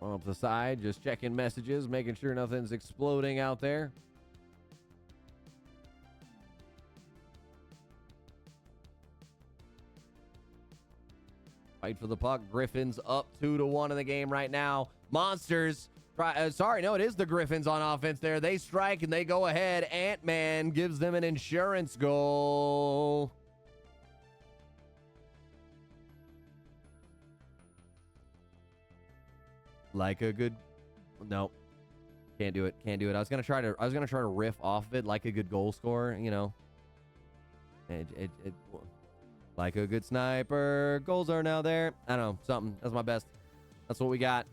On up the side, just checking messages, making sure nothing's exploding out there. Fight for the puck. Griffins up 2-1 in the game right now. Monsters. It is the Griffins on offense there. They strike and they go ahead. Ant-Man gives them an insurance goal. Like a good... No. Can't do it. Can't do it. I was gonna try to riff off of it like a good goal scorer, you know. Like a good sniper. Goals are now there. I don't know. Something. That's my best. That's what we got.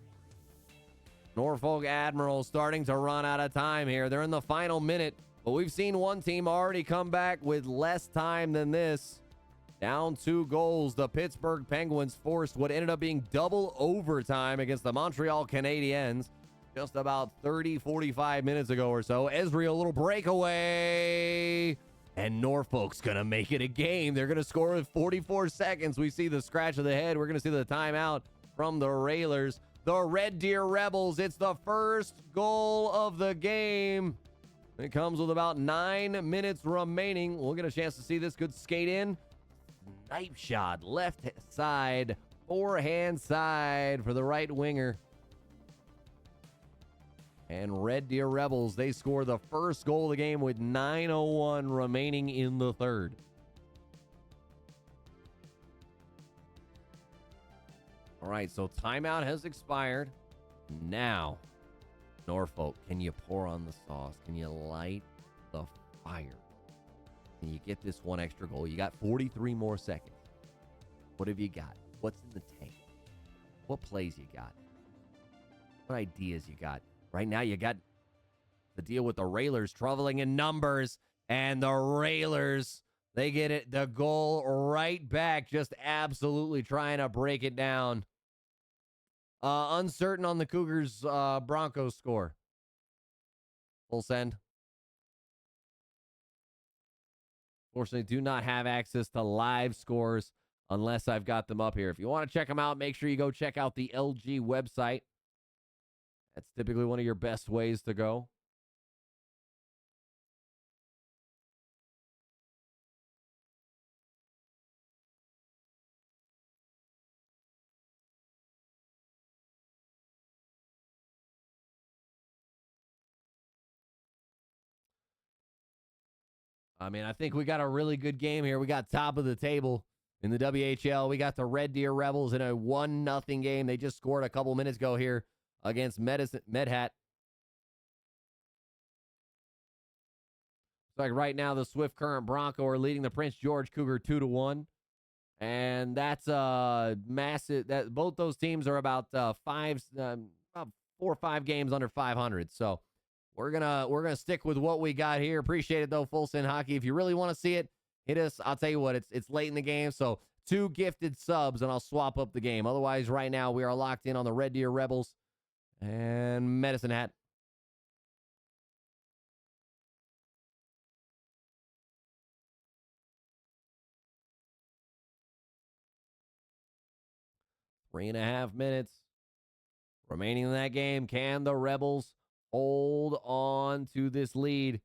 Norfolk Admiral starting to run out of time here. They're in the final minute, but we've seen one team already come back with less time than this. Down 2 goals. The Pittsburgh Penguins forced what ended up being double overtime against the Montreal Canadiens just about 45 minutes ago or so. Ezri, a little breakaway. And Norfolk's going to make it a game. They're going to score with 44 seconds. We see the scratch of the head. We're going to see the timeout from the Railers. The Red Deer Rebels. It's the first goal of the game. It comes with about 9 minutes remaining. We'll get a chance to see this. Good skate in. Knife shot. Left side. Forehand side for the right winger. And Red Deer Rebels, they score the first goal of the game with 9:01 remaining in the third. All right, so timeout has expired. Now, Norfolk, can you pour on the sauce? Can you light the fire? Can you get this one extra goal? You got 43 more seconds. What have you got? What's in the tank? What plays you got? What ideas you got? Right now, you got the deal with the Railers traveling in numbers, and the Railers, they get it, the goal right back, just absolutely trying to break it down. Uncertain on the Cougars Broncos score. Full send. Fortunately, do not have access to live scores unless I've got them up here. If you want to check them out, make sure you go check out the LG website. That's typically one of your best ways to go. I mean, I think we got a really good game here. We got top of the table in the WHL. We got the Red Deer Rebels in a 1-0 game. They just scored a couple minutes ago here against Medhat. Like right now, the Swift Current Bronco are leading the Prince George Cougar 2-1. And that's massive. That both those teams are about 4 or 5 games under 500. So we're gonna stick with what we got here. Appreciate it though, Full Send Hockey. If you really want to see it, hit us. I'll tell you what, it's late in the game, so 2 gifted subs, and I'll swap up the game. Otherwise, right now we are locked in on the Red Deer Rebels and Medicine Hat. 3.5 minutes remaining in that game. Can the Rebels hold on to this lead?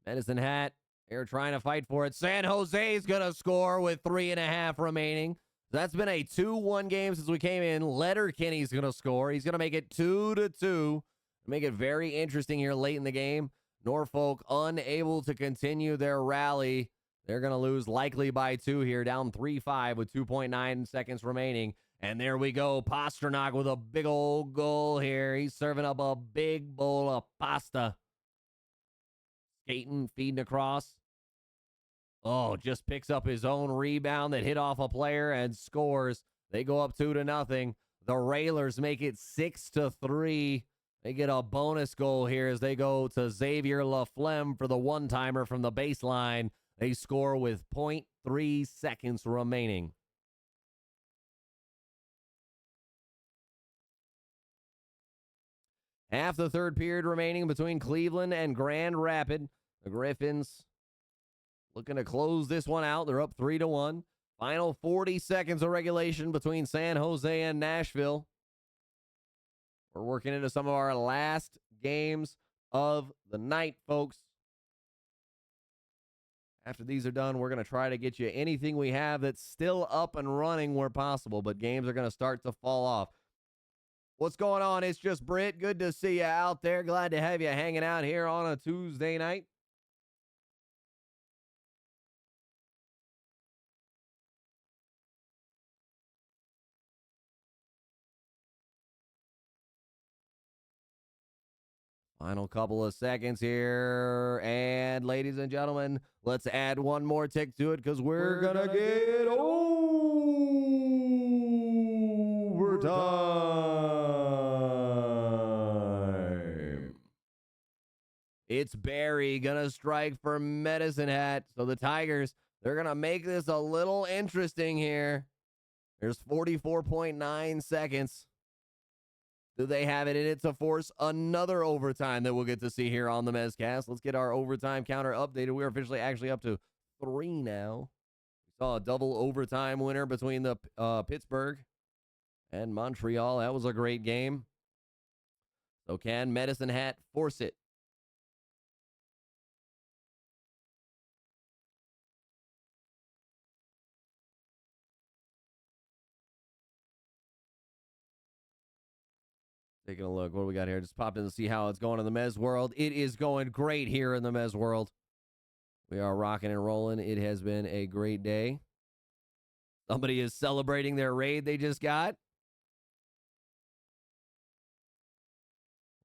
Medicine Hat, they're trying to fight for it. San Jose's going to score with 3.5 remaining. That's been a 2-1 game since we came in. Letterkenny's going to score. He's going to make it 2-2. Make it very interesting here late in the game. Norfolk unable to continue their rally. They're going to lose likely by 2 here, down 3-5 with 2.9 seconds remaining. And there we go. Pasternak with a big old goal here. He's serving up a big bowl of pasta. Skating, feeding across. Oh, just picks up his own rebound that hit off a player and scores. They go up 2-0. The Railers make it 6-3. They get a bonus goal here as they go to Xavier Laflemme for the one-timer from the baseline. They score with 0.3 seconds remaining. Half the third period remaining between Cleveland and Grand Rapids. The Griffins looking to close this one out. They're up 3-1. Final 40 seconds of regulation between San Jose and Nashville. We're working into some of our last games of the night, folks. After these are done, we're going to try to get you anything we have that's still up and running where possible, but games are going to start to fall off. What's going on? It's just Britt. Good to see you out there. Glad to have you hanging out here on a Tuesday night. Final couple of seconds here. And ladies and gentlemen, let's add one more tick to it because we're going to get overtime. It's Barry going to strike for Medicine Hat. So the Tigers, they're going to make this a little interesting here. There's 44.9 seconds. Do they have it in it to force another overtime that we'll get to see here on the Mezcast? Let's get our overtime counter updated. We're officially actually up to 3 now. We saw a double overtime winner between the Pittsburgh and Montreal. That was a great game. So can Medicine Hat force it? Taking a look. What do we got here? Just popped in to see how it's going in the Mez world. It is going great here in the Mez world. We are rocking and rolling. It has been a great day. Somebody is celebrating their raid they just got.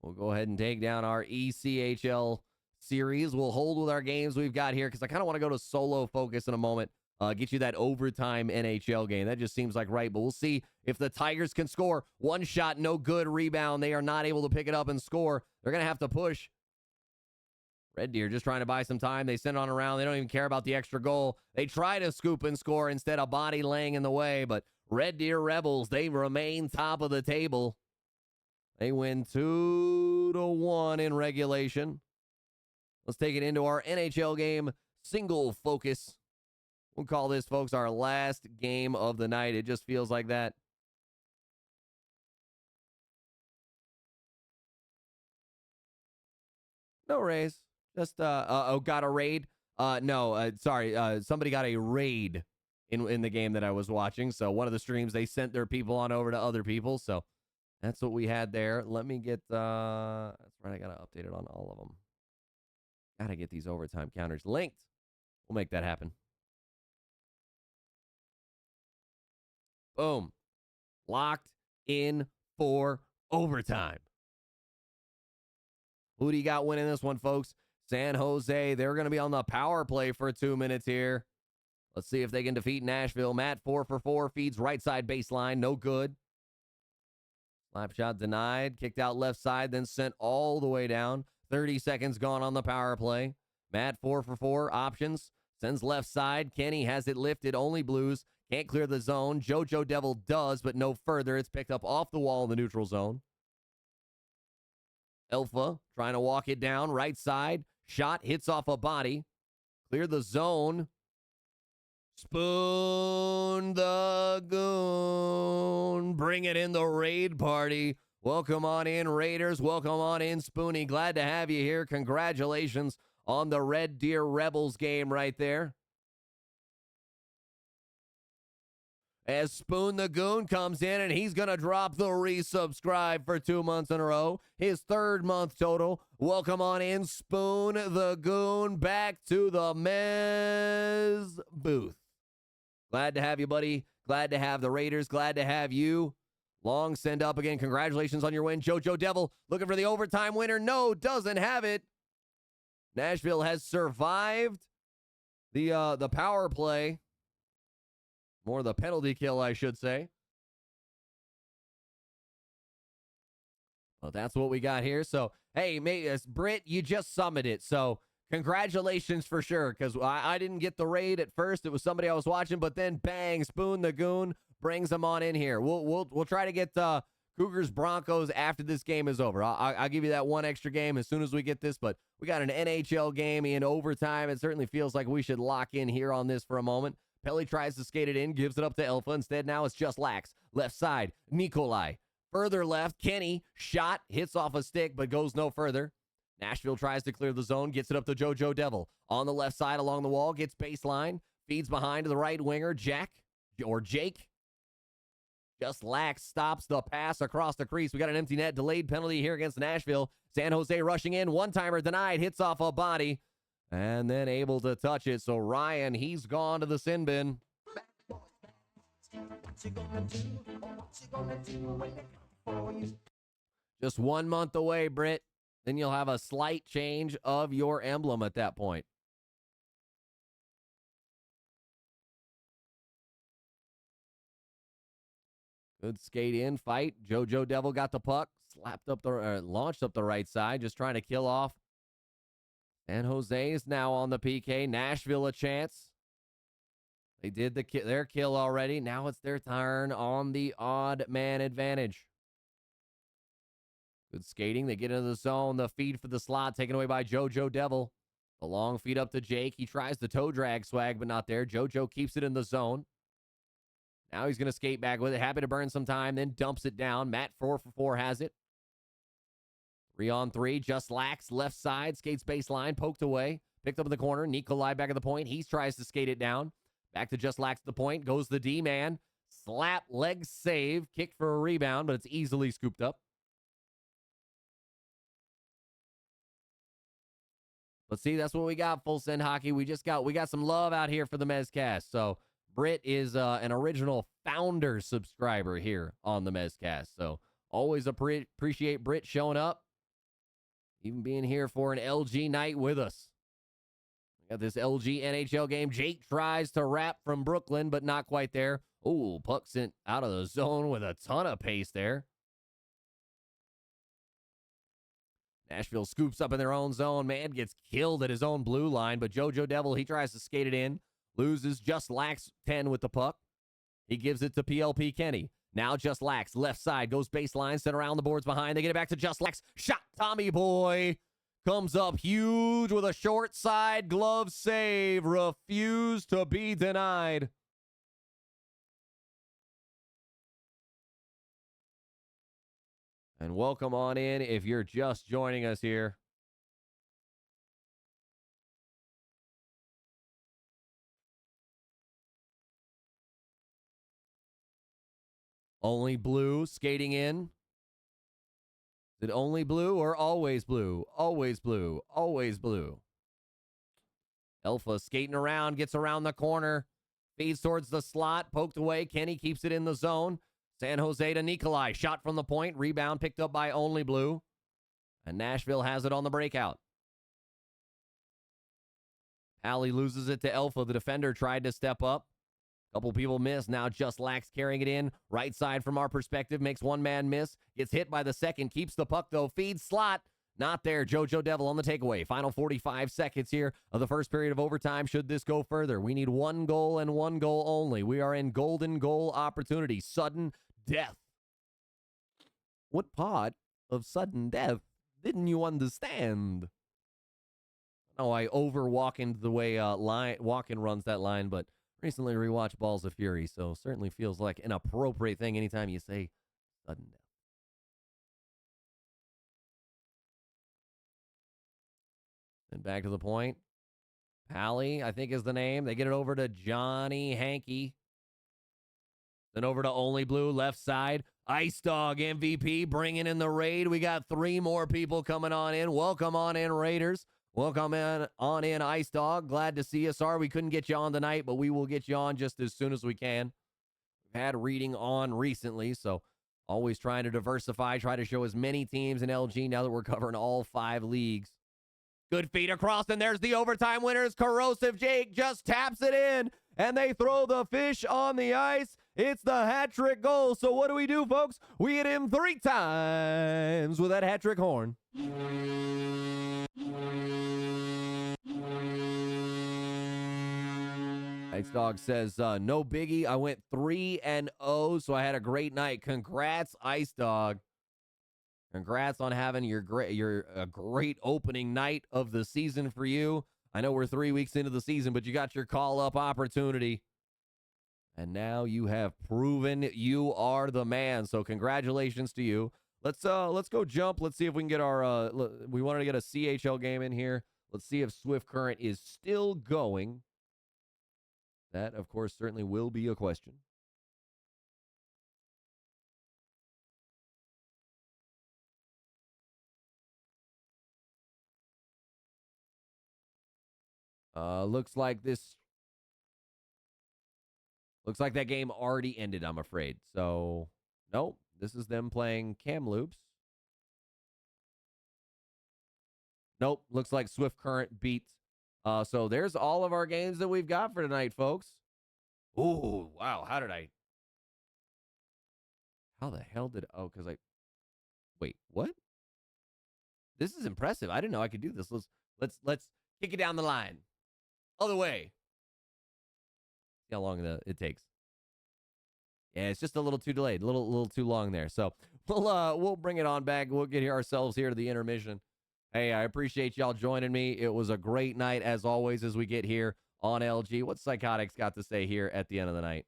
We'll go ahead and take down our ECHL series. We'll hold with our games we've got here because I kind of want to go to solo focus in a moment. Get you that overtime NHL game. That just seems like right, but we'll see if the Tigers can score. One shot, no good. Rebound. They are not able to pick it up and score. They're going to have to push. Red Deer just trying to buy some time. They send it on around. They don't even care about the extra goal. They try to scoop and score instead of body laying in the way, but Red Deer Rebels, they remain top of the table. They win 2-1 in regulation. Let's take it into our NHL game single focus. We'll call this, folks, our last game of the night. It just feels like that. No raise. Just, got a raid? Sorry. Somebody got a raid in the game that I was watching. So one of the streams, they sent their people on over to other people. So that's what we had there. Let me get, that's right. I got to update it on all of them. Got to get these overtime counters linked. We'll make that happen. Boom. Locked in for overtime. Who do you got winning this one, folks? San Jose. They're going to be on the power play for 2 minutes here. Let's see if they can defeat Nashville. Matt 4 for 4. Feeds right side baseline. No good. Slap shot denied. Kicked out left side, then sent all the way down. 30 seconds gone on the power play. Matt 4 for 4. Options. Sends left side. Kenny has it lifted. Only Blues. Can't clear the zone. JoJo Devil does, but no further. It's picked up off the wall in the neutral zone. Alpha trying to walk it down. Right side. Shot hits off a body. Clear the zone. Spoon the Goon. Bring it in the raid party. Welcome on in, Raiders. Welcome on in, Spoonie. Glad to have you here. Congratulations on the Red Deer Rebels game right there. As Spoon the Goon comes in, and he's going to drop the resubscribe for 2 months in a row. His third month total. Welcome on in, Spoon the Goon, back to the Mez booth. Glad to have you, buddy. Glad to have the Raiders. Glad to have you. Long send up again. Congratulations on your win. JoJo Devil looking for the overtime winner. No, doesn't have it. Nashville has survived the power play. More the penalty kill, I should say. Well, that's what we got here. So, hey, Britt, you just summoned it. So, congratulations for sure, because I didn't get the raid at first. It was somebody I was watching, but then bang, Spoon the Goon brings them on in here. We'll try to get Cougars Broncos after this game is over. I'll give you that one extra game as soon as we get this, but we got an NHL game in overtime. It certainly feels like we should lock in here on this for a moment. Pelly tries to skate it in, gives it up to Alpha. Instead, now it's just Lax. Left side, Nikolai. Further left, Kenny. Shot, hits off a stick, but goes no further. Nashville tries to clear the zone, gets it up to JoJo Devil. On the left side along the wall, gets baseline. Feeds behind to the right winger, Jake. Just Lax stops the pass across the crease. We got an empty net, delayed penalty here against Nashville. San Jose rushing in, one-timer denied, hits off a body. And then able to touch it. So Ryan, he's gone to the sin bin. Just 1 month away, Britt. Then you'll have a slight change of your emblem at that point. Good skate in fight. JoJo Devil got the puck. Launched up the right side. Just trying to kill off. San Jose is now on the PK. Nashville a chance. They did their kill already. Now it's their turn on the odd man advantage. Good skating. They get into the zone. The feed for the slot taken away by JoJo Devil. The long feed up to Jake. He tries the toe drag swag, but not there. JoJo keeps it in the zone. Now he's going to skate back with it. Happy to burn some time, then dumps it down. Matt 4-for-4 has it. 3-on-3, just Lax, left side, skates baseline, poked away, picked up in the corner. Nikolai back at the point. He tries to skate it down. Back to just Lax at the point. Goes the D-man. Slap, leg save, kick for a rebound, but it's easily scooped up. But see, that's what we got, Full Send Hockey. We got some love out here for the Mezcast. So Britt is an original founder subscriber here on the Mezcast. So always appreciate Britt showing up. Even being here for an LG night with us. We got this LG NHL game. Jake tries to wrap from Brooklyn, but not quite there. Ooh, puck sent out of the zone with a ton of pace there. Nashville scoops up in their own zone. Man gets killed at his own blue line, but JoJo Devil, he tries to skate it in. Loses, just Lax 10 with the puck. He gives it to PLP Kenny. Now just Lax, left side, goes baseline, sent around the boards behind. They get it back to just Lax. Shot, Tommy Boy. Comes up huge with a short side glove save. Refused to be denied. And welcome on in if you're just joining us here. Only Blue skating in. Is it only Blue or always Blue? Always Blue. Always Blue. Alpha skating around, gets around the corner. Feeds towards the slot. Poked away. Kenny keeps it in the zone. San Jose to Nikolai. Shot from the point. Rebound picked up by Only Blue. And Nashville has it on the breakout. Alley loses it to Alpha. The defender tried to step up. Couple people miss. Now just Lax carrying it in. Right side from our perspective. Makes one man miss. Gets hit by the second. Keeps the puck, though. Feeds slot. Not there. JoJo Devil on the takeaway. Final 45 seconds here of the first period of overtime. Should this go further? We need one goal and one goal only. We are in golden goal opportunity. Sudden death. What part of sudden death didn't you understand? Oh, I over walk into the way Walken runs that line, but Recently rewatched Balls of Fury, so certainly feels like an appropriate thing anytime you say sudden death. Then back to the point. Pally, I think is the name. They get it over to Johnny Hankey. Then over to Only Blue, left side. Ice Dog MVP bringing in the raid. We got 3 more people coming on in. Welcome on in, Raiders. Welcome on in, Ice Dog. Glad to see you. Sorry we couldn't get you on tonight, but we will get you on just as soon as we can. We've had reading on recently, so always trying to diversify, try to show as many teams in LG now that we're covering all 5 leagues. Good feed across, and there's the overtime winners. Corrosive Jake just taps it in, and they throw the fish on the ice. It's the hat trick goal. So what do we do, folks? We hit him 3 times with that hat trick horn. Ice Dog says, no biggie. I went 3-0, so I had a great night. Congrats, Ice Dog. Congrats on having your great opening night of the season for you. I know we're 3 weeks into the season, but you got your call-up opportunity. And now you have proven you are the man. So congratulations to you. Let's go jump. Let's see if we can get our we wanted to get a CHL game in here. Let's see if Swift Current is still going. That, of course, certainly will be a question. Looks like that game already ended, I'm afraid. So, nope. This is them playing Kamloops. Nope. Looks like Swift Current beat. So there's all of our games that we've got for tonight, folks. Ooh, wow. How the hell did... Oh, because Wait, what? This is impressive. I didn't know I could do this. Let's kick it down the line. Other way. See how long it takes. Yeah, it's just a little too delayed, a little too long there. So we'll bring it on back. We'll get ourselves here to the intermission. Hey, I appreciate y'all joining me. It was a great night as always as we get here on LG. What's Psychotics got to say here at the end of the night?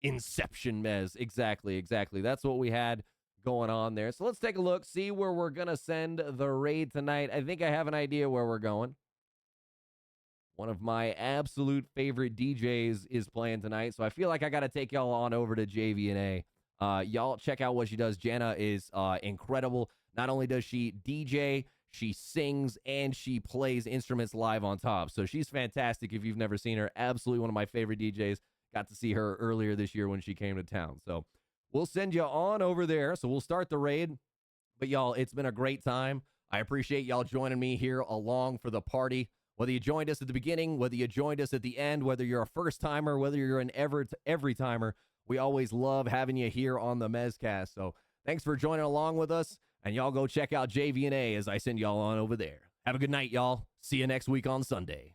Inception, Mez. Exactly. That's what we had going on there. So let's take a look, see where we're gonna send the raid tonight. I think I have an idea where we're going. One of my absolute favorite DJs is playing tonight, so I feel like I got to take y'all on over to JV&A. Y'all check out what she does. Jenna is incredible. Not only does she DJ, she sings, and she plays instruments live on top. So she's fantastic if you've never seen her. Absolutely one of my favorite DJs. Got to see her earlier this year when she came to town. So we'll send you on over there. So we'll start the raid. But y'all, it's been a great time. I appreciate y'all joining me here along for the party. Whether you joined us at the beginning, whether you joined us at the end, whether you're a first-timer, whether you're an every-timer, we always love having you here on the Mezcast. So thanks for joining along with us, and y'all go check out JV&A as I send y'all on over there. Have a good night, y'all. See you next week on Sunday.